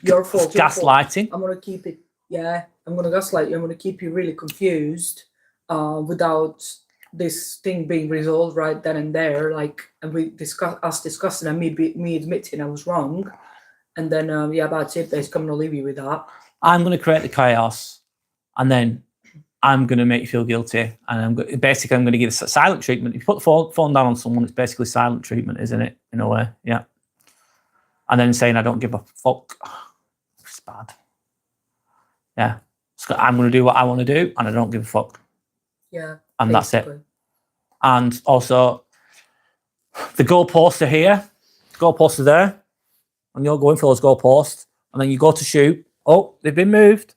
Your fault. Gaslighting. I'm going to keep it, I'm going to gaslight you. I'm going to keep you really confused without this thing being resolved right then and there, like, and we discussing and me admitting I was wrong, and then that's it. Basically, I'm gonna leave you with that. I'm gonna create the chaos, and then I'm gonna make you feel guilty, and I'm gonna give a silent treatment. If you put the phone down on someone, it's basically silent treatment, isn't it? In a way, yeah. And then saying I don't give a fuck. It's bad. Yeah, so I'm gonna do what I want to do, and I don't give a fuck. Yeah. And basically. That's it. And also, the goalposts are here. The goalposts are there. And you're going for those goalposts. And then you go to shoot. Oh, they've been moved.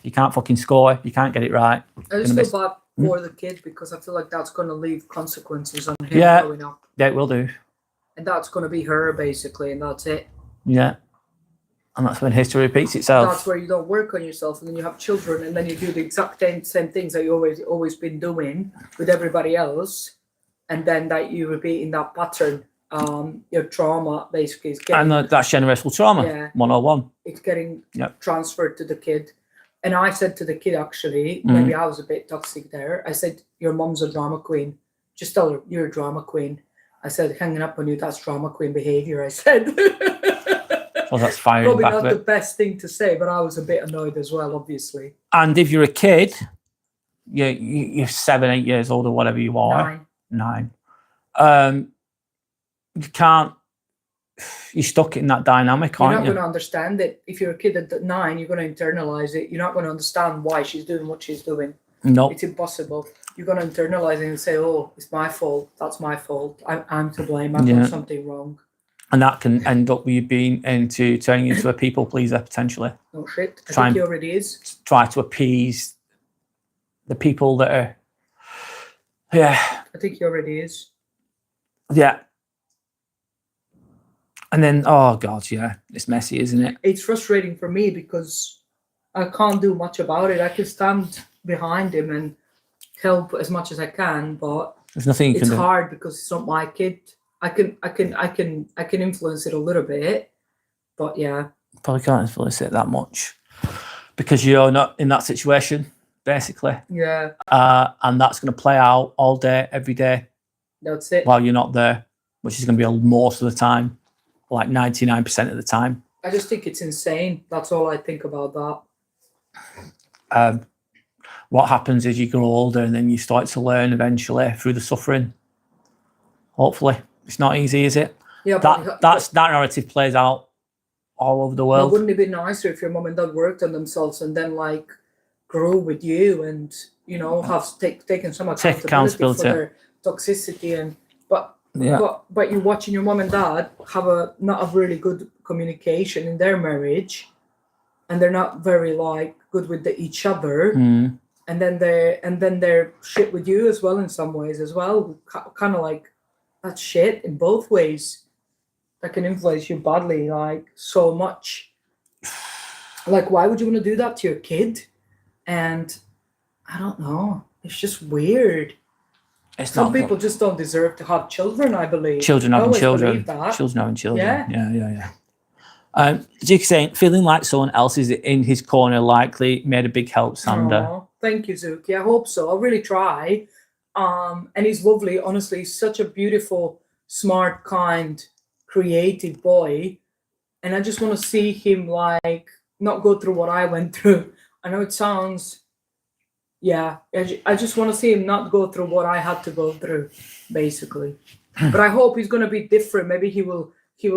You can't fucking score. You can't get it right. I just feel bad for the kid, because I feel like that's going to leave consequences on him growing up. Yeah, it will do. And that's going to be her, basically, and that's it. Yeah. And that's when history repeats itself. That's where you don't work on yourself, and then you have children, and then you do the exact same things that you always been doing with everybody else, and then that you repeat in that pattern. Your trauma basically is getting, And that's generational trauma. Yeah. 101. It's getting Yep. transferred to the kid. And I said to the kid, actually, maybe I was a bit toxic there. I said, your mom's a drama queen. Just tell her you're a drama queen. I said, hanging up on you, that's drama queen behavior. I said. Well, that's firing Probably back not a the bit. best thing to say, but I was a bit annoyed as well, obviously. And if you're a kid, you're 7, 8 years old or whatever you are. 9. You can't. You're stuck in that dynamic, You're aren't not you? going to understand it. If you're a kid at 9, you're going to internalize it. You're not going to understand why she's doing what she's doing. No. It's impossible. You're going to internalize it and say, oh, it's my fault. That's my fault. I'm to blame. I've done something wrong. And that can end up with you turning into a people pleaser, potentially. No shit. I think he already is. Try to appease the people that are, I think he already is. Yeah. And then, oh God, yeah, it's messy, isn't it? It's frustrating for me because I can't do much about it. I can stand behind him and help as much as I can, but There's nothing you can do. It's hard because it's not my kid. I can influence it a little bit, but yeah. Probably can't influence it that much because you're not in that situation, basically. Yeah. And that's going to play out all day, every day. That's it. While you're not there, which is going to be most of the time, like 99% of the time. I just think it's insane. That's all I think about that. What happens is you grow older and then you start to learn eventually through the suffering. Hopefully. It's not easy, is it? Yeah, that narrative plays out all over the world. But wouldn't it be nicer if your mom and dad worked on themselves and then like grew with you and have taken some accountability for their toxicity and but you're watching your mom and dad have not a really good communication in their marriage, and they're not very like good with each other, and then they're shit with you as well in some ways as well. Kind of like that's shit in both ways. That can influence you badly, like so much. Like, why would you want to do that to your kid? And I don't know. It's just weird. Some people just don't deserve to have children, I believe. Children having children. Children having children. Yeah. Jake saying, feeling like someone else is in his corner likely made a big help, Sander. Oh, thank you, Zuki. I hope so. I'll really try. And he's lovely. Honestly, he's such a beautiful, smart, kind, creative boy. And I just want to see him like not go through what I went through. I know it sounds... Yeah, I just want to see him not go through what I had to go through, basically. But I hope he's going to be different. Maybe he will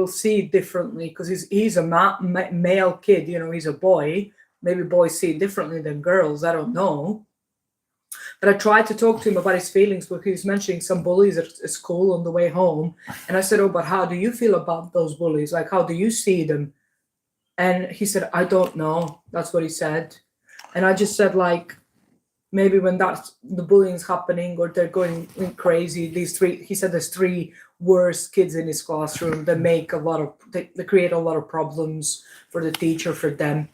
see it differently because he's a male kid. He's a boy. Maybe boys see it differently than girls. I don't know. But I tried to talk to him about his feelings because he was mentioning some bullies at school on the way home. And I said, oh, but how do you feel about those bullies? Like, how do you see them? And he said, I don't know. That's what he said. And I just said, like, maybe when the bullying's happening or they're going crazy, he said there's 3 worst kids in his classroom that make they create a lot of problems for the teacher, for them.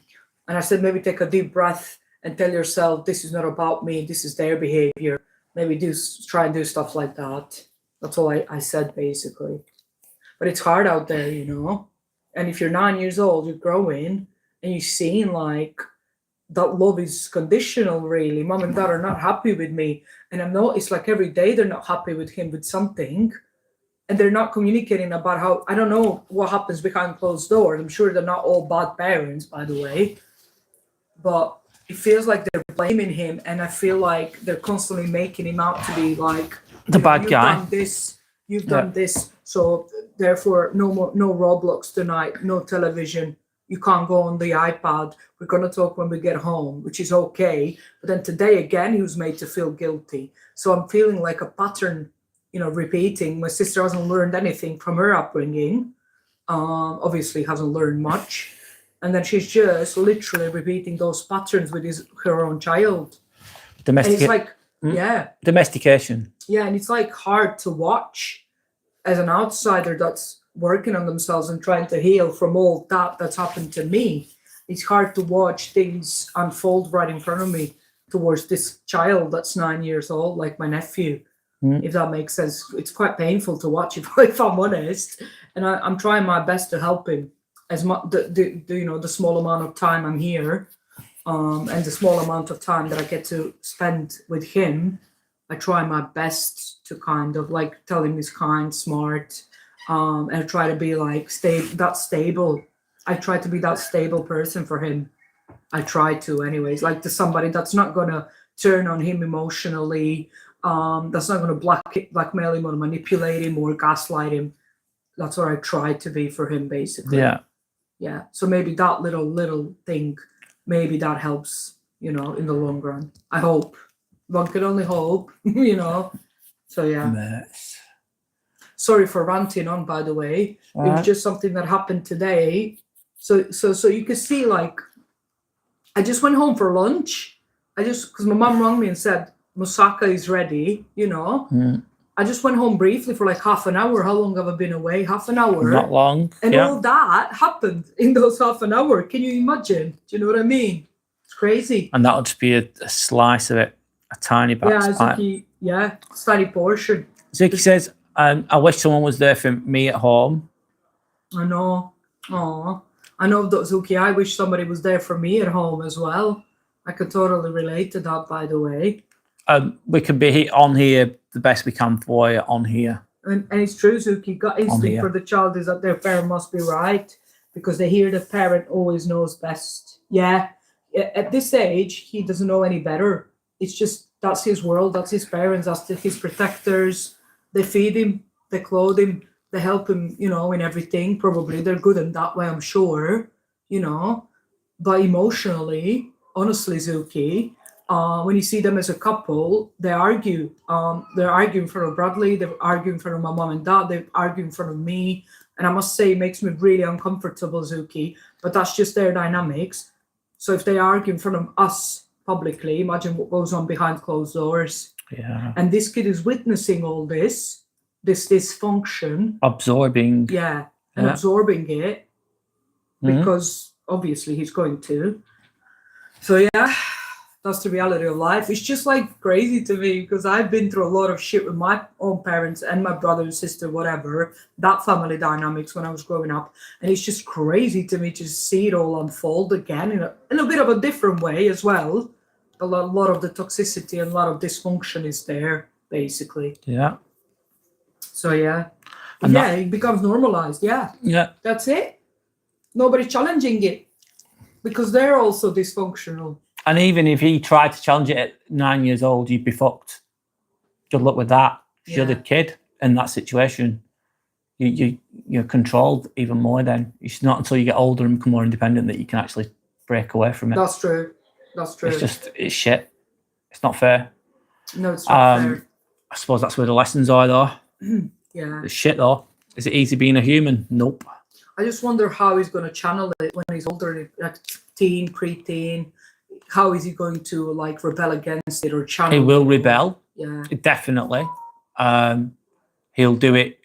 And I said, maybe take a deep breath and tell yourself, this is not about me, this is their behavior. Maybe try and do stuff like that. That's all I said, basically. But it's hard out there, And if you're 9 years old, you're growing, and you're seeing like, that love is conditional, really. Mom and dad are not happy with me. And I know it's like every day they're not happy with him with something. And they're not communicating about how, I don't know what happens behind closed doors. I'm sure they're not all bad parents, by the way. But it feels like they're blaming him. And I feel like they're constantly making him out to be like, the bad guy. You've done this. So therefore, no Roblox tonight, no television. You can't go on the iPad. We're going to talk when we get home, which is okay. But then today, again, he was made to feel guilty. So I'm feeling like a pattern, repeating. My sister hasn't learned anything from her upbringing. Obviously hasn't learned much. And then she's just literally repeating those patterns with her own child. And it's like, Domestication. Yeah, and it's like hard to watch as an outsider that's working on themselves and trying to heal from all that's happened to me. It's hard to watch things unfold right in front of me towards this child that's 9 years old, like my nephew. If that makes sense. It's quite painful to watch, if I'm honest. And I'm trying my best to help him as much. The small amount of time I'm here, and the small amount of time that I get to spend with him, I try my best to kind of like tell him he's kind, smart, and I try to be like stable. I try to be that stable person for him. I try to, anyways, like to somebody that's not gonna turn on him emotionally. That's not going to blackmail him or manipulate him or gaslight him. That's what I try to be for him, basically. Yeah. So maybe that little thing, maybe that helps, in the long run. I hope. One can only hope, So yeah. Yes. Sorry for ranting on, by the way. It was just something that happened today. So you can see, like, I just went home for lunch. Because my mum rang me and said, Moussaka is ready, I just went home briefly for like half an hour. How long have I been away? Half an hour. Not long. And all that happened in those half an hour. Can you imagine? Do you know what I mean? It's crazy. And that'll just be a slice of it, a tiny bit. Tiny portion. Zuki says, I wish someone was there for me at home. I know. Oh, I know, Zuki. I wish somebody was there for me at home as well. I could totally relate to that, by the way. We can be on here the best we can for you on here. And it's true, Zuki. Gut instinct for the child is that their parent must be right because they hear the parent always knows best. Yeah. At this age, he doesn't know any better. It's just that's his world. That's his parents. That's his protectors. They feed him. They clothe him. They help him, in everything. Probably they're good in that way, I'm sure, But emotionally, honestly, Zuki, when you see them as a couple, they argue. They're arguing in front of Bradley. They're arguing in front of my mom and dad. They're arguing in front of me. And I must say, it makes me really uncomfortable, Zuki. But that's just their dynamics. So if they argue in front of us publicly, imagine what goes on behind closed doors. Yeah. And this kid is witnessing all this dysfunction. Absorbing. Yeah. And absorbing it. Because obviously he's going to. So yeah. That's the reality of life. It's just like crazy to me because I've been through a lot of shit with my own parents and my brother and sister, whatever, that family dynamics when I was growing up. And it's just crazy to me to see it all unfold again in a bit of a different way as well. A lot of the toxicity and a lot of dysfunction is there, basically. Yeah. So, yeah. And it becomes normalized. Yeah. Yeah. That's it. Nobody challenging it because they're also dysfunctional. And even if he tried to challenge it at 9 years old, you'd be fucked. Good luck with that. If you're the kid in that situation, you're controlled even more then. It's not until you get older and become more independent that you can actually break away from it. That's true. It's shit. It's not fair. No, it's not fair. I suppose that's where the lessons are, though. Yeah. It's shit, though. Is it easy being a human? Nope. I just wonder how he's going to channel it when he's older, like teen, preteen. How is he going to like rebel against it or channel? He will rebel. Yeah, definitely. He'll do it.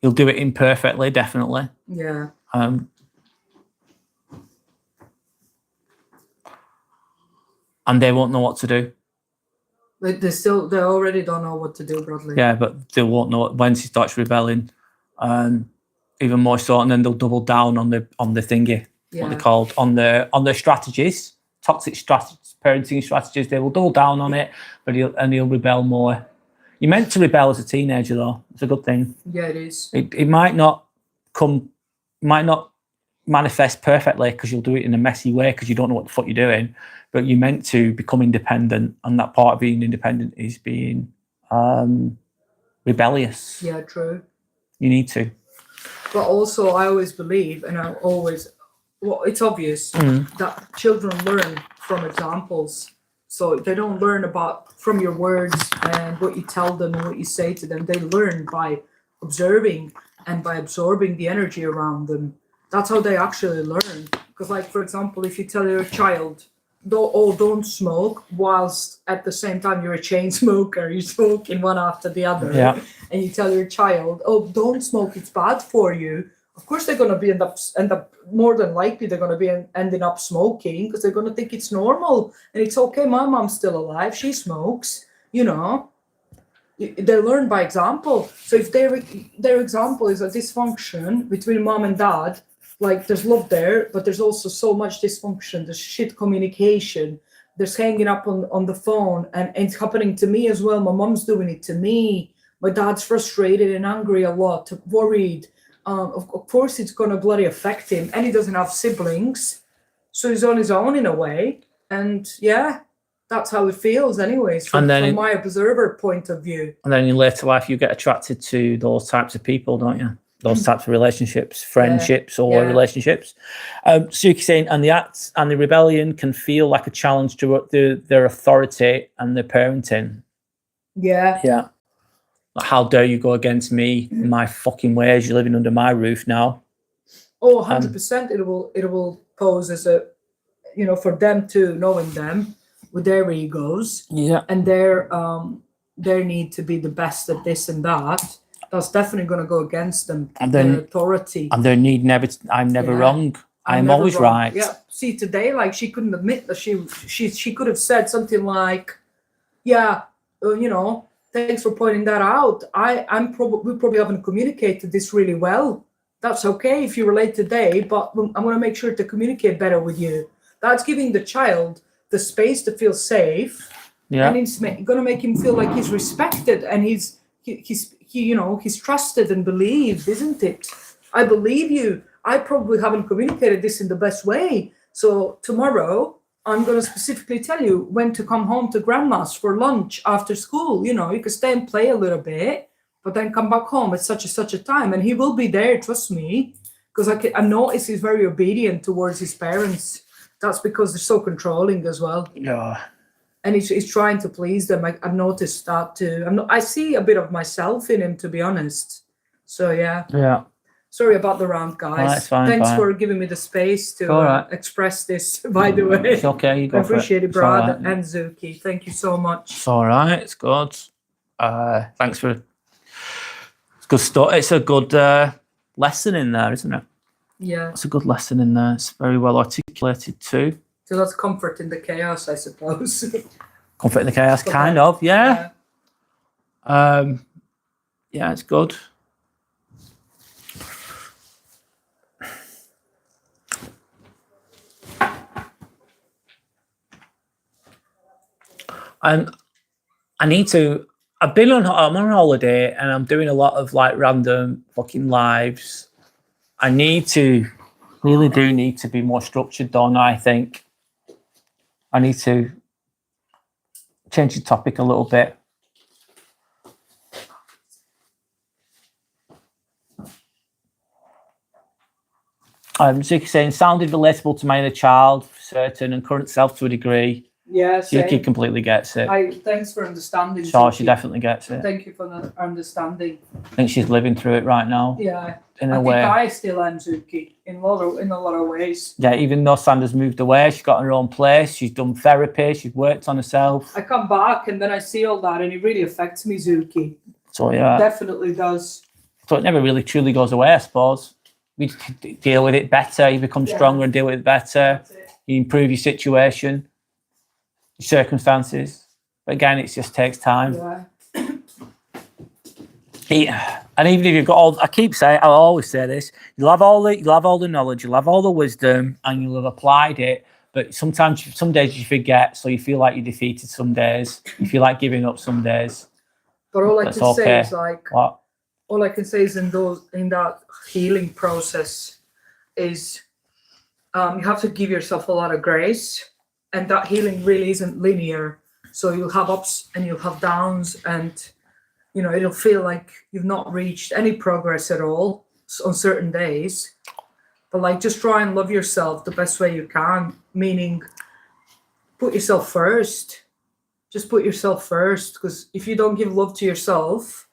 He'll do it imperfectly. Definitely. Yeah. And they won't know what to do. They already don't know what to do, Bradley. Yeah, but they won't know when he starts rebelling, even more so, and then they'll double down on the thingy. What they're called on their strategies, toxic strategies, parenting strategies. They will double down on it, but he'll rebel more. You're meant to rebel as a teenager, though. It's a good thing. Yeah, it is. It might not manifest perfectly because you'll do it in a messy way because you don't know what the fuck you're doing. But you're meant to become independent, and that part of being independent is being rebellious. Yeah, true. You need to. But also, I always believe, and it's obvious that children learn from examples. So they don't learn from your words and what you tell them and what you say to them. They learn by observing and by absorbing the energy around them. That's how they actually learn. Because, like, for example, if you tell your child, don't smoke, whilst at the same time you're a chain smoker, you're smoking one after the other, Yeah. and you tell your child, oh, don't smoke, it's bad for you. Of course they're going to be end up more than likely they're going to be ending up smoking, because they're going to think it's normal and it's okay. My mom's still alive, she smokes, you know. They learn by example. So if their example is a dysfunction between mom and dad, like there's love there, but there's also so much dysfunction. There's shit communication. There's hanging up on the phone, and it's happening to me as well. My mom's doing it to me. My dad's frustrated and angry a lot, worried. Of course, it's gonna bloody affect him, and he doesn't have siblings, so he's on his own in a way. And yeah, that's how it feels, anyways, from my observer point of view. And then in later life, you get attracted to those types of people, don't you? Those types of relationships, friendships, or relationships. Suki saying, and the acts and the rebellion can feel like a challenge to their authority and their parenting. Yeah. Yeah. Like, how dare you go against me in my fucking ways? You're living under my roof now. Oh, 100%. It will pose as a, you know, for them too, knowing them with their egos, and their need to be the best at this and that. That's definitely going to go against them, and their authority. And their need I'm never wrong. I'm always wrong. right. Yeah. See, today, like, she couldn't admit that she could have said something like, yeah, you know, thanks for pointing that out. We probably haven't communicated this really well. That's okay if you relate today, but I'm going to make sure to communicate better with you. That's giving the child the space to feel safe. Yeah. And it's going to make him feel like he's respected, and he's trusted and believed, isn't it? I believe you. I probably haven't communicated this in the best way. So tomorrow, I'm going to specifically tell you when to come home to grandma's for lunch after school. You know, you can stay and play a little bit, but then come back home at such a time. And he will be there, trust me, because I notice he's very obedient towards his parents. That's because they're so controlling as well. Yeah. And he's trying to please them. I've noticed that too. I see a bit of myself in him, to be honest. So yeah. Yeah. Sorry about the rant, guys. It's fine, Thanks for giving me the space to express this, by the way. It's okay. You go I appreciate it, Brad right. and Zuki. Thank you so much. It's all right. It's good. Thanks for... It's good stuff. It's a good lesson in there, isn't it? Yeah. It's a good lesson in there. It's very well articulated too. So that's comfort in the chaos, I suppose. Comfort in the chaos, kind of, yeah. Yeah, it's good. I'm on holiday and I'm doing a lot of like random fucking lives. I really do need to be more structured, don't I think? I need to change the topic a little bit. Zuki saying, sounded relatable to my inner child, for certain, and current self to a degree. Yeah, Zuki completely gets it. Thanks for understanding. Sure, she definitely gets it. Thank you for the understanding. I think she's living through it right now. Yeah, in a way. I still am Zuki in a lot of ways. Yeah, even though Sandra's moved away, she's got her own place. She's done therapy. She's worked on herself. I come back and then I see all that, and it really affects me, Zuki. So yeah, definitely does. So it never really truly goes away, I suppose. We deal with it better. You become stronger and deal with it better. You improve your situation, your circumstances. But again, it just takes time. Yeah. And even if you've got all, I'll always say this: you'll have all the knowledge, you'll have all the wisdom, and you'll have applied it. But some days you forget, so you feel like you're defeated. Some days you feel like giving up. Some days. But all I can say is what? All I can say is in that healing process is you have to give yourself a lot of grace, and that healing really isn't linear. So you'll have ups and you'll have downs, and you know it'll feel like you've not reached any progress at all on certain days. But like, just try and love yourself the best way you can. Meaning, put yourself first. Just put yourself first, because if you don't give love to yourself,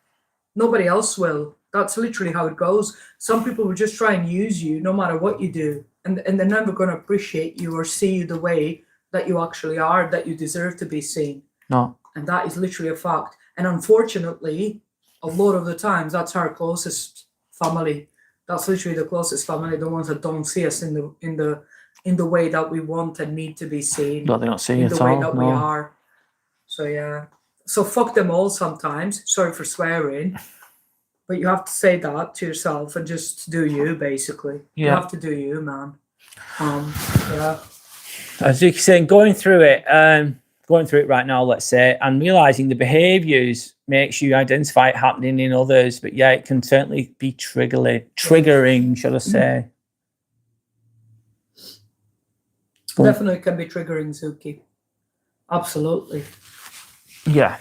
nobody else will. That's literally how it goes. Some people will just try and use you no matter what you do. And they're never going to appreciate you or see you the way that you actually are, that you deserve to be seen. No. And that is literally a fact. And unfortunately, a lot of the times, that's our closest family. That's literally the closest family, the ones that don't see us in the way that we want and need to be seen. No, they don't see in it the at way all. that No. we are. So yeah. So fuck them all sometimes. Sorry for swearing. But you have to say that to yourself and just do you, basically. You Yeah. have to do you, man. Yeah. As you saying, going through it right now, let's say, and realizing the behaviors makes you identify it happening in others, but yeah, it can certainly be triggering, should I say. Definitely can be triggering, Zuki. Absolutely. Yeah.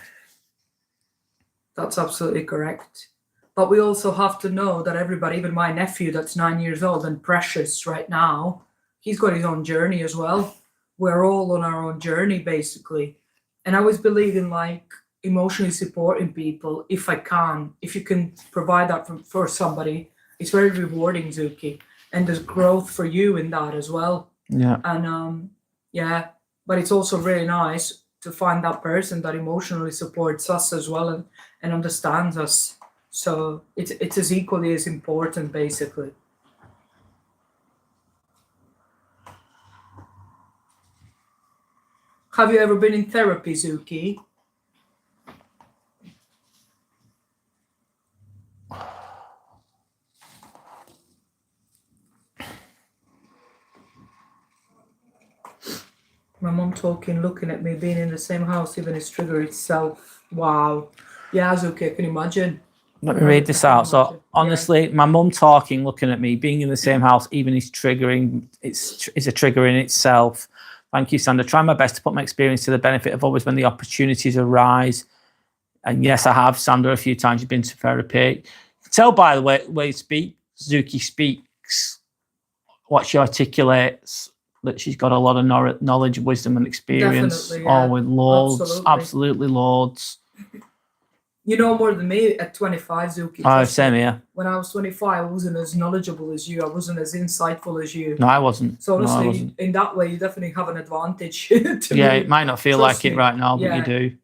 That's absolutely correct. But we also have to know that everybody, even my nephew that's 9 years old and precious right now, he's got his own journey as well. We're all on our own journey, basically. And I always believe in like emotionally supporting people if you can provide that for somebody. It's very rewarding, Zuki. And there's growth for you in that as well. Yeah. And yeah, but it's also really nice to find that person that emotionally supports us as well and understands us. So it's as equally as important, basically. Have you ever been in therapy, Zuki? My mom talking, looking at me, being in the same house, even is trigger itself. Wow. Yeah, Zuki, I can imagine. Let me read this out. So honestly, my mum talking, looking at me, being in the same house, even is triggering. It's a trigger in itself. Thank you, Sandra. Try my best to put my experience to the benefit of others when the opportunities arise. And yes, I have, Sandra, a few times. You've been to therapy. You can tell by the way you speak, Zuki speaks, what she articulates, that she's got a lot of knowledge, wisdom, and experience. Definitely, yeah. Oh, with loads, absolutely loads. You know more than me at 25, Zuki. Oh, same here. When I was 25, I wasn't as knowledgeable as you. I wasn't as insightful as you. No, I wasn't. So honestly, no, I wasn't. In that way, you definitely have an advantage. To yeah, me. It might not feel Trust like it me. right now, but Yeah. you do.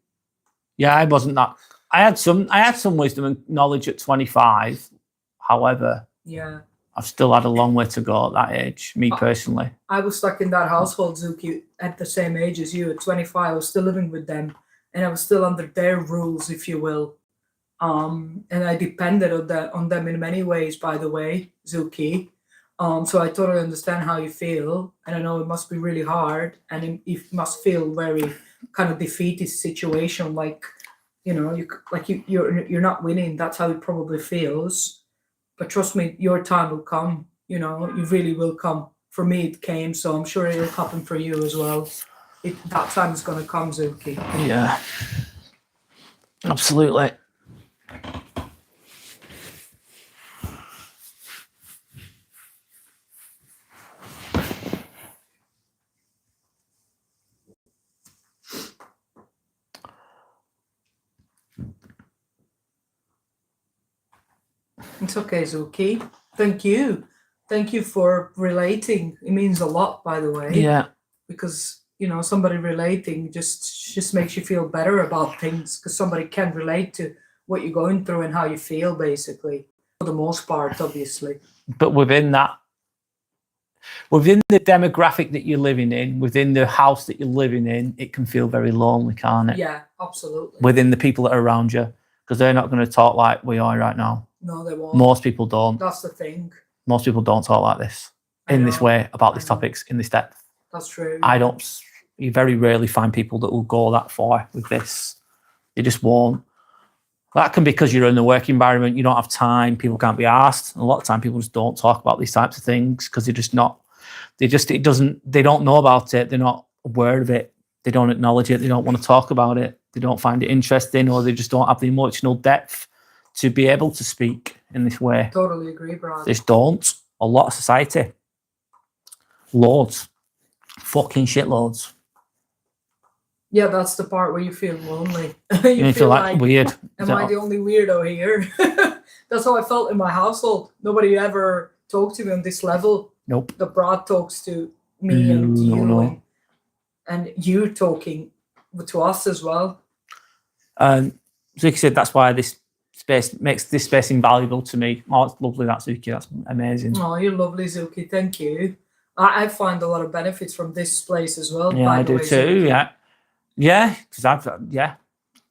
Yeah, I wasn't that. I had some wisdom and knowledge at 25. However, Yeah. I've still had a long way to go at that age, me personally. I was stuck in that household, Zuki, at the same age as you. At 25, I was still living with them, and I was still under their rules, if you will. And I depended on them in many ways, by the way, Zuki. So I totally understand how you feel, and I know it must be really hard, and it must feel very kind of defeatist situation, like you're not winning. That's how it probably feels. But trust me, your time will come. You really will come. For me, it came, so I'm sure it'll happen for you as well. That time is going to come, Zuki. Yeah, absolutely. It's okay, Zuki. Thank you. Thank you for relating. It means a lot, by the way. Yeah. Because, somebody relating just makes you feel better about things because somebody can relate to what you're going through and how you feel, basically. For the most part, obviously. But within the demographic that you're living in, within the house that you're living in, it can feel very lonely, can't it? Yeah, absolutely. Within the people that are around you, because they're not going to talk like we are right now. No, they won't. Most people don't. That's the thing. Most people don't talk like this, this way, about these topics, in this depth. That's true. You very rarely find people that will go that far with this. They just won't. That can be because you're in the work environment, you don't have time, people can't be asked. A lot of time people just don't talk about these types of things because they don't know about it, they're not aware of it, they don't acknowledge it, they don't want to talk about it, they don't find it interesting, or they just don't have the emotional depth to be able to speak in this way. Totally agree, Brad. They just don't. A lot of society. Loads. Fucking shitloads. Yeah, that's the part where you feel lonely. you feel like weird. Am I the only weirdo here? That's how I felt in my household. Nobody ever talked to me on this level. Nope. The Brad talks to me and you. No. and you talking to us as well. So like I said, that's why this space makes this space invaluable to me. Oh, it's lovely, that, Zuki. That's amazing. Oh, you're lovely, Zuki. Thank you. I find a lot of benefits from this place as well. Yeah, by I the do way, too. Zuki. Yeah, because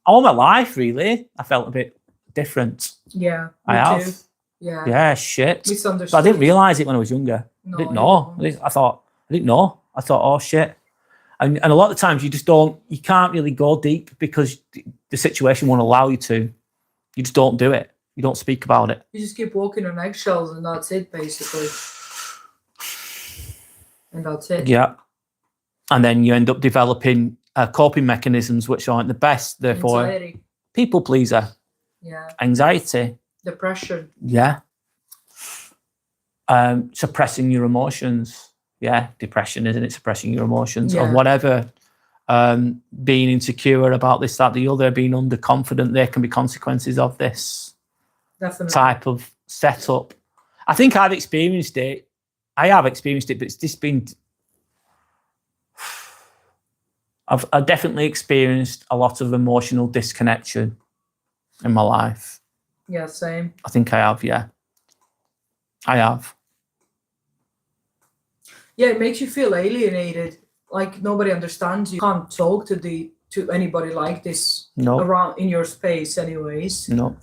all my life really, I felt a bit different. Yeah, I me have. too. Yeah. Yeah, shit. Misunderstood. But I didn't realise it when I was younger. No, I didn't you know. don't. I didn't know. I thought, oh shit. And a lot of the times you can't really go deep because the situation won't allow you to. You just don't do it. You don't speak about it. You just keep walking on eggshells and that's it, basically. And that's it. Yeah. And then you end up developing coping mechanisms which aren't the best. Therefore, Anxiety. people pleaser. Yeah. Anxiety. Depression. Yeah. Suppressing your emotions. Yeah, depression, isn't it? Suppressing your emotions or whatever. Being insecure about this, that, the other, being underconfident. There can be consequences of this type of setup. I think I've experienced it. I have experienced it, but it's just been. I've definitely experienced a lot of emotional disconnection in my life. Yeah, same. I think I have. Yeah, I have. Yeah, it makes you feel alienated. Like nobody understands you. You can't talk to anybody like this around in your space, anyways. No.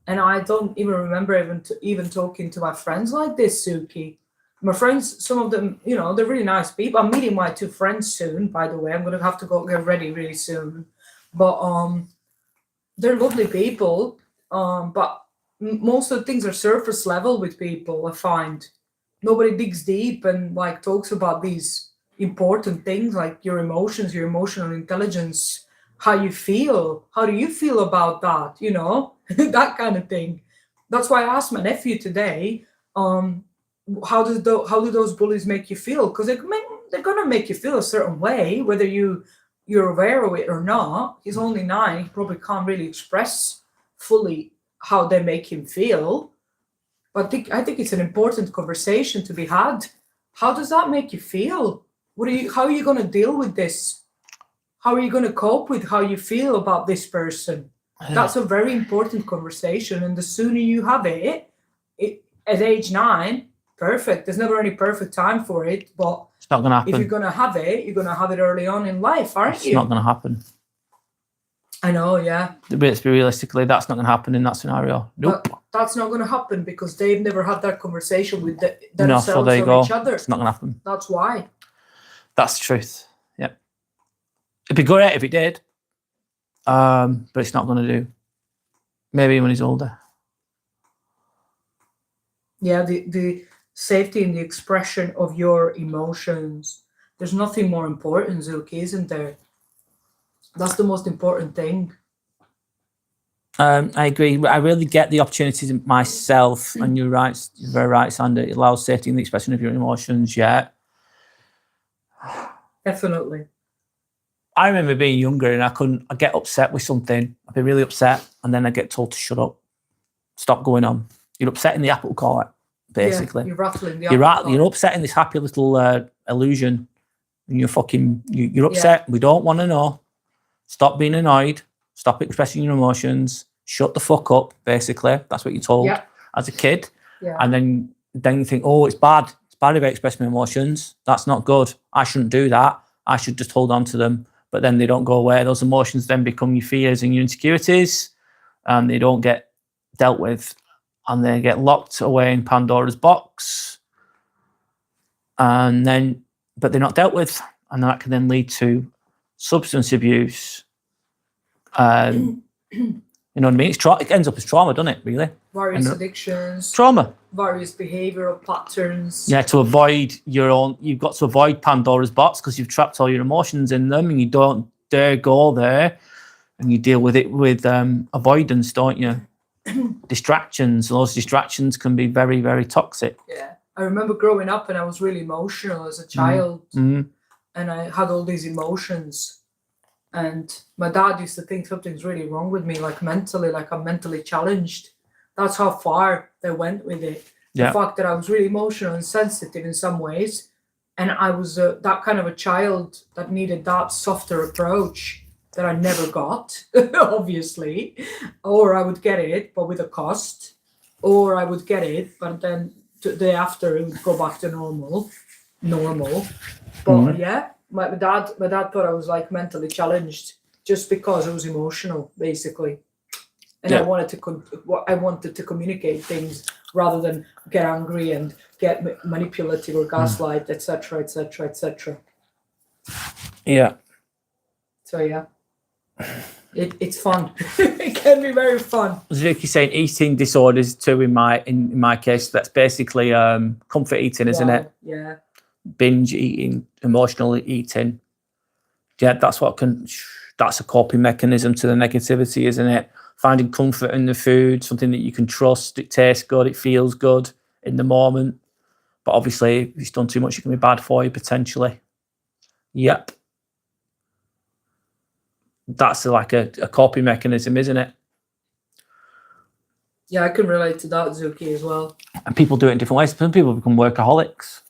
And I don't even remember even talking to my friends like this, Suki. My friends, some of them, they're really nice people. I'm meeting my 2 friends soon, by the way. I'm gonna have to go get ready really soon. But they're lovely people. But most of the things are surface level with people, I find. Nobody digs deep and like talks about these important things like your emotions, your emotional intelligence, how you feel. How do you feel about that? That kind of thing. That's why I asked my nephew today, how do those bullies make you feel? Because they're gonna make you feel a certain way, whether you're aware of it or not. He's only 9. He probably can't really express fully how they make him feel. But I think it's an important conversation to be had. How does that make you feel? How are you going to deal with this? How are you going to cope with how you feel about this person? That's a very important conversation. And the sooner you have it at age 9, perfect. There's never any perfect time for it. But it's not going to happen. If you're going to have it, you're going to have it early on in life, aren't you? It's not going to happen. I know, yeah. But realistically, that's not going to happen in that scenario. Nope. But that's not going to happen because they've never had that conversation with themselves so there you or go. each other. It's not going to happen. That's why. That's the truth. Yep. It'd be great if it did. But it's not going to do. Maybe when he's older. Yeah, the safety in the expression of your emotions. There's nothing more important, Zuki, isn't there? That's the most important thing. I agree. I really get the opportunities myself, and you're right. You're very right, Sander. It allows safety in the expression of your emotions. Yeah, definitely. I remember being younger, and I'd get upset with something. I'd be really upset, and then I'd get told to shut up, stop going on. You're upsetting the apple cart, basically. Yeah, you're rattling the apple cart. You're upsetting this happy little illusion, and you're upset. Yeah. We don't want to know. Stop being annoyed. Stop expressing your emotions. Shut the fuck up, basically. That's what you're told as a kid. Yeah. And then you think, oh, it's bad. It's bad if I express my emotions. That's not good. I shouldn't do that. I should just hold on to them. But then they don't go away. Those emotions then become your fears and your insecurities. And they don't get dealt with. And they get locked away in Pandora's box. But they're not dealt with. And that can then lead to substance abuse. You know what I mean? It ends up as trauma, doesn't it, really? Various addictions. Trauma. Various behavioural patterns. Yeah, to avoid you've got to avoid Pandora's box because you've trapped all your emotions in them and you don't dare go there and you deal with it with avoidance, don't you? Distractions. Those distractions can be very, very toxic. Yeah. I remember growing up and I was really emotional as a child. Mm. And I had all these emotions. And my dad used to think something's really wrong with me, like mentally, like I'm mentally challenged. That's how far they went with it. The fact that I was really emotional and sensitive in some ways And I was that kind of a child that needed that softer approach that I never got, obviously. Or I would get it, but with a cost. Or I would get it, but then the day after it would go back to normal. But yeah, my dad thought I was like mentally challenged just because it was emotional, basically. And I wanted to communicate things rather than get angry and get manipulative or gaslight, etc., etc., etc. Yeah. So yeah, it's fun. It can be very fun. As Vicky's saying, eating disorders too. In my case, that's basically comfort eating, isn't it? Yeah. Binge eating, emotional eating. Yeah, that's a coping mechanism to the negativity, isn't it? Finding comfort in the food, something that you can trust. It tastes good, it feels good in the moment. But obviously, if it's done too much, it can be bad for you potentially. Yep. That's like a coping mechanism, isn't it? Yeah, I can relate to that, Zuki, as well. And people do it in different ways. Some people become workaholics.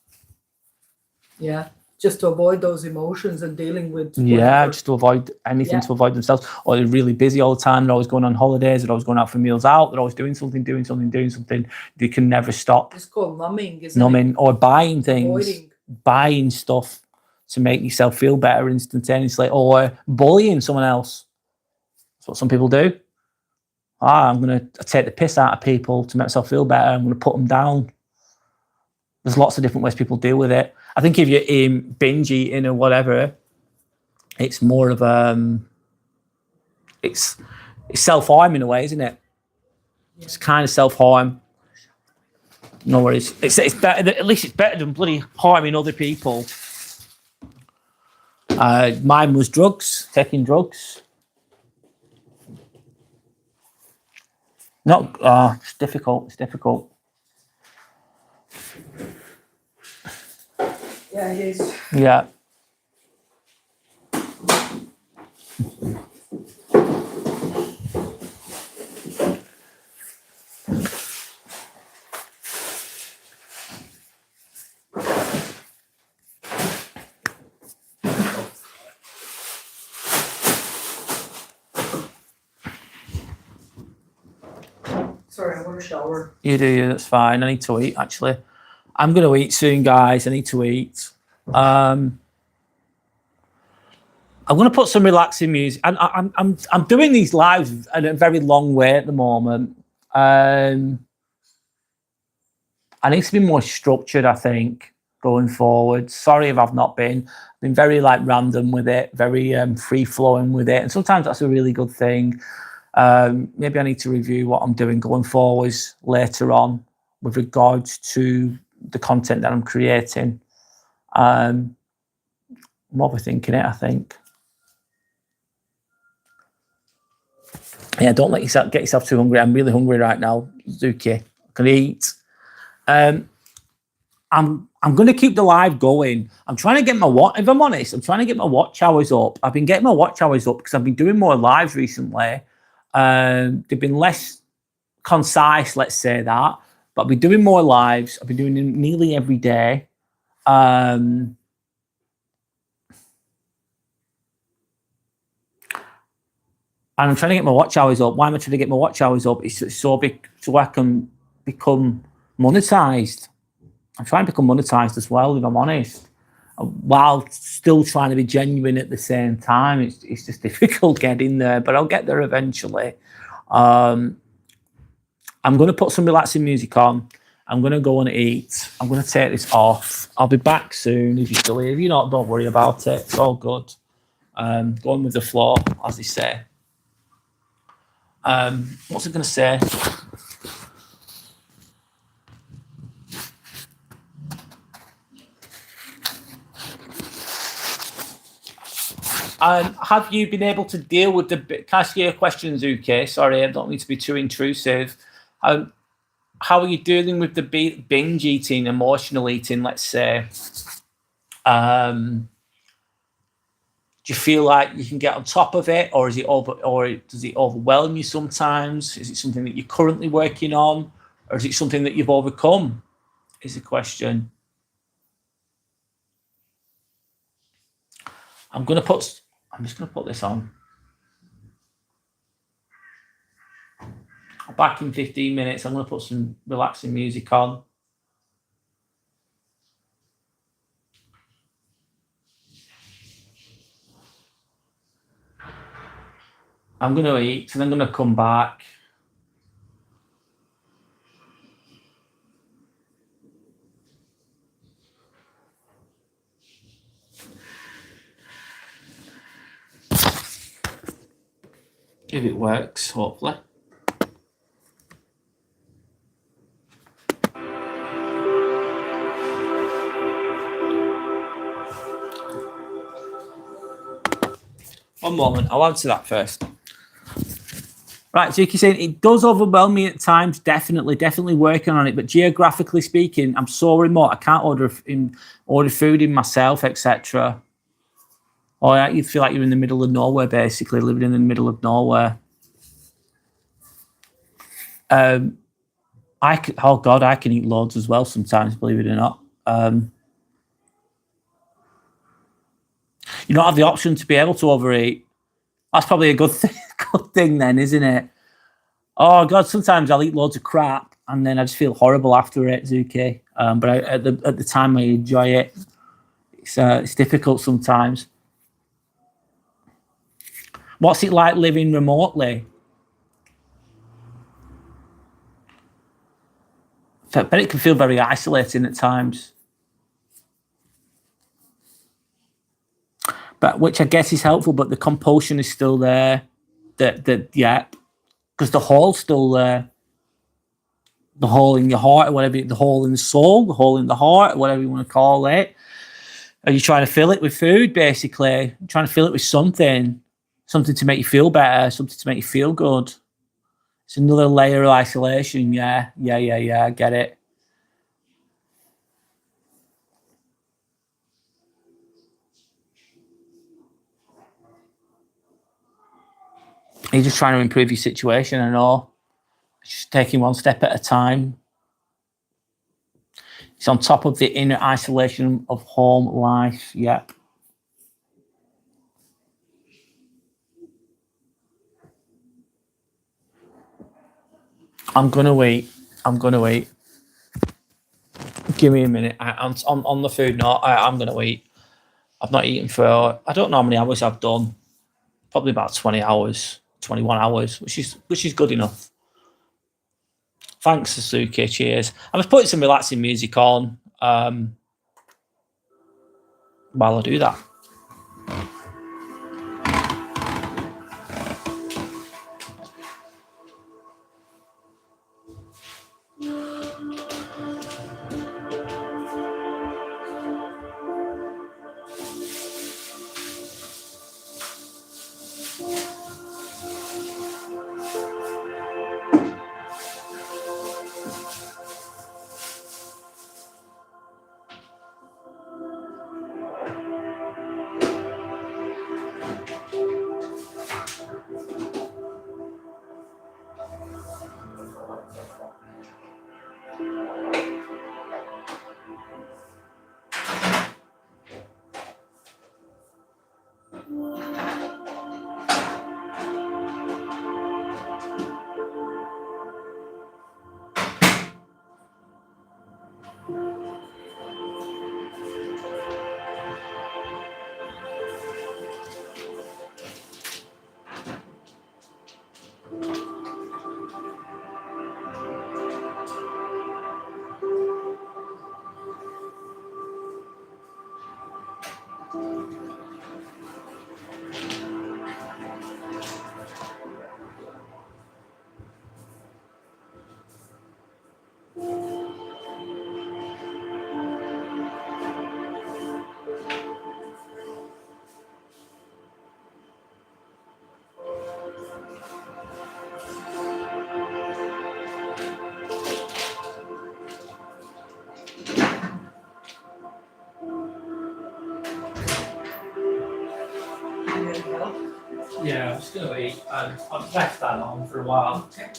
Yeah, just to avoid those emotions and dealing with whatever. Just to avoid anything, to avoid themselves. Or they're really busy all the time. They're always going on holidays. They're always going out for meals out. They're always doing something. They can never stop. It's called numbing, isn't it? Or buying things. Buying stuff to make yourself feel better instantaneously. Or bullying someone else. That's what some people do. I'm going to take the piss out of people to make myself feel better. I'm going to put them down. There's lots of different ways people deal with it. I think if you're binge eating or whatever, it's more of it's self-harm in a way, isn't it? Yeah. It's kind of self-harm. No worries. It's better. At least it's better than bloody harming other people. Mine was drugs, taking drugs. It's difficult. It's difficult. Yeah, it is. Yeah. Sorry, I want to shower. You do, that's fine. I need to eat, actually. I'm going to eat soon, guys. I need to eat. I'm going to put some relaxing music. I'm doing these lives at a very long way at the moment. I need to be more structured, I think, going forward. Sorry if I've not been. I've been very random with it, very free flowing with it, and sometimes that's a really good thing. Maybe I need to review what I'm doing going forwards later on with regards to the content that I'm creating. I'm overthinking it, I think. Yeah, don't get yourself too hungry. I'm really hungry right now, Zuki. I can eat. I'm going to keep the live going. I'm trying to get if I'm honest, I'm trying to get my watch hours up. I've been getting my watch hours up because I've been doing more lives recently. They've been less concise, let's say that, but I've been doing more lives. I've been doing them nearly every day. And I'm trying to get my watch hours up. Why am I trying to get my watch hours up? It's so big, so I can become monetized. I'm trying to become monetized as well, if I'm honest, while still trying to be genuine at the same time. It's just difficult getting there, but I'll get there eventually. I'm going to put some relaxing music on. I'm going to go and eat. I'm going to take this off. I'll be back soon if you're still here. If you're not, don't worry about it. It's all good. Going with the flow, as they say. What's I going to say? Have you been able to deal with the... Can I ask you a question, Zuki? Sorry, I don't need to be too intrusive. How are you dealing with the binge eating, emotional eating, let's say? Do you feel like you can get on top of it, or does it overwhelm you sometimes? Is it something that you're currently working on, or is it something that you've overcome? Is the question. I'm just gonna put this on. Back in 15 minutes. I'm gonna put some relaxing music on. I'm gonna eat, and I'm gonna come back. If it works, hopefully. One moment, I'll answer that first. Right, so you keep saying it does overwhelm me at times. Definitely working on it. But geographically speaking, I'm so remote. I can't order food in myself, etc. Or you feel like you're in the middle of nowhere, basically living in the middle of nowhere. I can eat loads as well sometimes, believe it or not. You don't have the option to be able to overeat. That's probably a good thing then, isn't it? Oh God, sometimes I'll eat loads of crap and then I just feel horrible after it, Zuki. But at the time I enjoy it. It's difficult sometimes. What's it like living remotely? I bet it can feel very isolating at times. But which I guess is helpful, but the compulsion is still there. Because the hole's still there. The hole in your heart, or whatever, the hole in the soul, the hole in the heart, whatever you want to call it. Are you trying to fill it with food, basically? You're trying to fill it with something to make you feel better, something to make you feel good. It's another layer of isolation. Yeah, I get it. You're just trying to improve your situation and all. Just taking one step at a time. It's on top of the inner isolation of home life. Yep. I'm gonna wait. Give me a minute. On the food note, I'm gonna wait. I've not eaten for, I don't know how many hours I've done. Probably about 20 hours, 21 hours, which is good enough. Thanks, Sasuke. Cheers. I was putting some relaxing music on while I do that. Yeah, I'm just gonna wait. I've left that on for a while. Okay.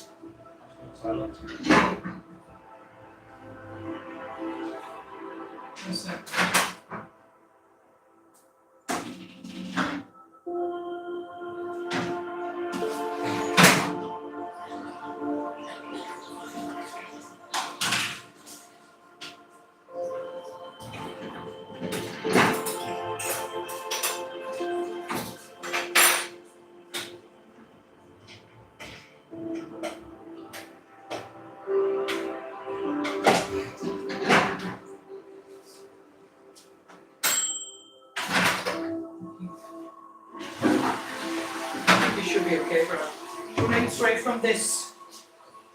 be okay, Brad. Running straight from this.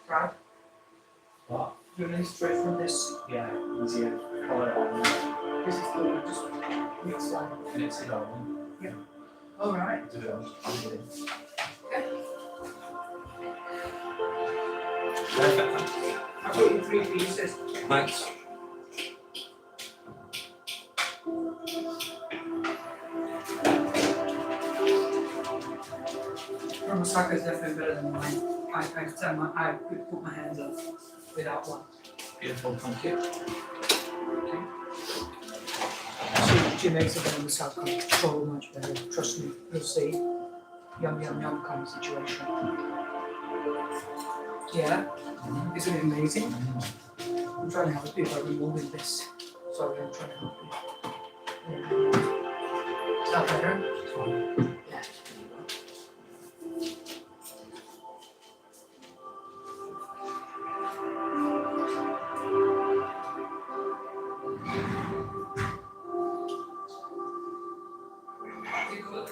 Brad, What? running straight from this. Yeah, easier. Colour it on. This is good. Just mix that. Mix it on. All right. Do it on. Perfect. I'll put in 3 pieces. Thanks. Ramasaka is definitely better than mine. I could put my hands up without one. Beautiful, thank you. She makes it on the Saka so much better. Trust me, you'll see. Yum yum yum kind of situation. Yeah, isn't it amazing? I'm trying to help you by removing this. Sorry, I'm trying to help you. Is that better? Yeah. You good?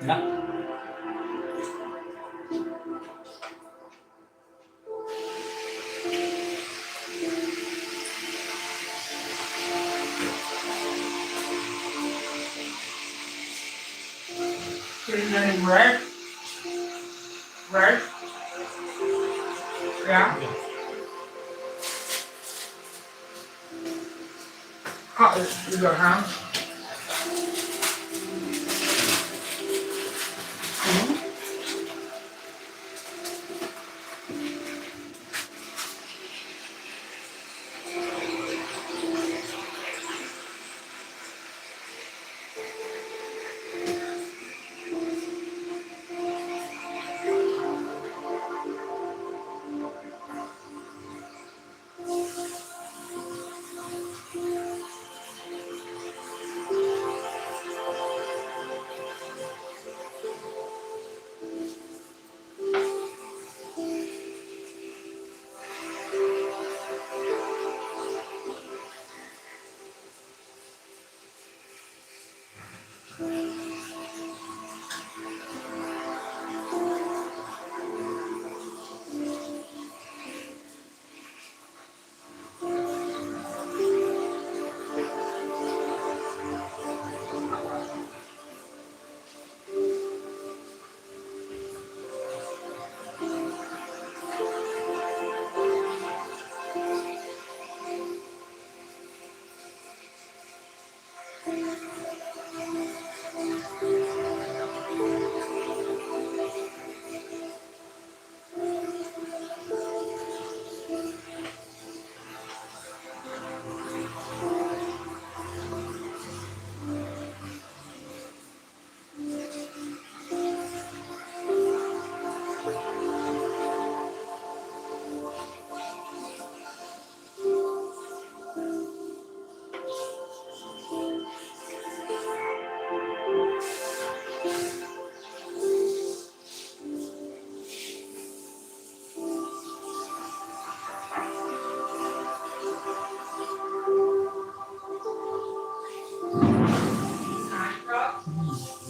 Yeah. Putting that in red. Red. Yeah. Cut it with your hand.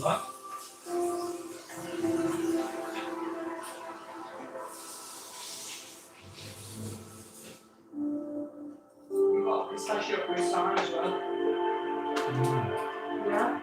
What? You got pistachio croissant as well. Yeah.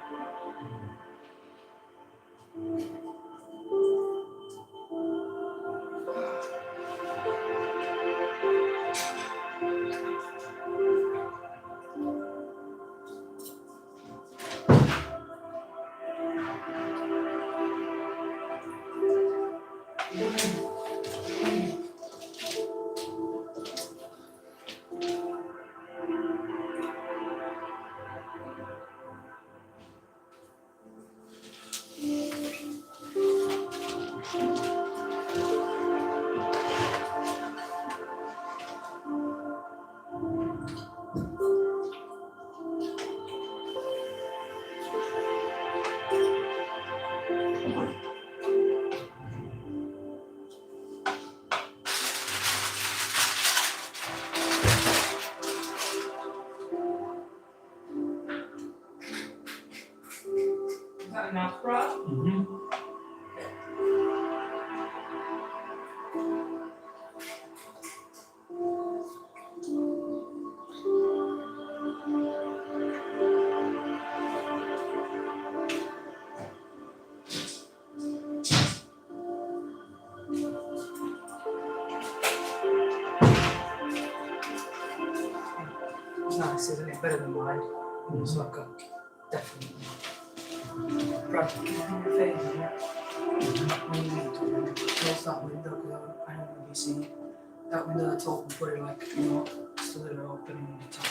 Is that enough, Brad? Mm-hmm. better than mine. It's like a definitely. Brad, can you do me a favour here? When you leave, close that window because I don't want to be seen. That window that's open for you, like, you know, just a little opening on the top.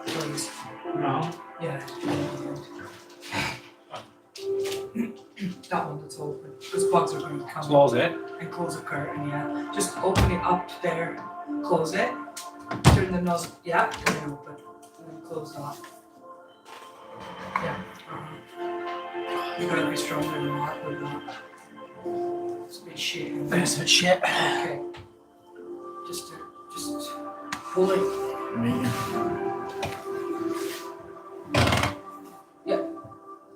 Please. No. Yeah. That one that's open. Because bugs are going to come. Close it. And close the curtain, yeah. Just open it up there. Close it. Turn the nose, yeah, and then open. And then close that. Yeah. You gotta be stronger than that with that. It's a bit shit. It's a bit shit. Okay. Just pull it. Yeah.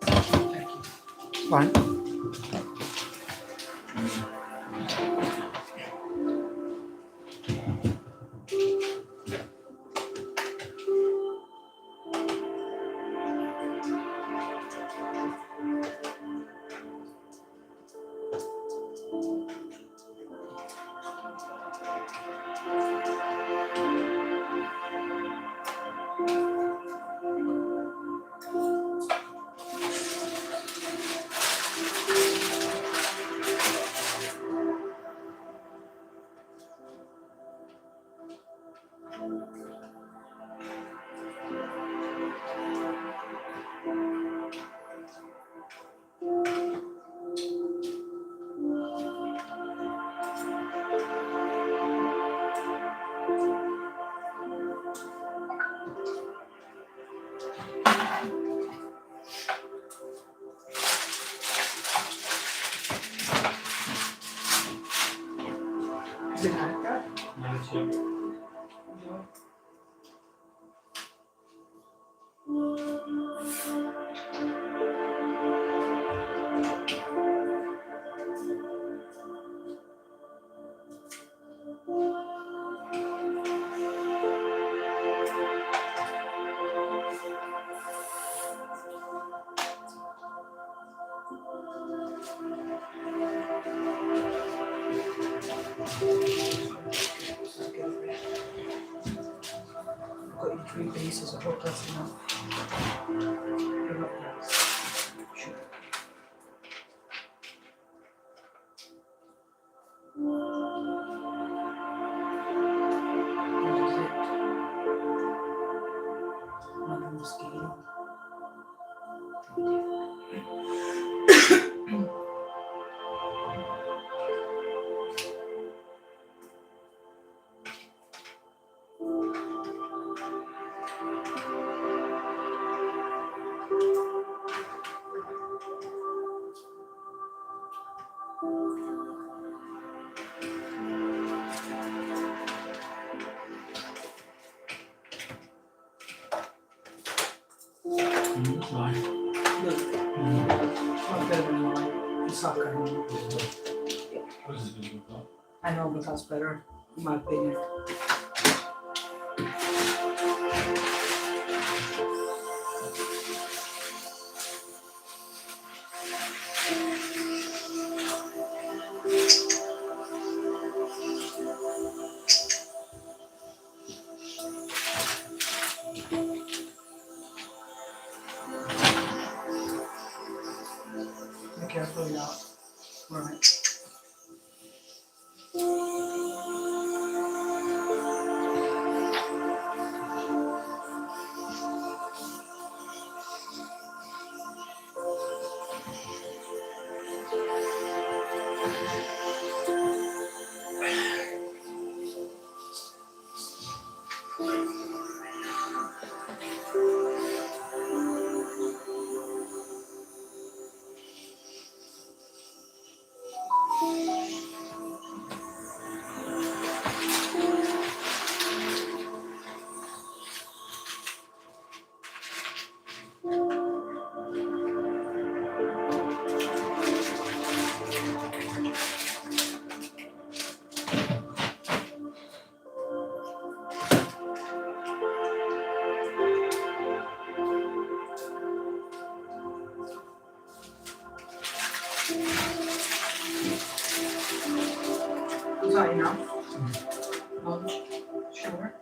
Thank you. Fine. Is it like that? No, it's you. I've got you 3 pieces, I hope that's enough. You're not nice. Sure. What is it? Another mosquito. Right. Look. Not better than mine. It's not good. I know, but that's better, in my opinion. Be careful, yeah. Right. Is that enough? Sure.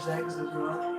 There's eggs as well.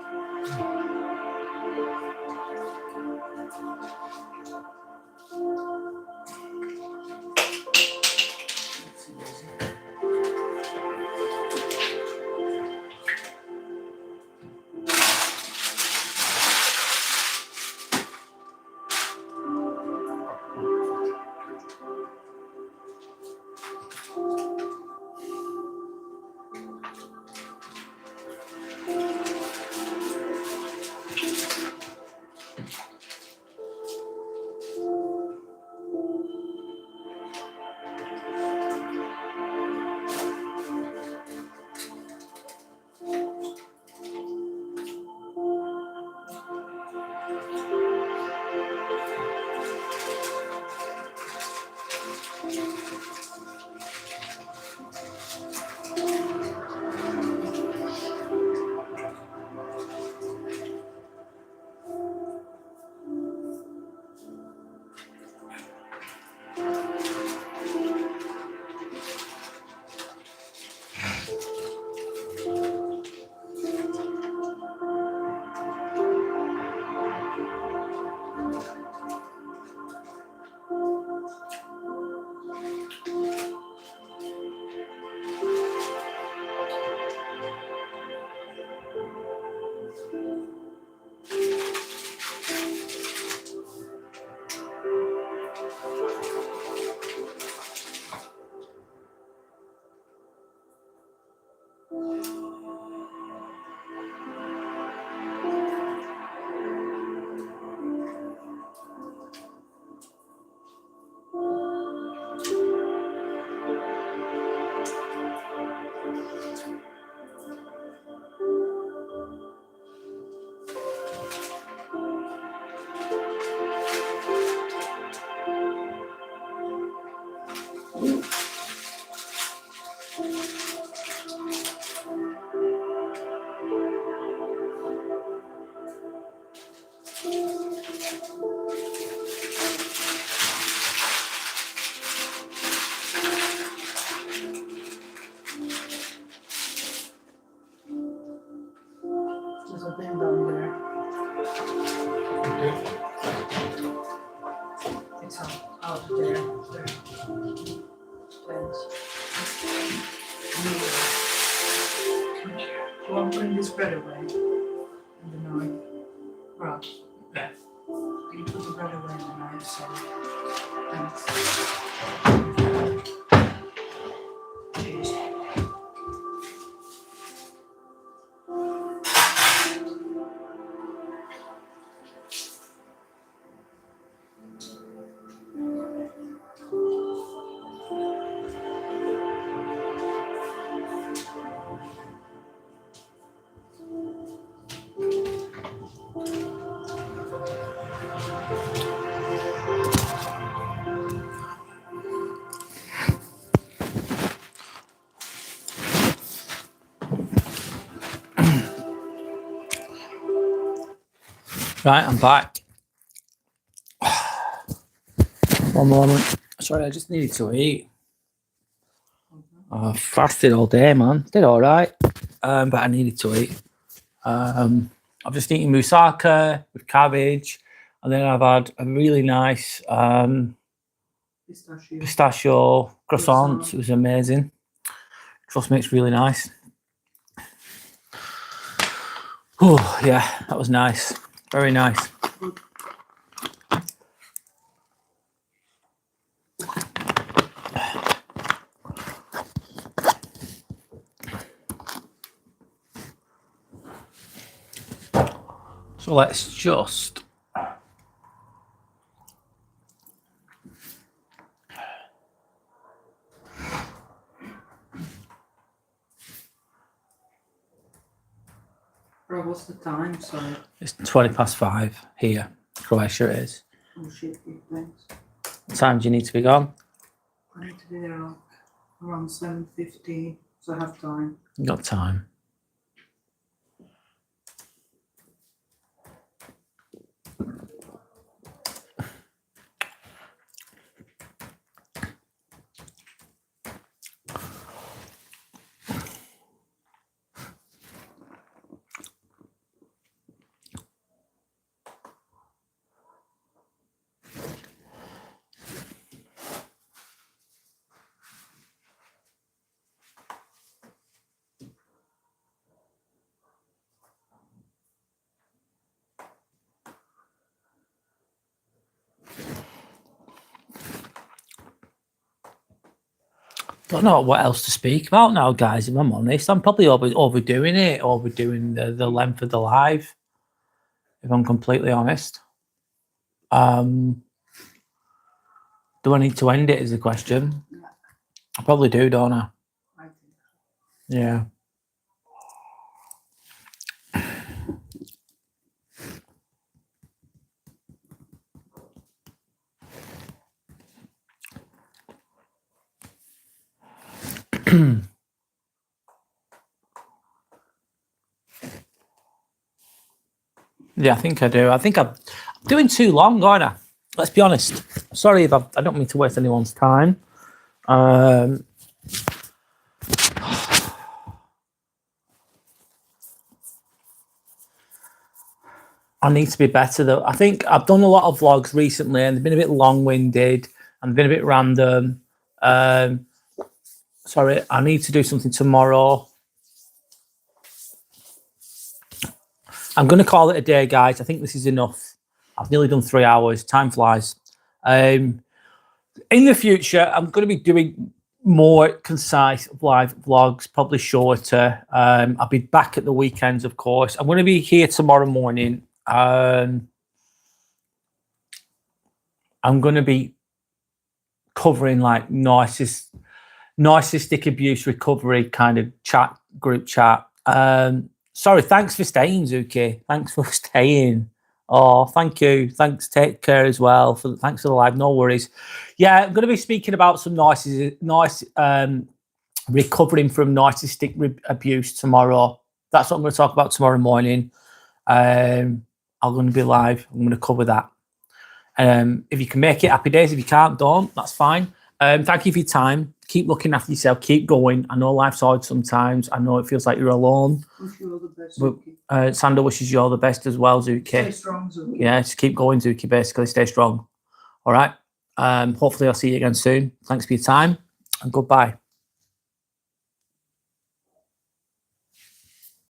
There's a bin down there. It's out there. There. Thanks. You want to bring this bread away? In the knife. Right. Yeah. You put the bread away in the knife, so. Thanks. Cheers. Right, I'm back. One moment. Sorry, I just needed to eat. I fasted all day, man. Did all right, but I needed to eat. I've just eaten moussaka with cabbage, and then I've had a really nice pistachio croissant. It was amazing. Trust me, it's really nice. Oh, yeah, that was nice. Very nice. So let's just Bro, what's the time? Sorry. it's 5:20 here. Croatia it is. Oh shit, thanks. What time do you need to be gone? I need to be there around 7:15, so I have time. You got time. Don't know what else to speak about now, guys. If I'm honest, I'm probably overdoing it, overdoing the length of the live. If I'm completely honest, do I need to end it? Is the question. I probably do, don't I? Yeah. Yeah, I think I do. I think I'm doing too long, aren't I? Let's be honest. Sorry if I don't mean to waste anyone's time. I need to be better though. I think I've done a lot of vlogs recently and they've been a bit long-winded and been a bit random. Sorry, I need to do something tomorrow. I'm going to call it a day, guys. I think this is enough. I've nearly done 3 hours. Time flies. In the future, I'm going to be doing more concise live vlogs, probably shorter. I'll be back at the weekends, of course. I'm going to be here tomorrow morning. I'm going to be covering like narcissistic abuse recovery kind of group chat. Sorry, thanks for staying, Zuki. Thanks for staying. Oh, thank you. Thanks. Take care as well. Thanks for the live. No worries. Yeah, I'm going to be speaking about some recovering from narcissistic abuse tomorrow. That's what I'm going to talk about tomorrow morning. I'm going to be live. I'm going to cover that. If you can make it, happy days. If you can't, don't. That's fine. Thank you for your time. Keep looking after yourself. Keep going. I know life's hard sometimes. I know it feels like you're alone. Wish you all the best, But Zuki. Sander wishes you all the best as well, Zuki. Stay strong, Zuki. Yeah, just keep going, Zuki. Basically, stay strong. All right. Hopefully, I'll see you again soon. Thanks for your time and goodbye.